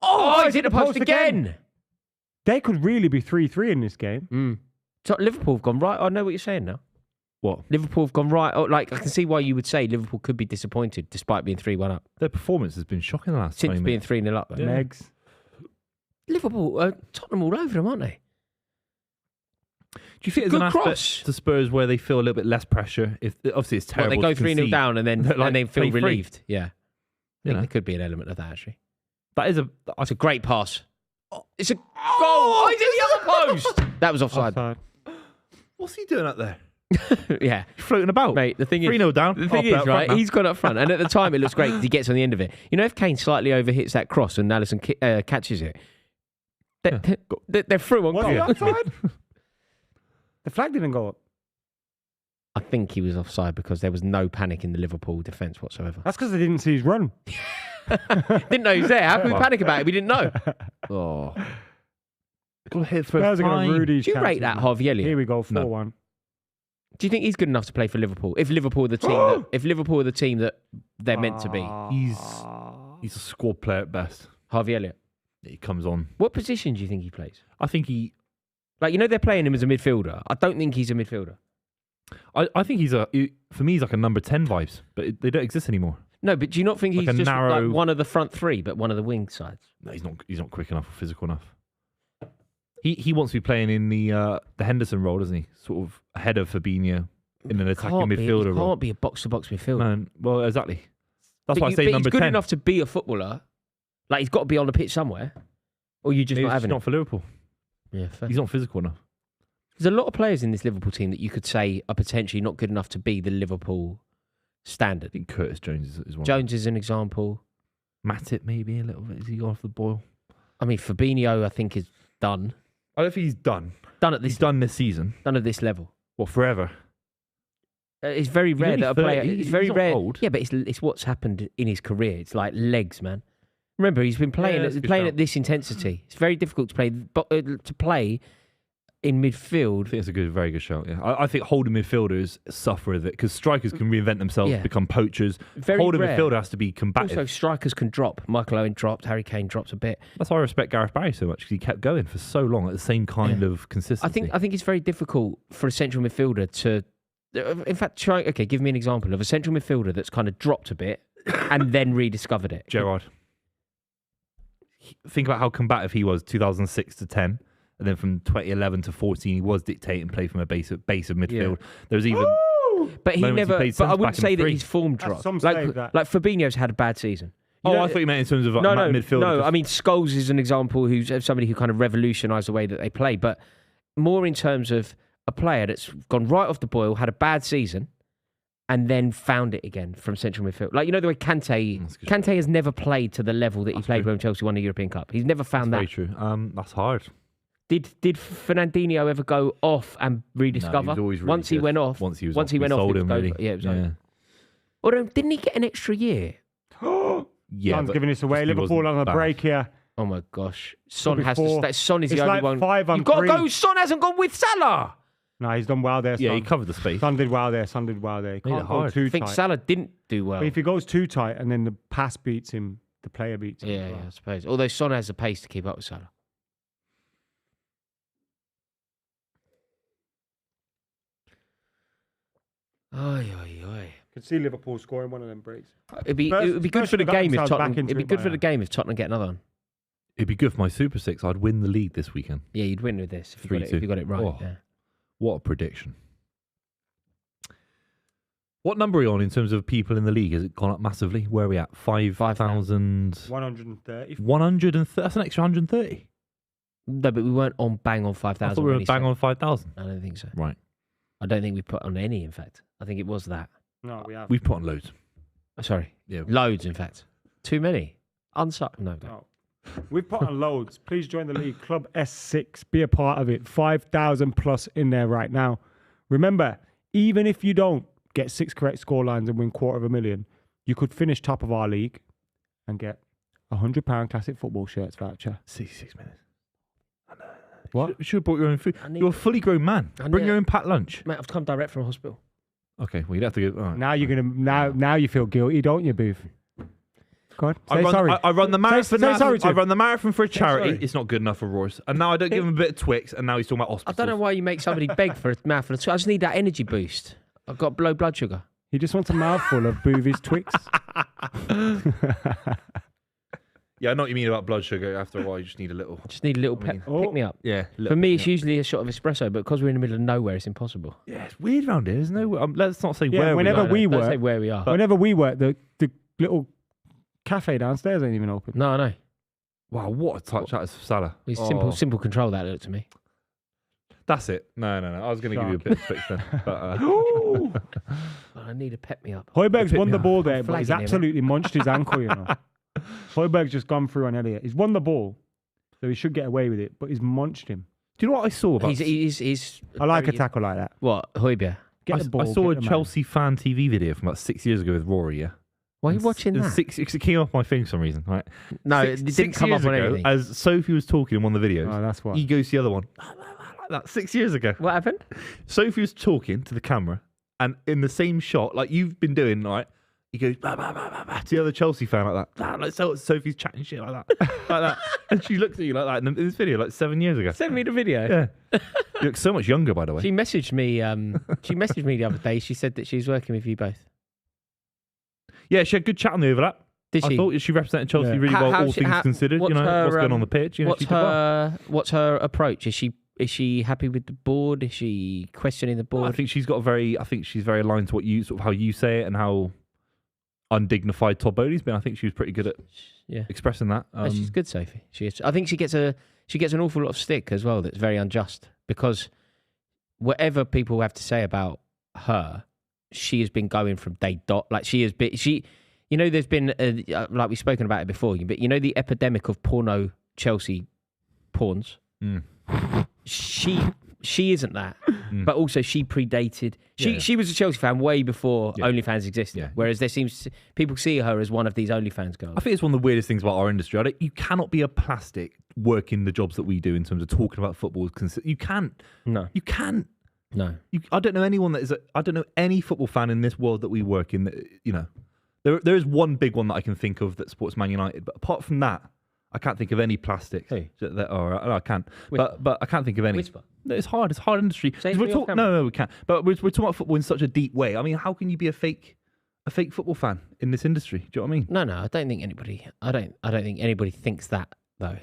Oh, he's hit the post again. They could really be 3-3 in this game. So Liverpool have gone right. I know what you're saying now. What? Liverpool have gone right. Oh, like I can see why you would say Liverpool could be disappointed despite being 3-1 up. Their performance has been shocking the last Since 20 being minutes. 3-0 up. Yeah. Legs. Liverpool, Tottenham all over them, aren't they? Do you think there's Good an aspect cross. to Spurs where they feel a little bit less pressure? If obviously it's What, terrible. they go to 3-0 concede. down and then Like, and then feel play free. relieved. Yeah. I You think know, there could be an element of that actually. that is a. It's a great pass. It's a goal. Oh, he's in the other post. That was offside. Offside. What's he doing up there? Yeah. He's floating about. Mate, the thing is, 3-0 down. the thing Half is, out right, front now. he's gone up front, and at the time it looks great because he gets on the end of it. You know, if Kane slightly overhits that cross and Alisson catches it, they're through on Was goal. he offside? The flag didn't go up. I think he was offside because there was no panic in the Liverpool defence whatsoever. That's because they didn't see his run. Didn't know he was there. How can we panic about it? We didn't know. Oh. Got to hit for Spurs are going to fine. rude these Do you rate that chances. Harvey Here Elliott? we go, No. 4-1. Do you think he's good enough to play for Liverpool? If Liverpool are the team that they're meant to be, He's a squad player at best. Harvey Elliott. He comes on. What position do you think he plays? I think he. Like, you know, they're playing him as a midfielder. I don't think he's a midfielder. I think he's for me, he's like a number 10 vibes, but they don't exist anymore. No, but do you not think Like he's a just narrow- like one of the front three, but one of the wing sides? No, he's not quick enough or physical enough. He wants to be playing in the Henderson role, doesn't he? Sort of ahead of Fabinho in an attacking midfielder He role. can't be a box-to-box midfielder. Man, well, exactly. That's why I But say number he's good 10. enough to be a footballer. Like, he's got to be on the pitch somewhere. Or you just Maybe not it's having not it. for Liverpool. Yeah, fair. He's not physical enough. There's a lot of players in this Liverpool team that you could say are potentially not good enough to be the Liverpool standard. I think Curtis Jones is one. Jones is an example. Matip maybe a little bit. Is he gone off the boil? I mean, Fabinho, I think, is done. I don't think he's done. He's done this season. Done at this level. What, forever? It's very rare that a 30. player. It's very He's not rare. old. Yeah, but it's what's happened in his career. It's like legs, man. Remember, he's been playing that's a good playing shout. at this intensity. It's very difficult to play in midfield. I think it's a very good shout. Yeah, I think holding midfielders suffer with it because strikers can reinvent themselves, Yeah. become poachers. Very Holding rare. midfielder has to be combative. Also, strikers can drop. Michael Owen dropped. Harry Kane dropped a bit. That's why I respect Gareth Barry so much because he kept going for so long at the same kind of consistency. I think it's very difficult for a central midfielder to. In fact, give me an example of a central midfielder that's kind of dropped a bit and then rediscovered it. Gerrard. Think about how combative he was 2006 to 10. And then from 2011 to 14, he was dictating play from a base of midfield. There was even. But he moments never. played But I centre wouldn't back say in that three. his form dropped. some say that. Like Fabinho's had a bad season. I thought you meant in terms of like, No, midfield. no. I mean, Scholes is an example who's somebody who kind of revolutionised the way that they play, but more in terms of a player that's gone right off the boil, had a bad season, and then found it again from central midfield. Like, you know the way Kante has never played to the level that he played when Chelsea won the European Cup. He's never found Very that. true. That's hard. Did Fernandinho ever go off and rediscover? No, he was always really once he good. went off. Once he went sold off, it was him, go- really. Yeah, it was over. Although, didn't he get an extra year? Yeah, Son's but giving this away. he Liverpool wasn't on a bad. break here. Oh my gosh. Son Could be has four. to stay. Son is It's the only like one. 5 on You've got to 3. go. Son hasn't gone with Salah. No, he's done well there. Yeah, Son. he covered the space. Son did well there. Son did well there. He Made it can't go hard. too I think tight. Salah didn't do well. But if he goes too tight and then the pass beats him, the player beats him. Yeah, as well. I suppose. Although Son has the pace to keep up with Salah. Oi, oi, oi. Could see Liverpool scoring one of them breaks. It'd be Spurs- good Spurs for the should have got game if themselves back Tottenham. into It'd be it good by for the now. game if Tottenham get another one. It'd be good for my Super Six. I'd win the league this weekend. Yeah, you'd win with this if you got it, 3-2. if you got it right. Oh. Yeah. What a prediction. What number are you on in terms of people in the league? Has it gone up massively? Where are we at? 5,000. 130. 130. That's an extra 130. No, but we weren't on bang on I 5,000. thought we when were he bang said- on 5,000. I don't think so. Right. I don't think we put on any, in fact. I think it was that. No, we have. We've put on loads. Oh, sorry. Yeah. Loads, in fact. Too many. No. No. We've put on loads. Please join the league. Club S6. Be a part of it. 5,000 plus in there right now. Remember, even if you don't get 6 correct score lines and win $250,000, you could finish top of our league and get £100 classic football shirts voucher. 66 minutes. What? You should have brought your own food. I need- You're a fully grown man. I Bring need- your own packed lunch. Mate, I've come direct from hospital. Okay, well, you'd have to go. All right. Now you're gonna now you feel guilty, don't you, Booth? Go on. Say I run, sorry. I run the marathon. say sorry to I him. run the marathon for a charity. sorry. It's not good enough for Royce. And now I don't give him a bit of Twix, and now he's talking about I hospitals. don't know why you make somebody beg for a mouthful of I just need that energy boost. I've got low blood sugar. He just wants a mouthful of Boovy's Twix. Yeah, I know what you mean about blood sugar. After a while, you just need a little. Just need a little I mean- pick me up. Yeah. For me, it's usually a shot of espresso, but because we're in the middle of nowhere, it's impossible. Yeah, it's weird around here. There's no. Let's not say Yeah, where. whenever we are. we Don't say work, where we are. whenever we work, the little cafe downstairs ain't even open. No, I know. Wow, what a touch that is for Salah. It's Oh, simple control that looked to me. That's it. No. I was going to give you a bit of Twix then. But, But I need a pep me up. Hoiberg's Pick won me the up. ball there, but he's flagging him, absolutely munched his ankle, you know. Hoiberg's just gone through on Elliot. He's won the ball, so he should get away with it, but he's munched him. do you know what I saw about? He's I like a tackle like that. What, Højbjerg? Get the ball. I saw a get the man. Chelsea fan TV video from about 6 years ago with Rory. Yeah. Why are you And watching and that? It came off my thing for some reason. Right. No, it didn't come up on ago, anything. As Sophie was talking in one of the videos, Oh, that's why. he goes to the other one. Like that 6 years ago. What happened? Sophie was talking to the camera, and in the same shot, like you've been doing, right? He goes bah, bah, bah, bah, bah, to the other Chelsea fan like that. Bah, like Sophie's chatting shit like that, like that, and she looks at you like that in this video, like 7 years ago. Send me the video. Yeah, you look so much younger, by the way. She messaged me. She messaged me the other day. She said that she was working with you both. Yeah, she had good chat on the overlap. Did she? I thought she represented Chelsea Yeah. really well, How all she- things considered. what's You know her, what's going on the pitch. You know, she did well. What's her approach? Is she happy with the board? Is she questioning the board? I think she's very aligned to what you sort of how you say it and how undignified Todd Bowley's been. I think she was pretty good at yeah. expressing that. No, she's good, Sophie. She is. I think she gets an awful lot of stick as well. That's very unjust because whatever people have to say about her, she has been going from day dot. Like she has been, there's been, like we've spoken about it before, but the epidemic of porno Chelsea pawns. She isn't that, but also she predated. She was a Chelsea fan way before OnlyFans existed. Yeah. Whereas people see her as one of these OnlyFans girls. I think it's one of the weirdest things about our industry. You cannot be a plastic working the jobs that we do in terms of talking about football. You can't. No. You can't. No. I don't know anyone that is. I don't know any football fan in this world that we work in. There is one big one that I can think of that supports Man United, but apart from that, I can't think of any plastics. Hey. I can't. Whisper. But I can't think of any. Whisper. No, it's hard. It's a hard industry. Say it for your camera. No, we can't. But we're talking about football in such a deep way. I mean, how can you be a fake football fan in this industry? Do you know what I mean? No, I don't think anybody. I don't think anybody thinks that though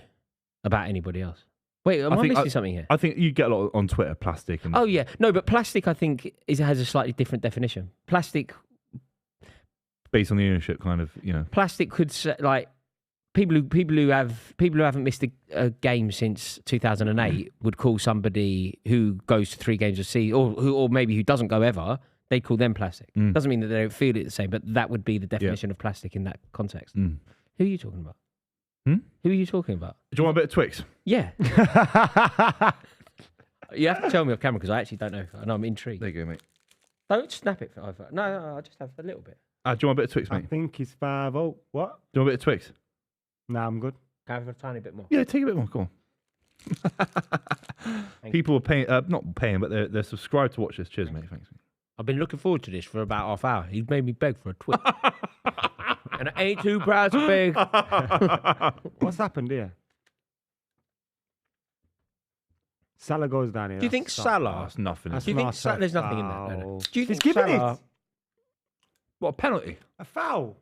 about anybody else. Wait, am I missing something here? I think you get a lot on Twitter, plastic. And Oh yeah, no, but plastic I think has a slightly different definition. Plastic based on the ownership, kind of. Plastic could say, like. People who haven't missed a game since 2008 would call somebody who goes to 3 games a season, or maybe who doesn't go ever. They'd call them plastic. Doesn't mean that they don't feel it the same, but that would be the definition of plastic in that context. Who are you talking about? Who are you talking about? Do you want a bit of Twix? Yeah. You have to tell me off camera because I actually don't know. And I'm intrigued. There you go, mate. Don't snap it. No, I'll just have a little bit. Do you want a bit of Twix, I mate? think he's 5-0. What? Do you want a bit of Twix? Nah, I'm good. Can I have a tiny bit more? Yeah, take a bit more. Go on. People are paying, not paying, but they're subscribed to watch this. Cheers, mate. Thanks. I've been looking forward to this for about half hour. He's made me beg for a Twix. And I ain't too proud to beg. What's happened here? Salah goes down here. Do you think Salah? That's nothing. That's Do you think not a there's nothing in foul. there? No. Do you think He's given Salah? it. What, a penalty? A foul.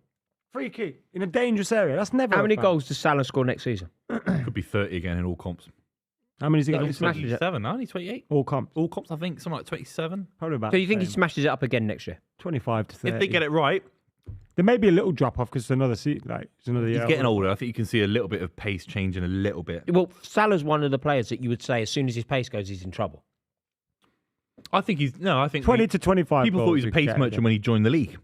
Free kick in a dangerous area. That's never. How a many foul. goals does Salah score next season? Could be 30 again in all comps. How many is he No, going he's to 27, aren't he? 28? All comps. All comps, I think, something like 27. Probably about. So you think the he same. smashes it up again next year? 25 to 30? If they get it right, There may be a little drop off because it's another seat. Like it's another year. he's getting older. I think you can see a little bit of pace changing a little bit. Well, Salah's one of the players that you would say as soon as his pace goes, he's in trouble. I think he's 20 to 25. People thought he was a pace merchant when he joined the league.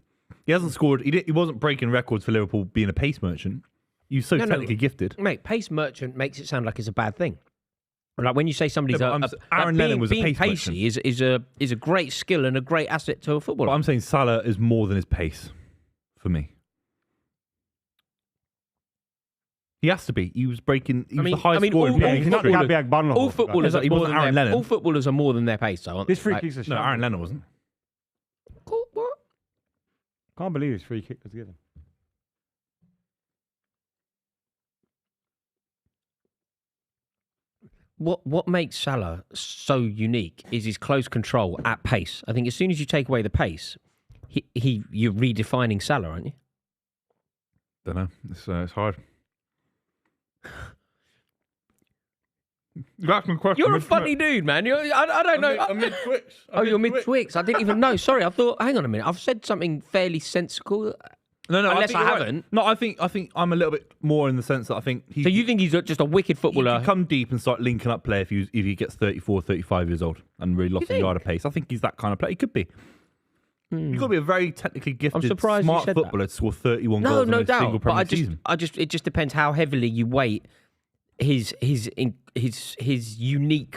He hasn't scored. He wasn't breaking records for Liverpool being a pace merchant. He's so technically gifted. Mate, pace merchant makes it sound like it's a bad thing. Like when you say somebody's Aaron Lennon was a pace pacey is a great skill and a great asset to a footballer. But I'm saying Salah is more than his pace for me. He has to be. He was breaking. He was the highest scoring player. He's not Gabriel Ballon. All footballers, He wasn't Aaron Lennon. all footballers are more than their pace. So This free kick's a No, shot. Aaron Lennon wasn't. What? Can't believe his free kick was given. What makes Salah so unique is his close control at pace. I think as soon as you take away the pace, you're redefining Salah, aren't you? Don't know. It's hard. You asked me a question. You're a funny dude, man. I don't know. I'm mid-Twix. You're mid-Twix. I didn't even know. Sorry, I thought. Hang on a minute. I've said something fairly sensical. No, Unless think I you're right. haven't. No, I think I'm a little bit more in the sense that I think So you think he's just a wicked he footballer? can come deep and start linking up play if he gets 34, 35 years old and really lost a yard of pace. I think he's that kind of player. He could be. You've got to be a very technically gifted, surprised you smart said that. footballer to score 31 No, goals no in a doubt. single But Premier season. it just depends how heavily you weight his unique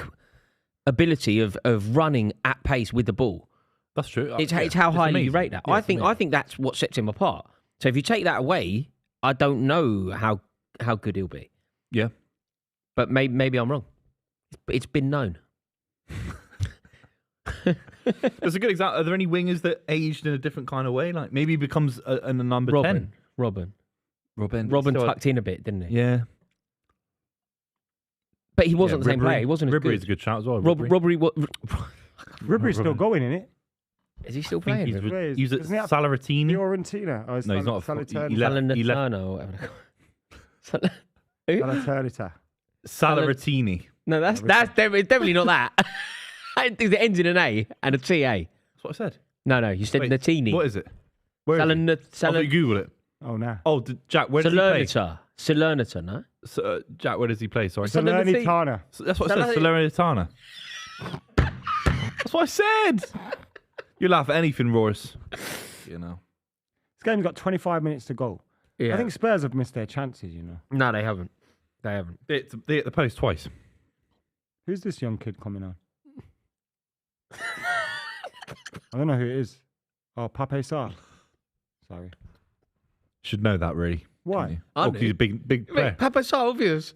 ability of running at pace with the ball. That's true. It's how highly you amazing. rate that. Yeah, I it's think amazing. that's what sets him apart. So if you take that away, I don't know how good he'll be. Yeah. But maybe I'm wrong. It's been known. There's a good example. Are there any wingers that aged in a different kind of way? Like maybe he becomes a number 10. Robin Still- tucked in a bit, didn't he? Yeah. But he wasn't the same Ribery. player. He wasn't as Ribery is good. a good shout as well. Ribery. Ribery's still going, isn't it? Is he still I think playing? He's- he's at doesn't he have Salaratini. Fiorentina. Oh, No, he's not. Salernitana. He left. Salernitana or whatever they're called. Who? Salernitana. Salaratini. No, it's definitely not that. It ends in an A and a TA. That's what I said. No, you said Wait, Natini. What is it? Where is it? I'll Google it. Oh, no. Oh, Jack, where does he play? Salernitana, no? Jack, where does he play? Sorry. Salernitana. That's what I said. Salernitana. That's what I said. You laugh at anything, Roris. You know. This game's got 25 minutes to go. Yeah. I think Spurs have missed their chances, you know. No, they haven't. They haven't. They hit the post twice. Who's this young kid coming on? I don't know who it is. Oh, Pape Sarr. Sorry. Should know that, really. Why? Oh, because he's a big player. Mate, Papa Sarr, obvious.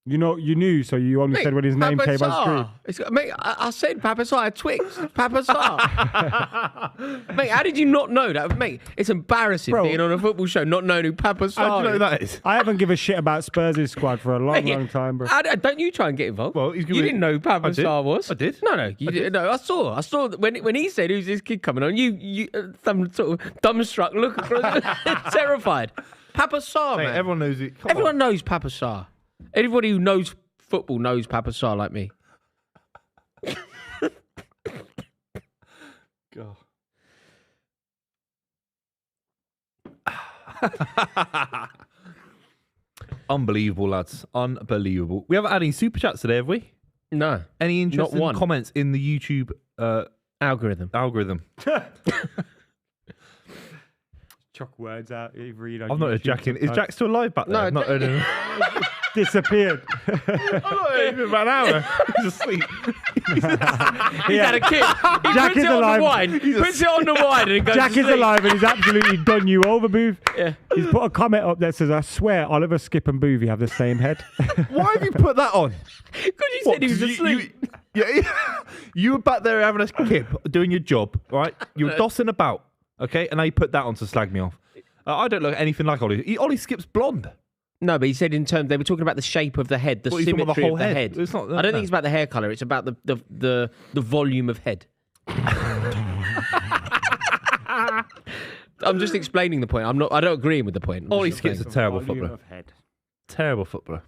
You know, you knew, so you only said when his name Papa came on screen. screen. Mate, I said Papa Sarr. I Twix. Papa Sarr. Mate, how did you not know that? Mate, it's embarrassing Bro. being on a football show not knowing who Papa Sarr How do you know is. that is? I haven't given a shit about Spurs' squad for a long, Mate, long time, bro. Don't you try and get involved? Well, he's gonna you be- didn't know who Papa I did. Sarr was. I did. No, you didn't. No, I saw that when he said, "Who's this kid coming on?" You some sort of dumbstruck look, terrified. Papa Sarr, Mate, man. everyone knows it. Come Everyone on. knows Papa Sarr. Everybody who knows football knows Papa Sarr like me. God. Unbelievable, lads. Unbelievable. We haven't had any super chats today, have we? No Any interesting one. comments in the YouTube algorithm. algorithm? Chuck words out. You read on I've not heard YouTube Jack in. Is sometimes. Jack still alive back there? No, I've not heard him. Disappeared. I've not heard him in about an hour. He's asleep. He's had a kid. He Jack puts is it on alive. the wine. Puts it on the wine and goes Jack to is sleep. alive and he's absolutely done you over, Booth. Yeah. He's put a comment up that says, I swear Oliver, Skip and Buvey have the same head. Why have you put that on? Because you said he was 'Cause asleep. You were back there having a kip, doing your job, right? You were dossing about, okay? And now you put that on to slag me off. I don't look anything like Ollie. Ollie Skip's blonde. No, but he said in terms they were talking about the shape of the head, the Well, he's talking about symmetry the whole of the head. head. It's not- I don't think it's about the hair color. It's about the volume of head. I'm just explaining the point. I don't agree with the point. I'm Ollie just Skip's a saying. terrible Volume footballer. of head. Terrible footballer.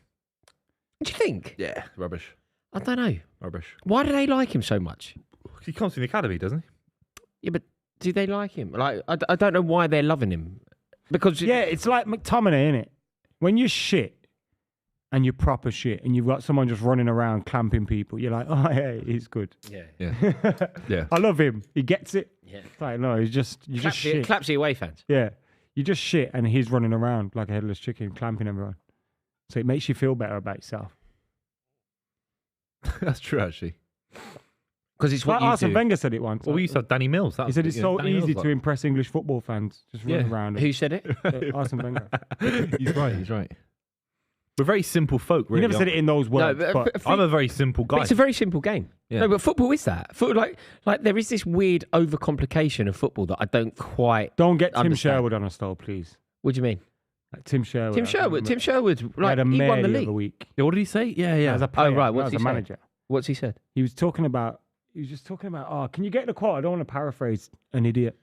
Do you think? Yeah, rubbish. I don't know. Rubbish. Why do they like him so much? He comes from the academy, doesn't he? Yeah, but do they like him? Like, I don't know why they're loving him. Because Yeah, it's like McTominay, innit? When you're shit and you're proper shit and you've got someone just running around clamping people, you're like, oh, hey, he's good. yeah, Yeah. Yeah. I love him. He gets it. yeah. It's like, no, you're just shit. Clapsy away fans. Yeah. You just shit and he's running around like a headless chicken, clamping everyone. So it makes you feel better about yourself. That's true, actually. Because it's Like what you Arsene do. Wenger said it once. Well, we used to have Danny Mills. He said it's so Danny easy Mills to impress English football fans. Just run Yeah. around. Who said it? Arsene Wenger. He's right. He's right. We're very simple folk, He really. never said it in those words. but I'm a very simple guy. It's a very simple game. Yeah. No, but football is that. Like there is this weird overcomplication of football that I don't quite. don't get Tim understand. Sherwood on a stall, please. What do you mean? Like Tim Sherwood. Tim Sherwood. Tim Sherwood. He Like had a he mare won the the league. other week. Yeah, what did he say? Yeah, yeah. As a player, right, not what's as he a say? manager. What's he said? He was talking about. He was just talking about. Oh, can you get the quote? I don't want to paraphrase an idiot.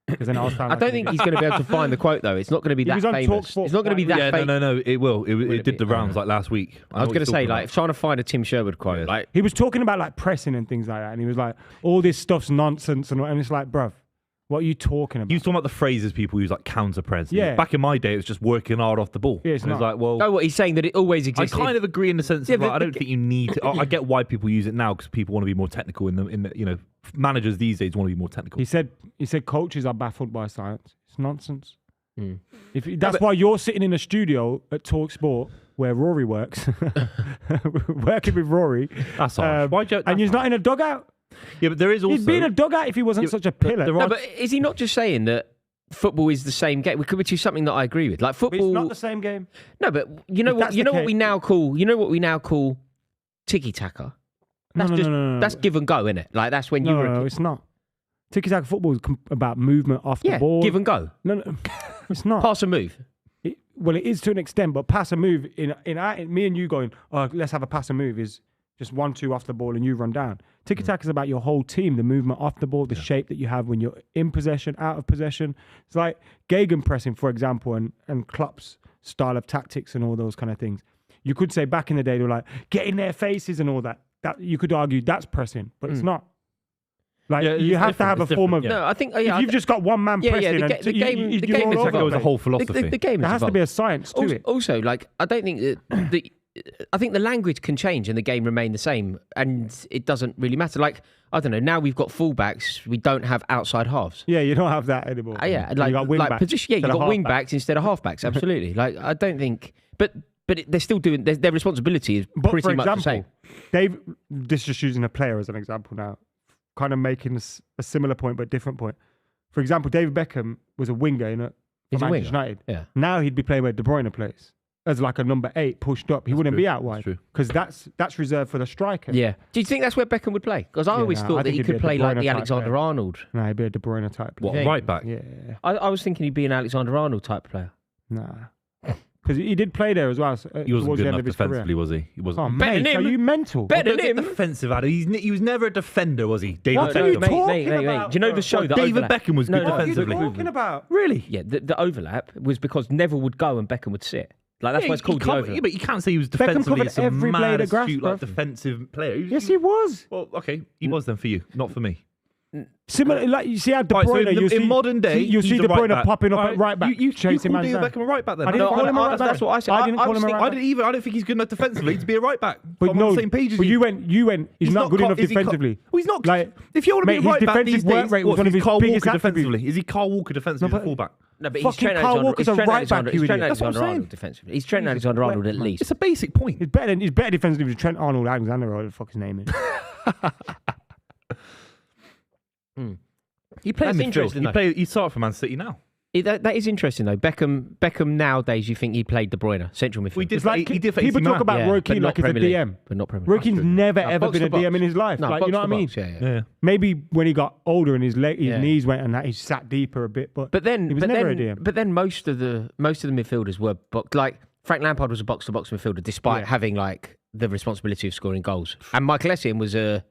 Because then I'll sound. I don't think he's going to be able to find the quote though. It's not going to be He that was on famous. TalkSport It's not going to be quite that Yeah, famous. no. It will. It it did the be? rounds like last week. I was going to say, like, trying to find a Tim Sherwood quote. Yeah. Like, He was talking about like pressing and things like that, and he was like, "All this stuff's nonsense," and it's like, bruv, what are you talking about? He was talking about the phrases people use, like counter press. Yeah. Back in my day, it was just working hard off the ball. Yeah, it's and it's not. like, well, oh, what he's saying that it always I existed. kind of agree in the sense Yeah, of like, but I don't think you need to. I get why people use it now because people want to be more technical in the you know, managers these days want to be more technical. He said coaches are baffled by science. It's nonsense. Mm. That's why you're sitting in a studio at TalkSport where Rory works, working with Rory, That's harsh. Why'd you- and he's not in a dugout. Yeah, but there is also He'd be in a dugout if he wasn't Yeah, such a but pillar. there No, are- but is he not just saying that football is the same game? Which is something that I agree with. Like But it's football. not the same game. No, but you know If what? that's You the know what case- we now call. You know what we now call tiki taka. That's no, just no. that's give and go, isn't it? Like that's when you No, were. no, a no, kid. it's not. Tiki-taka football is about movement off Yeah, the ball. give and go, No, it's not. pass and move. Well, it is to an extent, but pass and move in me and you going, oh, let's have a pass and move is just 1-2 off the ball and you run down. Tiki-taka is about your whole team, the movement off the ball, the shape that you have when you're in possession, out of possession. It's like gegenpressing, for example, and Klopp's style of tactics and all those kind of things. You could say back in the day they were like get in their faces and all that. That you could argue that's pressing, but it's not. Like Yeah, you it's have to different, have a it's form of. different, No, I think. If you've just got one man yeah, pressing, the and game. you're The game all is over That the was a place. whole philosophy. The game There has to be a science to it. Also, like I don't think that I think the language can change and the game remain the same, and it doesn't really matter. Like, I don't know. Now we've got fullbacks. We don't have outside halves. Yeah, you don't have that anymore. Yeah, you got wing like backs position. Yeah, you instead got of wing halfbacks. backs instead of halfbacks. Absolutely. Like, I don't think, but they're still doing their responsibility is But pretty for much the same. example, Dave, this is just using a player as an example now, kind of making a similar point but different point. For example, David Beckham was a winger in He's a Manchester winger. United. Yeah. Now he'd be playing where De Bruyne plays as like a number 8 pushed up. He wouldn't true. be out That's wide true. because that's reserved for the striker. Yeah. Do you think that's where Beckham would play? Because I always I thought that think he he'd be could a play De like Bruyne the type Alexander player. Arnold. No, he'd be a De Bruyne type player. What, Yeah. right back? Yeah. I was thinking he'd be an Alexander Arnold type player. Nah. Because he did play there as well. He wasn't towards good the end enough of his defensively, career. was he? He wasn't. Oh, Better mate, than are him. you mental? Better Don't than get him. defensive, Adam. He was never a defender, was he? David What are Beckham. you talking about, Do you know the show What, that David overlap? Beckham was good No, What are you defensively. talking about? Really? Yeah, the overlap was because Neville would go and Beckham would sit. Like, that's why it's called the overlap. Yeah, but you can't say he was Beckham defensively covered some every blade mad of grass, astute, like bruv. defensive player. Yes, he was. Well, okay, he was then for you, not for me. Similar, like you see how De Right, so Bruyne, in you see, modern day, you he's see a De right Bruyne back. popping up Right, at right back, You chasing called man David down. Beckham a right back then. I didn't call him a right back. That's what I said. I didn't call him a right I back. didn't either. I don't think he's good enough defensively to be a right back. But I'm no, on the same page as but you. you went. He's not good enough is he defensively. Well, he's not. Like, If you want to be mate, a right his back these defensive work days, rate was what, one of is his Carl biggest Walker attributes. defensively? Is he Carl Walker defensively No, as a fullback? No, but Fucking Kyle Walker's a right back, you idiot. That's what I'm saying. Alexander-Arnold defensively. He's Trent Alexander-Arnold at least. It's a basic point. He's better defensively than Trent Arnold Alexander, or whatever the fuck his name is. He played That's midfield. interesting, though. He started for Man City now. That is interesting though. Beckham nowadays, you think he played De Bruyne, central midfield. We did. It's like he did for people AC talk Milan. about Yeah, Roy but Keane not like he's a Premier League. DM. but not Premier Roy League. Keane's never No, ever box been to a DM box. in his life. No, Like, box you know to what I mean? box, yeah. Yeah. Maybe when he got older and his Yeah. knees went and that, he sat deeper a bit. But then, he was but never then, a DM. but then most of the midfielders were like Frank Lampard was a box to box midfielder, despite having like the responsibility of scoring goals, and Michael Essien was a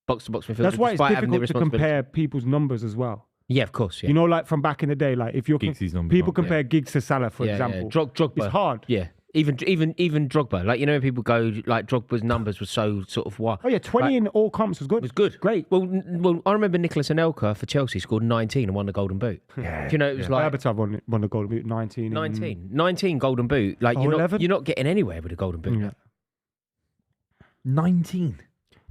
box to box midfielder. That's why it's despite having the difficult to responsibility. compare people's numbers as well. Yeah, of course. Yeah. You know, like from back in the day, like if you're Giggs' numbers people aren't, compare Giggs to Salah, for example. Drogba. It's hard. Yeah. Even Drogba. Like, you know, when people go like Drogba's numbers were so sort of what. Oh yeah, 20 in all comps was good. Was good. Great. Well, I remember Nicolas Anelka for Chelsea scored 19 and won the Golden Boot. Yeah. Do you know, it was like Berbatov won the Golden Boot 19. 19 Golden Boot. Like, Oh, you're 11? not getting anywhere with a Golden Boot. Yeah. 19.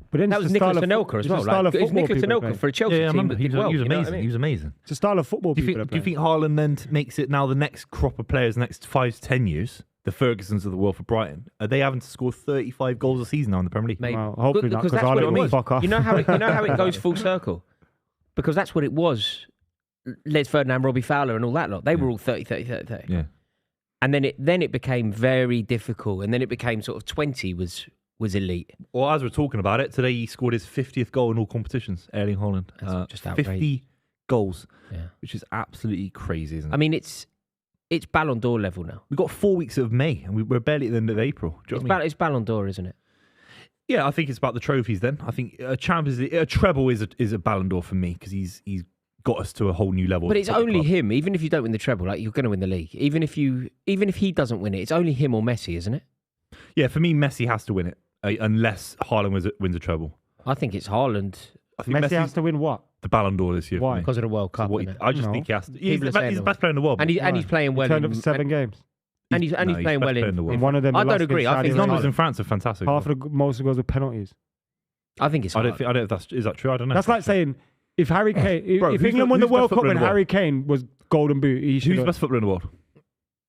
But then That it's was the style Nicolas of Anelka as it's well. the style Like, of it's football Nicolas people Anelka play. for a Chelsea Yeah, I team remember. that did He well. was you know what amazing. I mean? He was amazing. It's the style of football Do you people think? Do you think Haaland then makes it now the next crop of players, next 5 to 10 years? The Fergusons of the world for Brighton. Are they having to score 35 goals a season now in the Premier League? Maybe. Well, hopefully not, because that's what Haaland it will was. fuck off. You know how it goes full circle? Because that's what it was. Les Ferdinand, Robbie Fowler and all that lot. They were all 30. Yeah. And then it became very difficult. And then it became sort of 20 was elite. Well, as we're talking about it, today he scored his 50th goal in all competitions, Erling Haaland. That's just 50 outrageous. goals, Yeah. which is absolutely crazy, isn't it? I mean, it's Ballon d'Or level now. We've got 4 weeks of May and we're barely at the end of April. Do you know what I mean? It's Ballon d'Or, isn't it? Yeah, I think it's about the trophies then. I think a treble is a Ballon d'Or for me because he's got us to a whole new level. But as a it's football only club. him. Even if you don't win the treble, like, you're going to win the league. Even if he doesn't win it, it's only him or Messi, isn't it? Yeah, for me, Messi has to win it unless Haaland wins a treble. I think it's Haaland I think Messi Messi's has to win what? the Ballon d'Or this year. Why? For me. because of the World Cup. What innit? I just No. think he has to. People He's are the saying he's the no. best player in the world. And he's playing well. He turned up in- for 7 games. and he's No, he's playing best well player in in. the world. And one of them I he don't lost agree. against I Saudi think His it's Arabia. numbers in France are fantastic. Half of the most goals with penalties. I think it's. I don't hard. think. I don't know is that true? I don't know. That's like saying if Harry Kane, Bro, if who's England the- won the who's the World best Cup footballer when in the Harry Kane was Golden Boot, he should who's the have. best footballer in the world.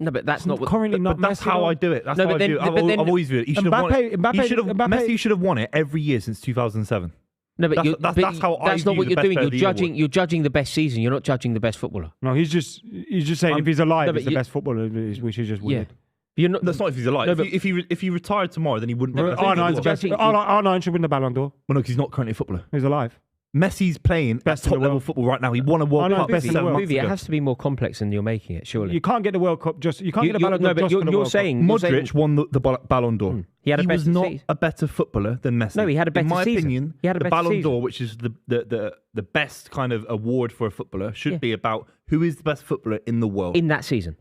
No, but that's not what. Currently not But that's Messi, how though. I do it. That's No, how but I then- do it. but then- I've always viewed it. He should have won it. Mbappe- Messi should have won it every year since 2007. No, but That's how I that's not view what the you're best doing. player You're of the year judging. award. You're judging the best season. You're not judging the best footballer. No, he's just saying if he's alive, No, but he's the you- best footballer, which is just weird. You're not. That's not if he's alive. No, if, but- he, if he retired tomorrow, then he wouldn't. Well, be the best R9's the footballer. best. Judging- R9 should win the Ballon d'Or. Well, no, because he's not currently a footballer. He's alive. Messi's playing Best at in top the level world. football right now. He won a World I know, Cup best in the 7 world. months Movie, it ago. has to be more complex than you're making it. Surely. You can't get the World Cup just. You can't get the Ballon no, d'Or but just for the you're World Cup. saying Modric won the Ballon d'Or. He had a was better not season. a better footballer than Messi. No, he had a better In my season. opinion, He had a the better Ballon season. d'Or, which is the best kind of award for a footballer, should Yeah. be about who is the best footballer in the world. in that season.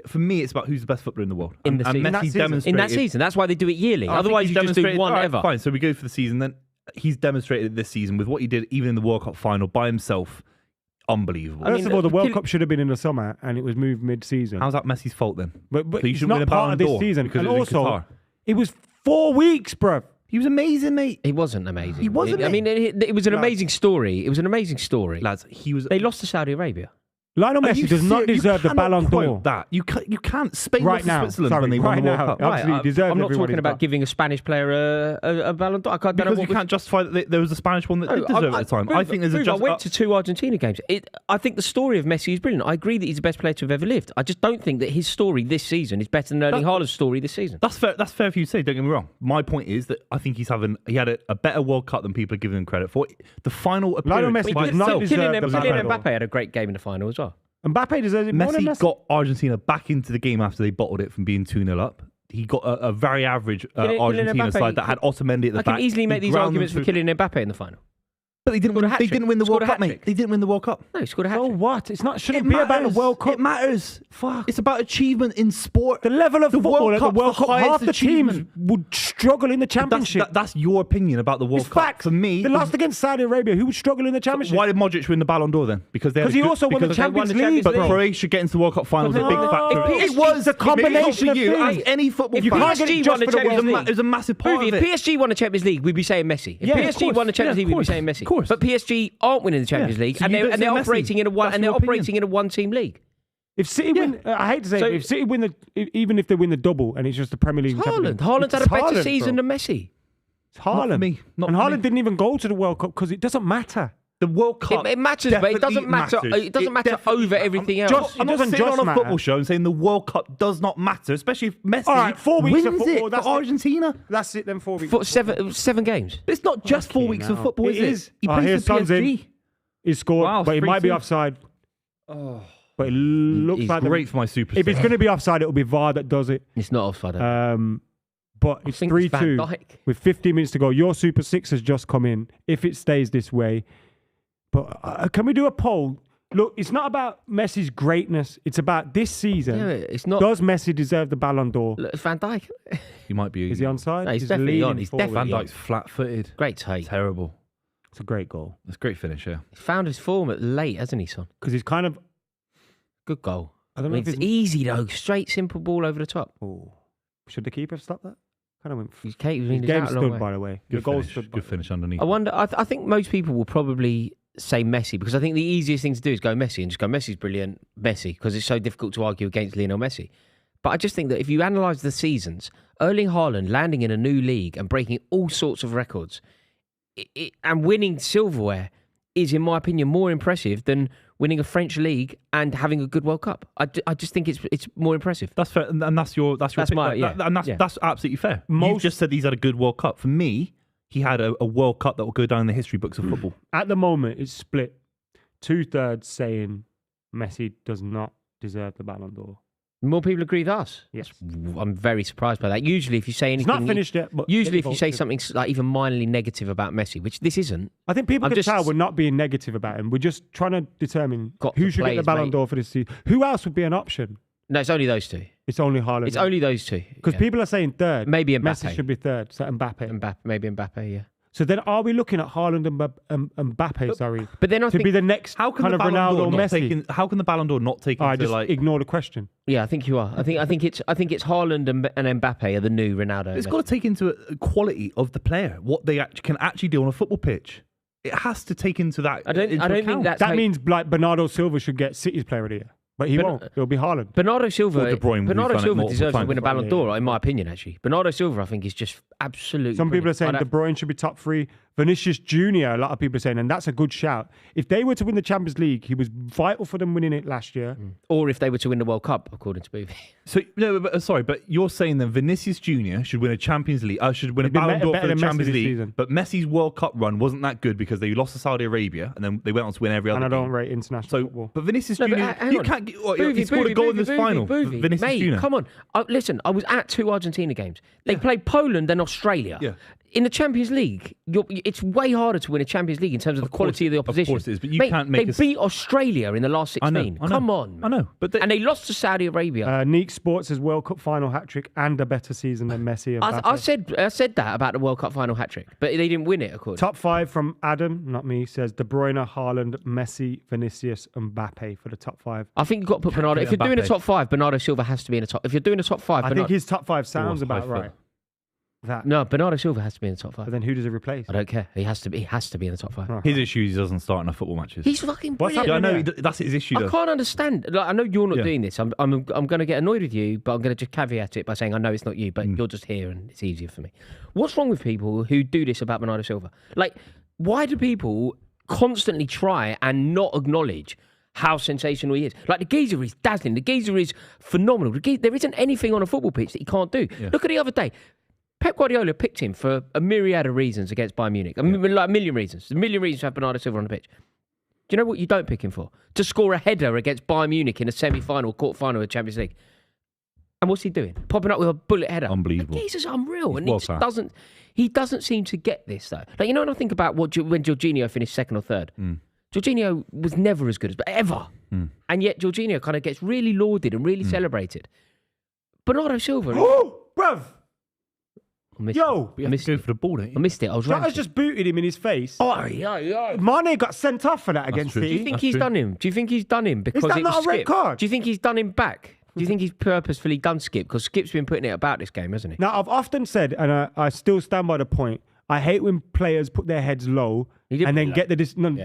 For me, it's about who's the best footballer in the world. In the and season. Messi In that season. demonstrated In that season, that's why they do it yearly. I think Otherwise, he's you just do demonstrated- one all right, ever. Fine, so we go for the season. Then he's demonstrated this season with what he did, even in the World Cup final by himself. Unbelievable. First of all, the World Kill- Cup should have been in the summer, and it was moved mid-season. How's that Messi's fault then? But So you it's shouldn't win not a part Ballon of this d'Or season. because And it was in also, Qatar. It was 4 weeks, bruv. He was amazing, mate. He wasn't amazing. He wasn't, I mean, it was an amazing story. It was an amazing story. Lads, he was. They lost to Saudi Arabia. Lionel Messi does not deserve the Ballon d'Or. That you can't. Spain Right lost to now. Switzerland Sorry, when they won right the World now. Cup. Absolutely deserved I'm not everyone talking he's about got. giving a Spanish player a Ballon d'Or. I don't know Because what you can't justify that there was a Spanish one that did deserve it at the time. I think there's I went to 2 Argentina games. I think the story of Messi is brilliant. I agree that he's the best player to have ever lived. I just don't think that his story this season is better than Erling Haaland's story this season. That's fair. That's fair for you to say. Don't get me wrong. My point is that I think he had a better World Cup than people are giving him credit for. The final Lionel appearance Messi by does not itself- deserve the Kylian Ballon d'Or. Mbappe had a great game in the final as well. Mbappe deserves it more than Messi Messi. got Argentina back into the game after they bottled it from being 2-0 up. He got a very average Kylian Argentina Mbappe, side that had Otamendi at the I back. can easily make He these ground arguments for them through- Kylian Mbappe in the final. But they didn't win. Scored a They hat-trick. didn't win the Scored World a Cup, mate. hat-trick. They didn't win the World Cup. No, he scored a So hat-trick. what? It's not. Shouldn't be about the World Cup. It matters. Fuck. It's about achievement in sport. The level of football at the World Cup, half highest the teams achievement. would struggle in the championship. That's your opinion about the World It's Cup. fact. For me, They lost against Saudi Arabia, who would struggle in the championship. why did Modric win the Ballon d'Or then? Because they had 'Cause he a good- also won the because- Champions they won the League. But Champions League. Croatia getting to the World Cup finals is a big No. factor. If PSG It was a combination for of you things. as any football If fan. can't get it PSG just won the for the Champions World League, It was a massive part Buvey, of if it. PSG won the Champions League, we'd be saying Messi. If Yeah, of PSG won the course. Champions Yeah, League, we'd be of saying course. Messi. Of course. But PSG aren't winning the Champions Yeah. League, So and you they're, don't and they're say Messi. operating in a one That's and they're your opinion. operating in a one-team league. If City win, I hate to say, So- it, if City win even if they win the double and it's just the Premier League, and Champions League, Haaland's had it's a better Haaland, season bro. than Messi. It's Haaland. for me. Not and for Haaland me. didn't even go to the World Cup because it doesn't matter. The World Cup. It matters, but it doesn't definitely matter. matters. It doesn't matter definitely over matters. everything I'm else. just- It I'm not doesn't sitting just on a matter. football show and saying the World Cup does not matter, especially if Messi All right, 4 weeks of wins football, it that's for it. Argentina. That's it. Then 4 weeks. For seven games. But it's not just 4 weeks of hell. football, It is is. it? He Oh, plays here's for Son's in. PSG. He scored, Wow, but it might be 3-2. offside. Oh, But it looks He's like great for my superstar. if it's going to be offside, it'll be VAR that does it. It's not offside. I But it's think it's Van 3-2 Dijk. with 15 minutes to go. Your Super 6 has just come in. If it stays this way, but can we do a poll? Look, it's not about Messi's greatness. It's about this season. Yeah, it's not. Does Messi deserve the Ballon d'Or? Look, Van Dijk. He might be. Is he onside? No, he's definitely on. leaning He's forward. definitely Van on. Dijk's flat-footed. Great take. Terrible. It's a great goal That's a great finish, yeah. He's found his form at late, hasn't he, son? because he's kind of. Good goal. I don't know It's if it's. easy though. Straight, simple ball over the top. Oh, should the keeper have stopped that? Kind of went. His game His game out a long stood, way. by the way. Good the goal finish. stood. Good finish underneath. I wonder. I think most people will probably say Messi because I think the easiest thing to do is go Messi and just go Messi's brilliant, Messi, because it's so difficult to argue against Lionel Messi. But I just think that if you analyse the seasons, Erling Haaland landing in a new league and breaking all sorts of records and winning silverware is, in my opinion, more impressive than winning a French league and having a good World Cup. I just think it's more impressive. That's fair, and that's your That's opinion. my- yeah, and that's yeah. that's absolutely fair. You Most- just said he's had a good World Cup. For me, he had a World Cup that will go down in the history books of football. At the moment, it's split 2/3 saying Messi does not deserve the Ballon d'Or. More people agree with us. Yes. I'm very surprised by that. Usually, if you say It's anything, not finished yet. But usually if you say voted. something like even minorly negative about Messi, which this isn't, I think people I'm can just- tell we're not being negative about him. We're just trying to determine Got who the should get the players, Ballon mate. d'Or for this season. Who else would be an option? no, it's only those two. It's only Haaland. It's only those two. because Yeah. people are saying third. Maybe Messi Mbappe. should be third. So Mbappe. Maybe Mbappe, yeah. So then, are we looking at Haaland and Mbappe? Sorry, But then I to think, be the next How can kind the of Ballon Ronaldo d'Or or not Messi? take how can the Ballon d'Or not take All right, into just like? ignore the question. yeah, I think you are. I think it's Haaland and Mbappe are the new Ronaldo. and It's Messi. got to take into a quality of the player, what they can actually do on a football pitch. It has to take into that. I don't into think account. that's That how- means like Bernardo Silva should get City's Player of the Year, but he But- won't. It'll be Haaland. Bernardo Silva. Or De Bruyne, who's Bernardo done it Silva multiple deserves to times win a before. Ballon d'Or, in my opinion. Actually, Bernardo Silva, I think, is just absolutely. Some people are saying brilliant. De Bruyne should be top 3. Vinicius Junior, a lot of people are saying, and that's a good shout. If they were to win the Champions League, he was vital for them winning it last year. or if they were to win the World Cup, according to Buvey. So no, sorry, but you're saying that Vinicius Junior should win a Champions League, should win a He'd be Ballon d'Or better for the than Messi Champions this League. season. But Messi's World Cup run wasn't that good because they lost to Saudi Arabia and then they went on to win every other. And I don't game. rate international So, football. but Vinicius No, but Junior, hang you on. can't. He Buvey, scored a goal in this Buvey, final. Buvey. Vinicius Mate, Junior. come on. Listen, I was at 2 Argentina games. They played Poland and Australia. Yeah. In the Champions League, it's way harder to win a Champions League in terms of the quality of the opposition. Of course it is, but you Mate, can't make They beat Australia in the last 16. I know. Come on. I know, but And they lost to Saudi Arabia. Neek Sports' World Cup final hat trick and a better season than Messi and I said that about the World Cup final hat trick, but they didn't win it. According Top 5 from Adam, not me, says De Bruyne, Haaland, Messi, Vinicius, and Mbappe for the top 5. I think you've got to put Bernardo. If you're doing a Mbappe. top 5, Bernardo Silva has to be in the top. If you're doing a top 5, I think his top 5 sounds Oh, about high right. foot. that. No, Bernardo Silva has to be in the top 5. But then who does it replace? I don't care. He has to be. He has to be in the top 5. Oh. His issue is he doesn't start enough football matches. He's fucking What's brilliant. yeah, I know. Yeah. That's his issue, I though. can't understand. Like, I know you're not Yeah. doing this. I'm going to get annoyed with you, but I'm going to just caveat it by saying I know it's not you, but you're just here and it's easier for me. What's wrong with people who do this about Bernardo Silva? Like, why do people constantly try and not acknowledge how sensational he is? Like, the geezer is dazzling. The geezer is phenomenal. There isn't anything on a football pitch that he can't do. Yeah. Look at the other day. Pep Guardiola picked him for a myriad of reasons against Bayern Munich. Like a million reasons. A million reasons to have Bernardo Silva on the pitch. Do you know what you don't pick him for? To score a header against Bayern Munich in a semi-final, quarter-final of the Champions League. And what's he doing? Popping up with a bullet header. Unbelievable. The geezer's unreal. And he world just class. doesn't seem to get this, though. Like, you know, when I think about when Jorginho finished 2nd or 3rd, Jorginho was never as good as, ever. And yet Jorginho kind of gets really lauded and really celebrated. Bernardo Silva. Oh, bruv. I missed Yo. it. You I have missed to go it. for the ball, don't I you? missed it. I was That has ranting. just booted him in his face. Oh, yeah. Mane got sent off for that against true. City. Do you think That's he's true. done him? Do you think he's done him because that it not was a red Skip? card? Do you think he's done him back? Do you think he's purposefully done Skip? Because Skip's been putting it about this game, hasn't he? Now, I've often said, and I still stand by the point, I hate when players put their heads low He did and put then it get the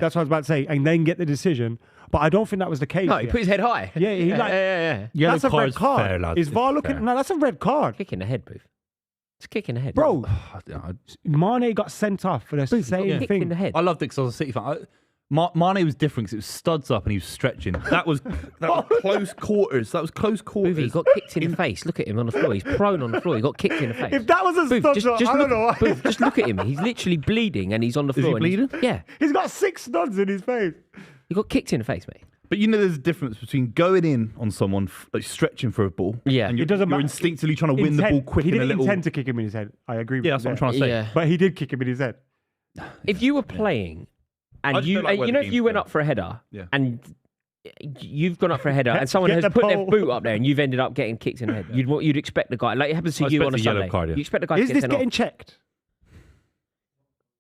that's what I was about to say, and then get the decision. But I don't think that was the case. No, he here. put his head high. Yeah, he like- yeah. Yellow That's a red card's card. fair, lads. Is VAR It's looking? fair. No, that's a red card, Kick in the head, Booth. It's a kick in the head. bro. I Mane got sent off for the Booth, same kicked in thing. the head. I loved it because I was a City fan. Mane was different because it was studs up and he was stretching. That was close quarters. That was close quarters. Booth, he got kicked in the face. Look at him on the floor. He's prone on the floor. He got kicked in the face. If that was a Booth, studs up, I don't know why. Booth, just look at him. He's literally bleeding and he's on the he floor. and he's- bleeding? Yeah. He's got 6 studs in his face. He got kicked in the face, mate. But you know, there's a difference between going in on someone, like stretching for a ball, Yeah. and It doesn't you're matter. instinctively trying to win the ball quick He in a didn't little. intend to kick him in his head. I agree with Yeah, you. that's what I'm there. trying to say. Yeah. But he did kick him in his head. If you were playing I and just you, don't like where you the know, if game's you went going. up for a header Yeah. and you've gone up for a header and someone Get has the put their pole. boot up there and you've ended up getting kicked in the head, you'd expect the guy, like it happens to I you on expect a a yellow Sunday. card, yeah. You expect the guy Is to get this sent getting off. checked?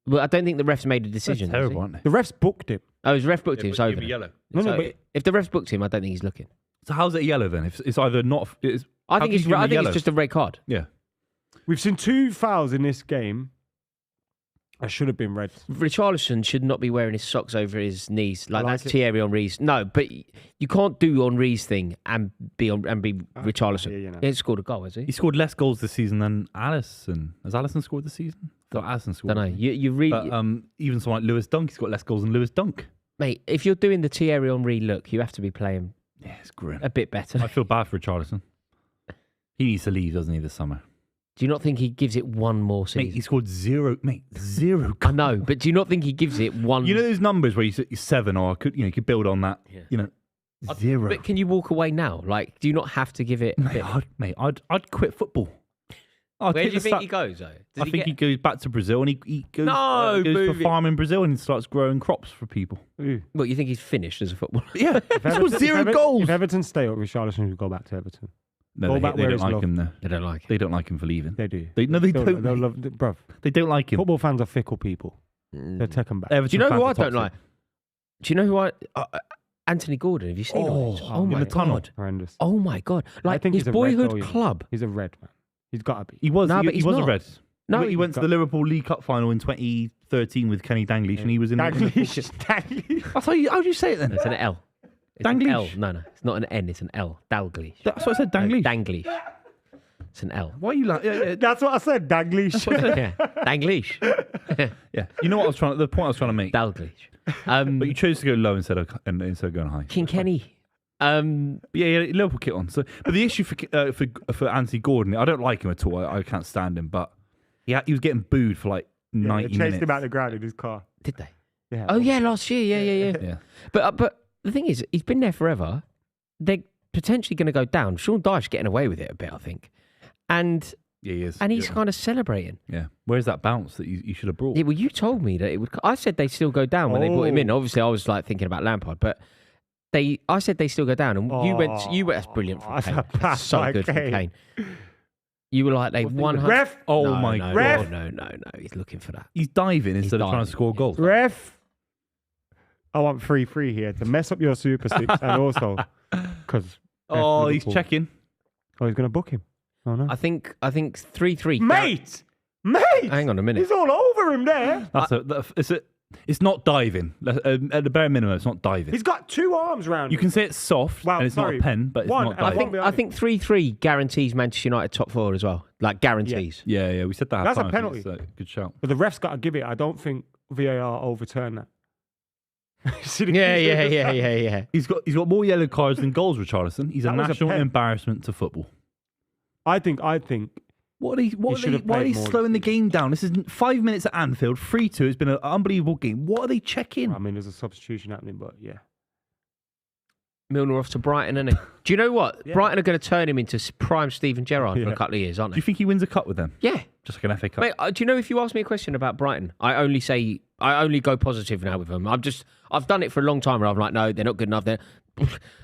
Well, I don't think the ref's made a decision. That's has terrible, he? aren't they? The refs booked him. Oh, his ref booked him. It's over. then. yellow. No, So but if the ref's booked him, I don't think he's looking. So how's it a yellow then? If it's either not, it's, I how think can it's you give him a yellow? just a red card. Yeah. We've seen 2 fouls in this game. I should have been red. Richarlison should not be wearing his socks over his knees. Like, like that's it. Thierry Henry's. No, but you can't do Henry's thing and be Richarlison. yeah, you know. He hasn't scored a goal, has he? He scored less goals this season than Alisson. Has Alisson scored this season? I thought Alisson scored. Don't know. You really, But even someone like Lewis Dunk, he's got less goals than Lewis Dunk. mate. If you're doing the Thierry Henry look, you have to be playing Yeah, it's grim. a bit better. I feel bad for Richarlison. He needs to leave, doesn't he, this summer? Do you not think he gives it one more Mate, season? he scored zero I goals. know, but do you not think he gives it one? You know those numbers where you're 7, or you could build on that. Yeah. You know, 0. But can you walk away now? Like, do you not have to give it? A bit? I'd quit football. I'd Where take do you the think he goes though? I think he goes back to Brazil and he goes, No, goes for Buvey. farm in Brazil and he starts growing crops for people. Well, you think he's finished as a footballer? Yeah, he scored 0 goals. If Everton stay up, Richarlison should go back to Everton. No, Go they, back they where don't it's like loved. him. Though. They don't like it. They don't like him for leaving. They do. They They'll don't. love, bruv. They don't like him. Football fans are fickle people. They'll take them back. Everton Do you know who I fans are don't like? toxic. Do you know who I? Anthony Gordon. Have you seen him? Oh, in the tunnel. Horrendous. Oh my god! I Like think his he's a red boyhood though, you know. club. He's a red man. He's got to be. He was. No, he, but he he's was not. a red. No, he went to the Liverpool League Cup final in 2013 with Kenny Dalglish, and he was in. Dalglish. Dalglish. That's how do you say it then? It's an L. It's an Dalglish? L. No, it's not an N. It's an L. Dalglish. That's what I said. Dalglish. Danglish. It's an L. Why are you like? Yeah. That's what I said. Dalglish. Yeah. Danglish. Yeah. You know what I was trying. The point I was trying to make. Dalglish. But you chose to go low instead of going high. King Kenny. But yeah, Liverpool kit on. So, but the issue for Anthony Gordon, I don't like him at all. I can't stand him. But he was getting booed for like 90 Chased minutes. him out the ground in his car. Did they? Yeah. Oh yeah, last year. Yeah. Yeah. But the thing is, he's been there forever. They're potentially going to go down. Sean Dyche getting away with it a bit, I think, and Yeah, he is. he's yeah. kind of celebrating. Yeah. Where's that bounce that you should have brought? Yeah, well, you told me that it would. I said they still go down when they brought him in. Oh. Obviously, I was like thinking about Lampard, but I said they still go down, and you went. That's brilliant from That's Kane. a pass So by good from Kane. Kane. You were like they won. Ref. Oh No, my no, god. Ref. No, He's looking for that. He's diving instead of trying diving, to score goals. Ref. I want 3-3 here to mess up your Super Six and also because. Oh, he's checking. Oh, he's going to book him. Oh no. I think 3-3. Mate, Mate, Hang on a minute. he's all over him there. It's not diving. At the bare minimum, it's not diving. He's got 2 arms round You him. can say it's soft Well, and it's not sorry, a pen, but it's one, not and I diving. I think 3-3 guarantees Manchester United top 4 as well. Like guarantees. Yeah, we said that. That's a half-time. I think penalty. it's a good shout. But the ref's got to give it. I don't think VAR overturned that. See the Yeah. He's got more yellow cards than goals, Richarlison. He's a That was a national pen. embarrassment to football. I think Why are they more slowing the this game down? This is 5 minutes at Anfield, 3-2. It's been an unbelievable game. What are they checking? I mean, there's a substitution happening, but yeah. Milner off to Brighton, isn't he? Do you know what? Yeah. Brighton are going to turn him into prime Steven Gerrard for Yeah. a couple of years, aren't Do you they? think he wins a cup with them? Yeah. Just like an FA Cup? Mate, do you know if you ask me a question about Brighton, I only go positive now with them. I've done it for a long time where I'm like, no, they're not good enough. They're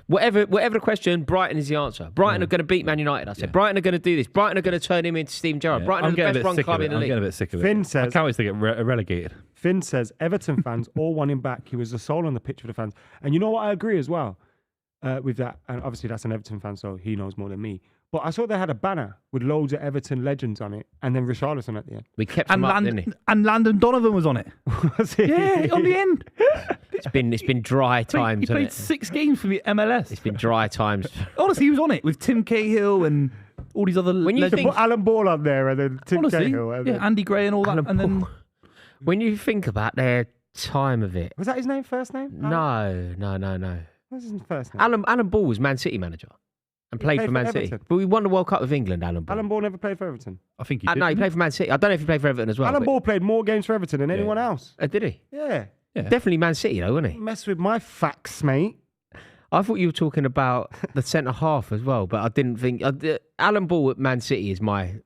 whatever the question, Brighton is the answer. Brighton are going to beat Man United. I said Brighton are going to do this. Brighton are going to turn him into Steven Gerrard. Yeah. Brighton I'm are the getting a best bit run sick club of it. in the I'm league. getting a bit sick of it. Finn I says- can't wait to get relegated. Finn says Everton fans all want him back. He was the soul on the pitch for the fans. And you know what? I agree as well with that. And obviously, that's an Everton fan, so he knows more than me. But I saw they had a banner with loads of Everton legends on it, and then Richarlison at the end. We kept him up, didn't he? And Landon Donovan was on it. Was it? Yeah, on the end. It's been dry times, He hasn't played it? 6 games for the MLS. It's been dry times. Honestly, he was on it with Tim Cahill and all these other When you legends. think- Put Alan Ball on there, and then Tim Honestly, Cahill. And then, Andy Gray and all that. Alan And then Paul. When you think about their time of it, was that his name? First name? no. What's his first name? Alan Ball was Man City manager and played played for for Man City. Everton. But we won the World Cup with England, Alan Ball. Alan Ball never played for Everton. I think he No, he did. played for Man City. I don't know if he played for Everton as well. Alan but- Ball played more games for Everton than anyone else. Did he? Yeah. Yeah. Definitely Man City, though, wasn't he? Mess with my facts, mate. I thought you were talking about the centre half as well, but I didn't think. Alan Ball at Man City is my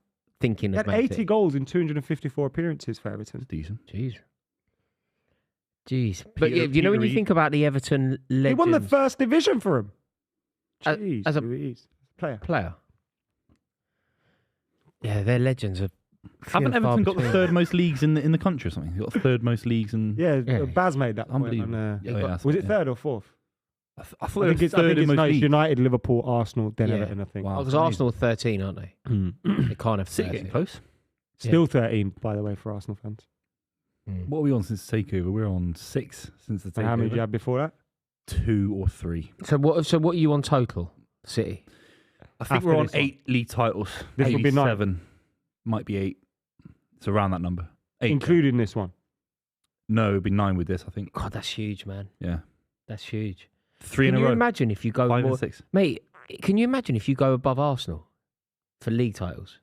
thinking He of had Man 80 City. goals in 254 appearances for Everton. Decent. Jeez. But Peter- you know, when Peter you think about the Everton legends. He won the first division for him. Jeez, as a- Louise. Player. player. Yeah, they're legends. Are few Haven't and far Everton got the between. third most leagues in the country or something? They've got the third most leagues in. Yeah, Yeah. Baz made that point. Unbelievable. On, Yeah, that's was right, it yeah. third or fourth? I thought I they think were it's, third in most no, it's leagues. United, Liverpool, Arsenal, then Yeah. Everton, I think. Wow. Because amazing. Arsenal are 13, aren't they? They can't have City 13. getting close. Still 13, by the way, for Arsenal fans. Mm. What are we on since the takeover? We're on 6 since the And how many did you takeover. have before that? 2 or 3. So what are you on total, City? I think After we're on this one. 8 league titles. This would be 9. 7. Might be 8. It's around that number. 8. Including this one. No, it'd be 9 with this, I think. God, that's huge, man. Yeah. That's huge. 3 in Can a you row. imagine if you go 5 more, and 6. mate? Can you imagine if you go above Arsenal for league titles?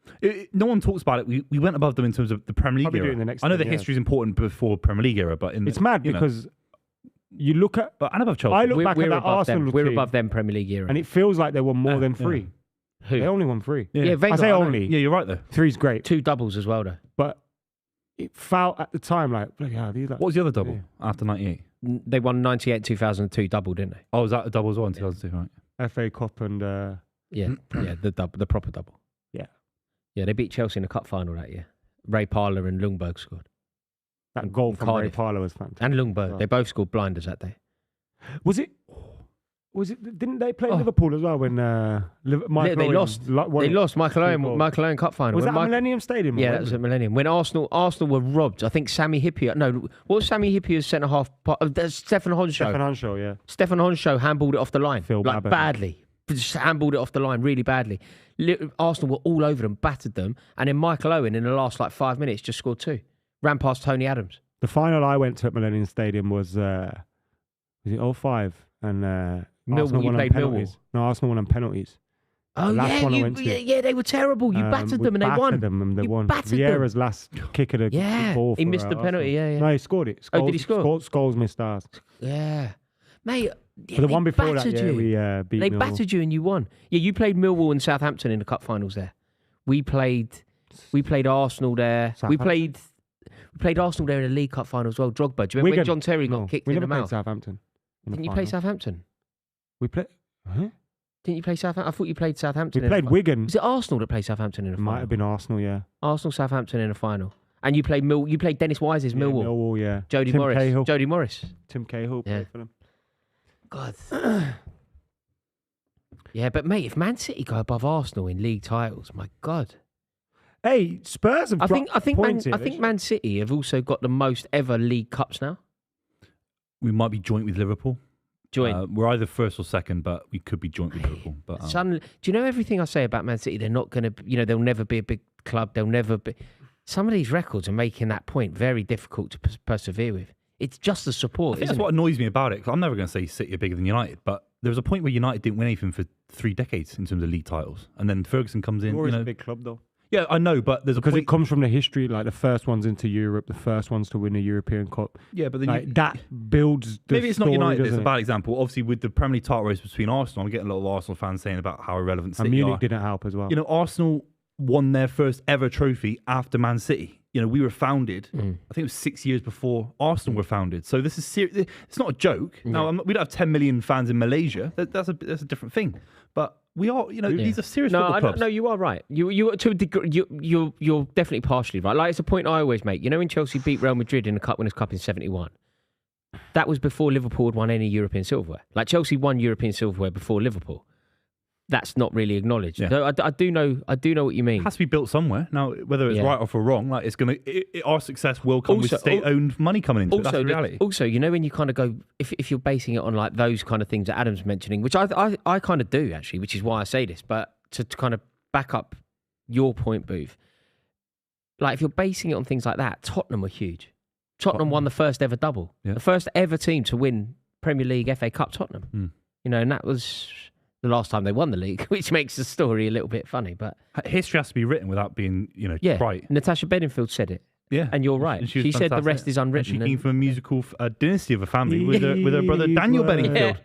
No one talks about it. We went above them in terms of the Premier League Probably do it era. in the next I know 10 the years. history is important before Premier League era, but It's mad you know. because you look at, But and above Chelsea. I look We're back at that above them. Arsenal We're team, above them Premier League era. and it feels like they won more than yeah. 3. Who? They only won 3. Yeah, Wenger, I say know. only. Yeah, you're right though. 3's great, 2 doubles as well, though. but it felt at the time like, bloody hell, these like, What was the other double Yeah. after 98? They won 98, 2002 double, didn't they? Oh, was that a double as well in 2002, right? FA Cup and Yeah, yeah, the proper double. Yeah. Yeah, they beat Chelsea in the cup final that year. Ray Parlour and Ljungberg scored. that goal from Ray Cardiff. Parlour was fantastic. And Ljungberg. Well. They both scored blinders that day. Was it? Didn't they play Oh. Liverpool as well when Michael they Owen lost. won They it? lost Michael 2 Owen goals. Cup final. Was When that Mike- Millennium Stadium? or Yeah, that was Wembley? at Millennium. When Arsenal were robbed, I think Sammy Hippier. No, what was Sammy Hippier's centre half? Stefan Honshaw. Stefan Honshaw, yeah. Stefan Honshaw handballed it off the line. Phil like Babbitt. badly. Just handballed it off the line really badly. Arsenal were all over them, battered them, and then Michael Owen in the last 5 minutes just scored 2. Ran past Tony Adams. The final I went to at Millennium Stadium was it 05? And Arsenal you won on played penalties. Millwall. No, Arsenal won on penalties. Oh last yeah, one I went to. yeah, they were terrible. You battered We them and they battered won. them and they You won. battered Vieira's last kick of the Yeah, ball. he for, missed the penalty. Arsenal. Yeah, yeah. No, he scored it. Oh, did he score? Scholes missed ours. Yeah, mate. Yeah, For the they one before that, battered yeah, you. we beat They Millwall. battered you and you won. Yeah, you played Millwall and Southampton in the cup finals there. We played Arsenal there. We Southampton. played Arsenal there in the League Cup final as well. Drogba. Do you remember when Wigan. John Terry got No, kicked we in never the played mouth? Southampton. in the Didn't you play final. Southampton? We played. Huh? Didn't you play Southampton? I thought you played Southampton. We in the played final. Wigan. Was it Arsenal that played Southampton in the It final? might have been Arsenal, yeah. Arsenal, Southampton in the final. And you played You played Dennis Wise's Millwall. Millwall, yeah. Jody Tim Morris. Cahill. Jody Morris. Tim Cahill Yeah. played for them. God. Yeah, but mate, if Man City go above Arsenal in league titles, my God. Hey, Spurs have I think points here. Man City have also got the most ever League Cups now. We might be joint with Liverpool. We're either first or second, but we could be joint with Liverpool. But Suddenly, do you know everything I say about Man City? They're not going to, they'll never be a big club. They'll never be. Some of these records are making that point very difficult to persevere with. It's just the support. I think that's what annoys me about it. 'Cause I'm never going to say City are bigger than United, but there was a point where United didn't win anything for 3 decades in terms of league titles, and then Ferguson comes in. Always a big club though. Yeah, I know, but there's because a it comes from the history, like the first ones into Europe, the first ones to win a European Cup. Yeah, but then like, that builds. Maybe it's not story, United. It's a it? bad example. Obviously, with the Premier League title race between Arsenal, I'm getting a lot of Arsenal fans saying about how irrelevant City and Munich are. didn't help as well. Arsenal won their first ever trophy after Man City. We were founded, I think it was 6 years before Arsenal were founded. So this is serious. It's not a joke. Now, we don't have 10 million fans in Malaysia. That's a different thing. But we are, these are serious football clubs. No, you are right. You to a degree, you're definitely partially right. Like, it's a point I always make. When Chelsea beat Real Madrid in the Cup Winners' Cup in '71, that was before Liverpool had won any European silverware. Like, Chelsea won European silverware before Liverpool. That's not really acknowledged. Yeah. So I do know what you mean. It has to be built somewhere. Now, whether it's right or wrong, like our success will come with state-owned money coming into it. That's the reality. Also, when you kind of go, if you're basing it on like those kind of things that Adam's mentioning, which I kind of do actually, which is why I say this, but to kind of back up your point, Booth, like if you're basing it on things like that, Tottenham were huge. Tottenham won the first ever double. Yeah. The first ever team to win Premier League, FA Cup, Tottenham. And that was the last time they won the league, which makes the story a little bit funny. But history has to be written without being, right. Natasha Bedingfield said it. Yeah, and you're right. She said the rest is unwritten. And she came from a musical dynasty of a family with her brother Daniel Bedingfield.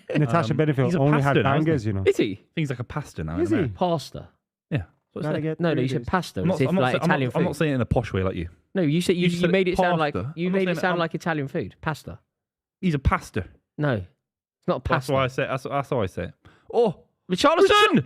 Yeah. Natasha Bedingfield only had bangers, Is he? Things like a pastor now. Is he? Pastor. Yeah. No, you said pasta. I'm not saying it in a posh way like you. No, you said you made it sound like like Italian food. Pasta. He's a pastor. No, it's not a pasta. That's why I say. That's how I say it. Oh, Richarlison!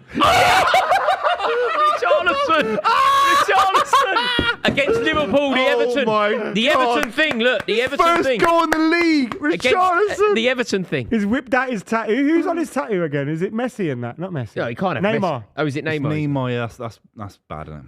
Richarlison! Richarlison! Against Liverpool, the Everton thing. Look, the Everton thing. First goal in the league, Richarlison. The Everton thing. He's whipped out his tattoo. Who's on his tattoo again? Is it Messi and that? Not Messi. No, he can't have Neymar. Messi. Oh, is it Neymar? It's Neymar. Yeah, that's bad, isn't it?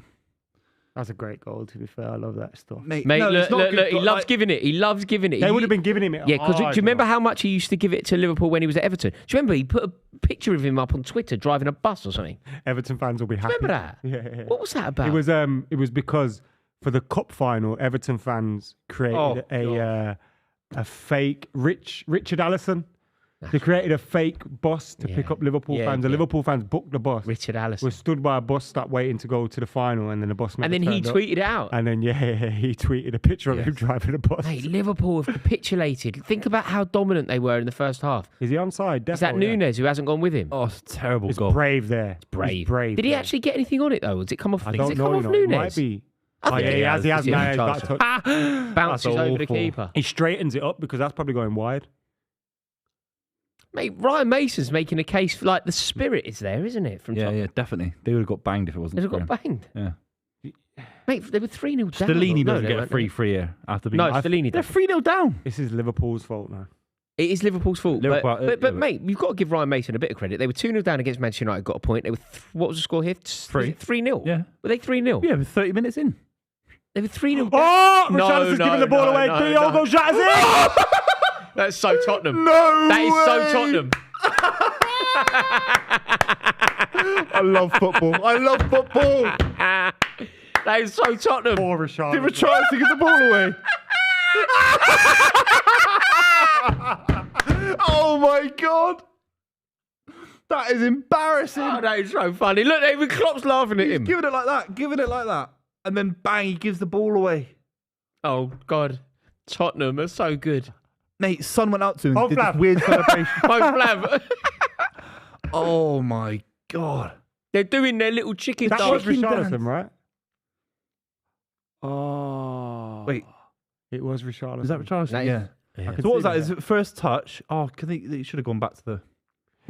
That's a great goal, to be fair. I love that stuff. Mate, look, he loves giving it. He loves giving it. They would have been giving him it. Yeah, because do you remember how much he used to give it to Liverpool when he was at Everton? Do you remember he put a picture of him up on Twitter driving a bus or something? Everton fans will be happy. Remember that? Yeah. What was that about? It was because for the cup final, Everton fans created a fake Richard Allison. They created a fake bus to pick up Liverpool fans. The Liverpool fans booked the bus. Richard Allison was stood by a bus stop waiting to go to the final, and then the bus. And then he tweeted it out. And then he tweeted a picture of him driving a bus. Mate, Liverpool have capitulated. Think about how dominant they were in the first half. Is he onside? Is that Nunes who hasn't gone with him? Oh, it's a terrible it's goal. Brave there. It's brave. It's brave. Did he actually get anything on it though? Did it come off? I don't know. Nunes? It might be. He has. Bounces over the keeper. He straightens it up because that's probably going wide. Mate, Ryan Mason's making a case for, like, the spirit is there, isn't it? From yeah, definitely. They would have got banged if it wasn't. They would have got banged. Yeah. Mate, they were 3-0 down. Stellini doesn't get a free here after being. No, Stellini They're 3-0 down. This is Liverpool's fault now. It is Liverpool's fault. But mate, you've got to give Ryan Mason a bit of credit. They were 2-0 down against Manchester United, got a point. They were what was the score here? 3-0. Yeah. Were they 3-0? Yeah, with 30 minutes in. They were 3-0 down. Oh! Richarlison's giving the ball away. Diogo shatters it. That's so Tottenham. That is so Tottenham. I love football. That is so Tottenham. Poor Richarlison. Did Richarlison give the ball away? Oh my God. That is embarrassing. Oh, that is so funny. Look, even Klopp's laughing at him. Giving it like that. And then bang, he gives the ball away. Oh, God. Tottenham are so good. Mate, Son went out to him and did this weird celebration. Oh, my God. They're doing their little chicken dance. That was Richarlison, right? Oh. Wait. It was Richarlison. Is that Richarlison? Yeah. So what was that? His first touch? Oh, they should have gone back to the...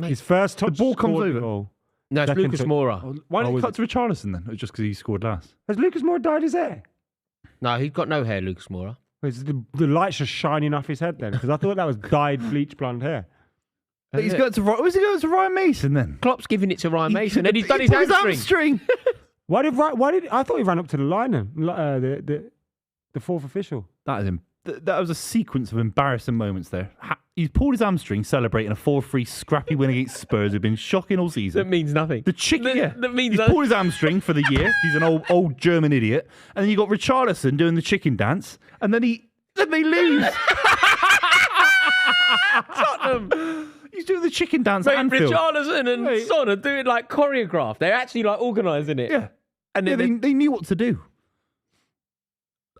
His first touch. The ball comes over. Goal. No, it's Lucas Moura. Why did he cut to Richarlison then? It was just because he scored last. Has Lucas Moura dyed his hair? No, he's got no hair, Lucas Moura. The light's just shining off his head then, because I thought that was dyed bleach blonde hair. But he's going to Ryan Mason then? Klopp's giving it to Ryan Mason, and he's done his hamstring. Why did I thought he ran up to the line then? The fourth official. That was a sequence of embarrassing moments there. He's pulled his hamstring celebrating a 4-3 scrappy win against Spurs who've been shocking all season. That means nothing. The chicken, That means he's nothing. pulled his hamstring for the year. He's an old German idiot. And then you got Richarlison doing the chicken dance, and then they lose. Tottenham. He's doing the chicken dance Mate, at Anfield. Richarlison and Son are doing like choreographed. They're actually like organising it. Yeah, And yeah, then they knew what to do.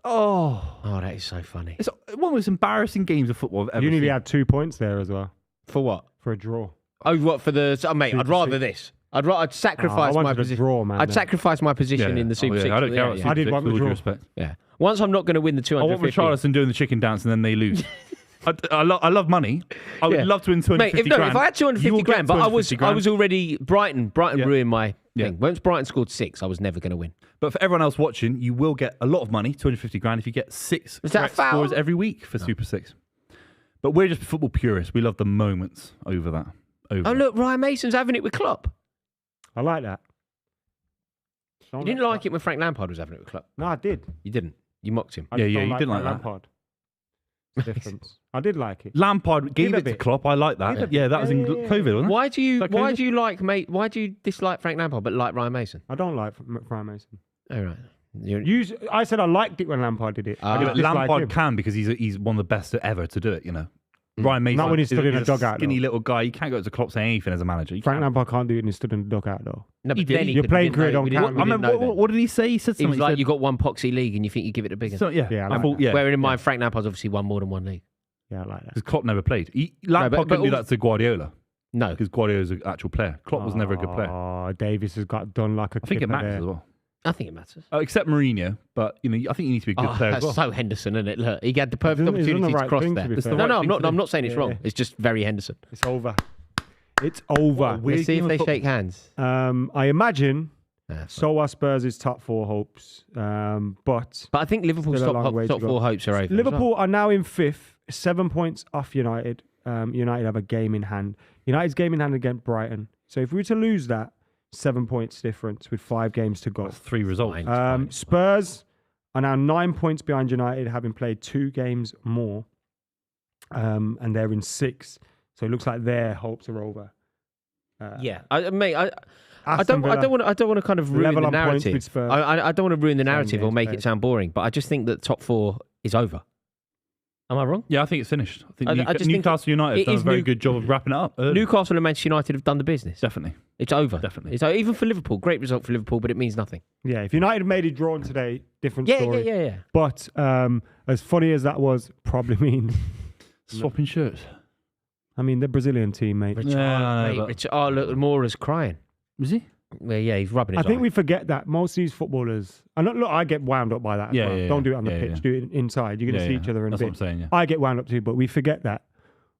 Oh, that is so funny. it's one of the most embarrassing games of football I've ever You nearly seen. had 2 points there as well For what? for a draw. Oh, what for the? Oh, mate, I'd rather this. I'd sacrifice I my wanted a position. draw, man. I'd sacrifice my position in the Super Six. I don't care. Yeah, About I did Super want Six, the with all draw. due respect. yeah. Once I'm not going to win the I want 250. Richarlison doing the chicken dance and then they lose. I love money. I would Yeah. love to win 250 Mate, grand. if I had 250 grand, but I was already Brighton Yeah. ruined my Yeah. thing. Once Brighton scored 6, I was never going to win. But for everyone else watching, you will get a lot of money, 250 grand, if you get 6 Is that a correct foul? scores every week for Super 6. But we're just football purists. We love the moments over that. Oh look, Ryan Mason's having it with Klopp. I like that. You didn't like it when Frank Lampard was having it with Klopp. No, I did. You didn't. You mocked him. I Yeah, just yeah, don't you didn't like Frank that. Lampard. It's the difference. I did like it. Lampard gave Give a it to bit. Klopp. I like that. Give a bit. Yeah, that was in Yeah, yeah, yeah. COVID, wasn't it? Why do you? that Why COVID? do you like? Mate, why do you dislike Frank Lampard but like Ryan Mason? I don't like Ryan Mason. All right. I said I liked it when Lampard did it. I Yeah, didn't but dislike Lampard him. can because he's one of the best ever to do it, you know. Ryan Mason. Not when he's stood in a is dugout, skinny though. little guy. You can't go to Klopp saying anything as a manager. You Frank can't. Lampard can't do it and he stood in the dugout though. No, He but did. then he Your could- playing we career didn't know- don't we count. didn't- we I didn't remember, know then. what did he say? He said He was something. like, he you got one poxy league and you think you give it a bigger. said, yeah. Yeah, I I like thought, that. yeah. Where in mind, Frank Lampard's obviously won more than one league. Yeah, I like that. Because Klopp never played. Lampard but couldn't do all- that to Guardiola No. because Guardiola's an actual player. Klopp was never a good player. Oh, Davis has got done like a I think it kipper matters there. as well. I think it matters. Except Mourinho, but you know, I think you need to be a good player as that's well. so Henderson, isn't it? Look, he had the perfect He's done the opportunity to right cross thing, there. to be It's the fair. right No, thing to I'm do. not saying it's Yeah. wrong. It's just very Henderson. It's over. It's over. Weird Let's see game if of they football. shake hands. I imagine Nah, so are Spurs' top 4 hopes. But But I think Liverpool's Still a top, long way to top go. 4 hopes are over. as Liverpool well. are now in 5th, 7 points off United. United have a game in hand. United's game in hand against Brighton. So if we were to lose that, 7 points difference with 5 games to go. That's 3 results. Fine. Fine. Spurs are now 9 points behind United, having played 2 games more. And they're in 6th. So it looks like their hopes are over. Yeah, mate. I Aston don't Villa, want to kind of ruin level the on points narrative. with Spurs. I don't want to ruin the narrative or games make played. it sound boring. But I just think that top 4 is over. Am I wrong? Yeah, I think it's finished. I think I just think Newcastle United it have done a is very New- good job of wrapping it up. early. Newcastle and Manchester United have done the business. Definitely. It's over. Definitely. It's even for Liverpool. Great result for Liverpool, but it means nothing. Yeah, if United made it drawn today, different Yeah, story. yeah. But as funny as that was, probably means, Swapping shirts. I mean, the Brazilian team, mate. Richard, I know, but- oh, look, Mora's crying. Was he? Well, yeah, he's rubbing his I think eye. we forget that most of these footballers, and look, I get wound up by that as Yeah, well. yeah, Don't yeah. do it on the Yeah, pitch, yeah. do it inside. You're going to see each other in That's a what I'm bit. saying, yeah. I get wound up too, but we forget that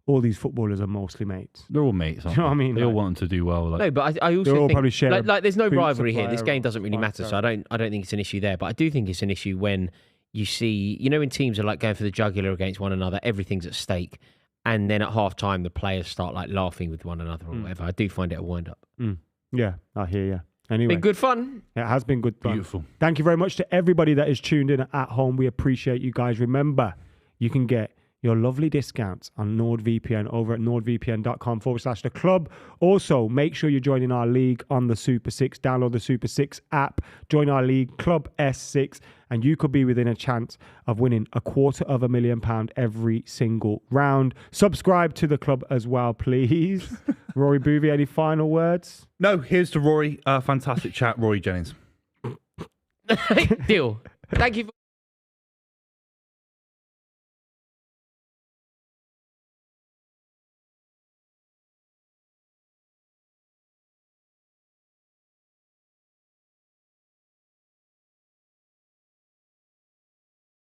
all these footballers are mostly mates. They're all mates. Aren't Do you know what I they? mean? They all Like- want them to do well. Like, No, but I also They're all think probably share like there's no food rivalry here. This supplier game doesn't really or matter, so whatever. I don't think it's an issue there. But I do think it's an issue when you see, you know, when teams are like going for the jugular against one another, everything's at stake, and then at half time the players start like laughing with one another or whatever. I do find it a wind up. Yeah, I hear you. Anyway, Been good fun. it has been good fun. beautiful. Thank you very much to everybody that is tuned in at home. We appreciate you guys. Remember, you can get your lovely discounts on NordVPN over at nordvpn.com/the club. Also, make sure you're joining our league on the Super 6. Download the Super 6 app, join our league, Club S6, and you could be within a chance of winning £250,000 every single round. Subscribe to the club as well, please. Rory Buvey, any final words? No, here's to Rory. Fantastic chat, Rory Jennings. Deal. Thank you.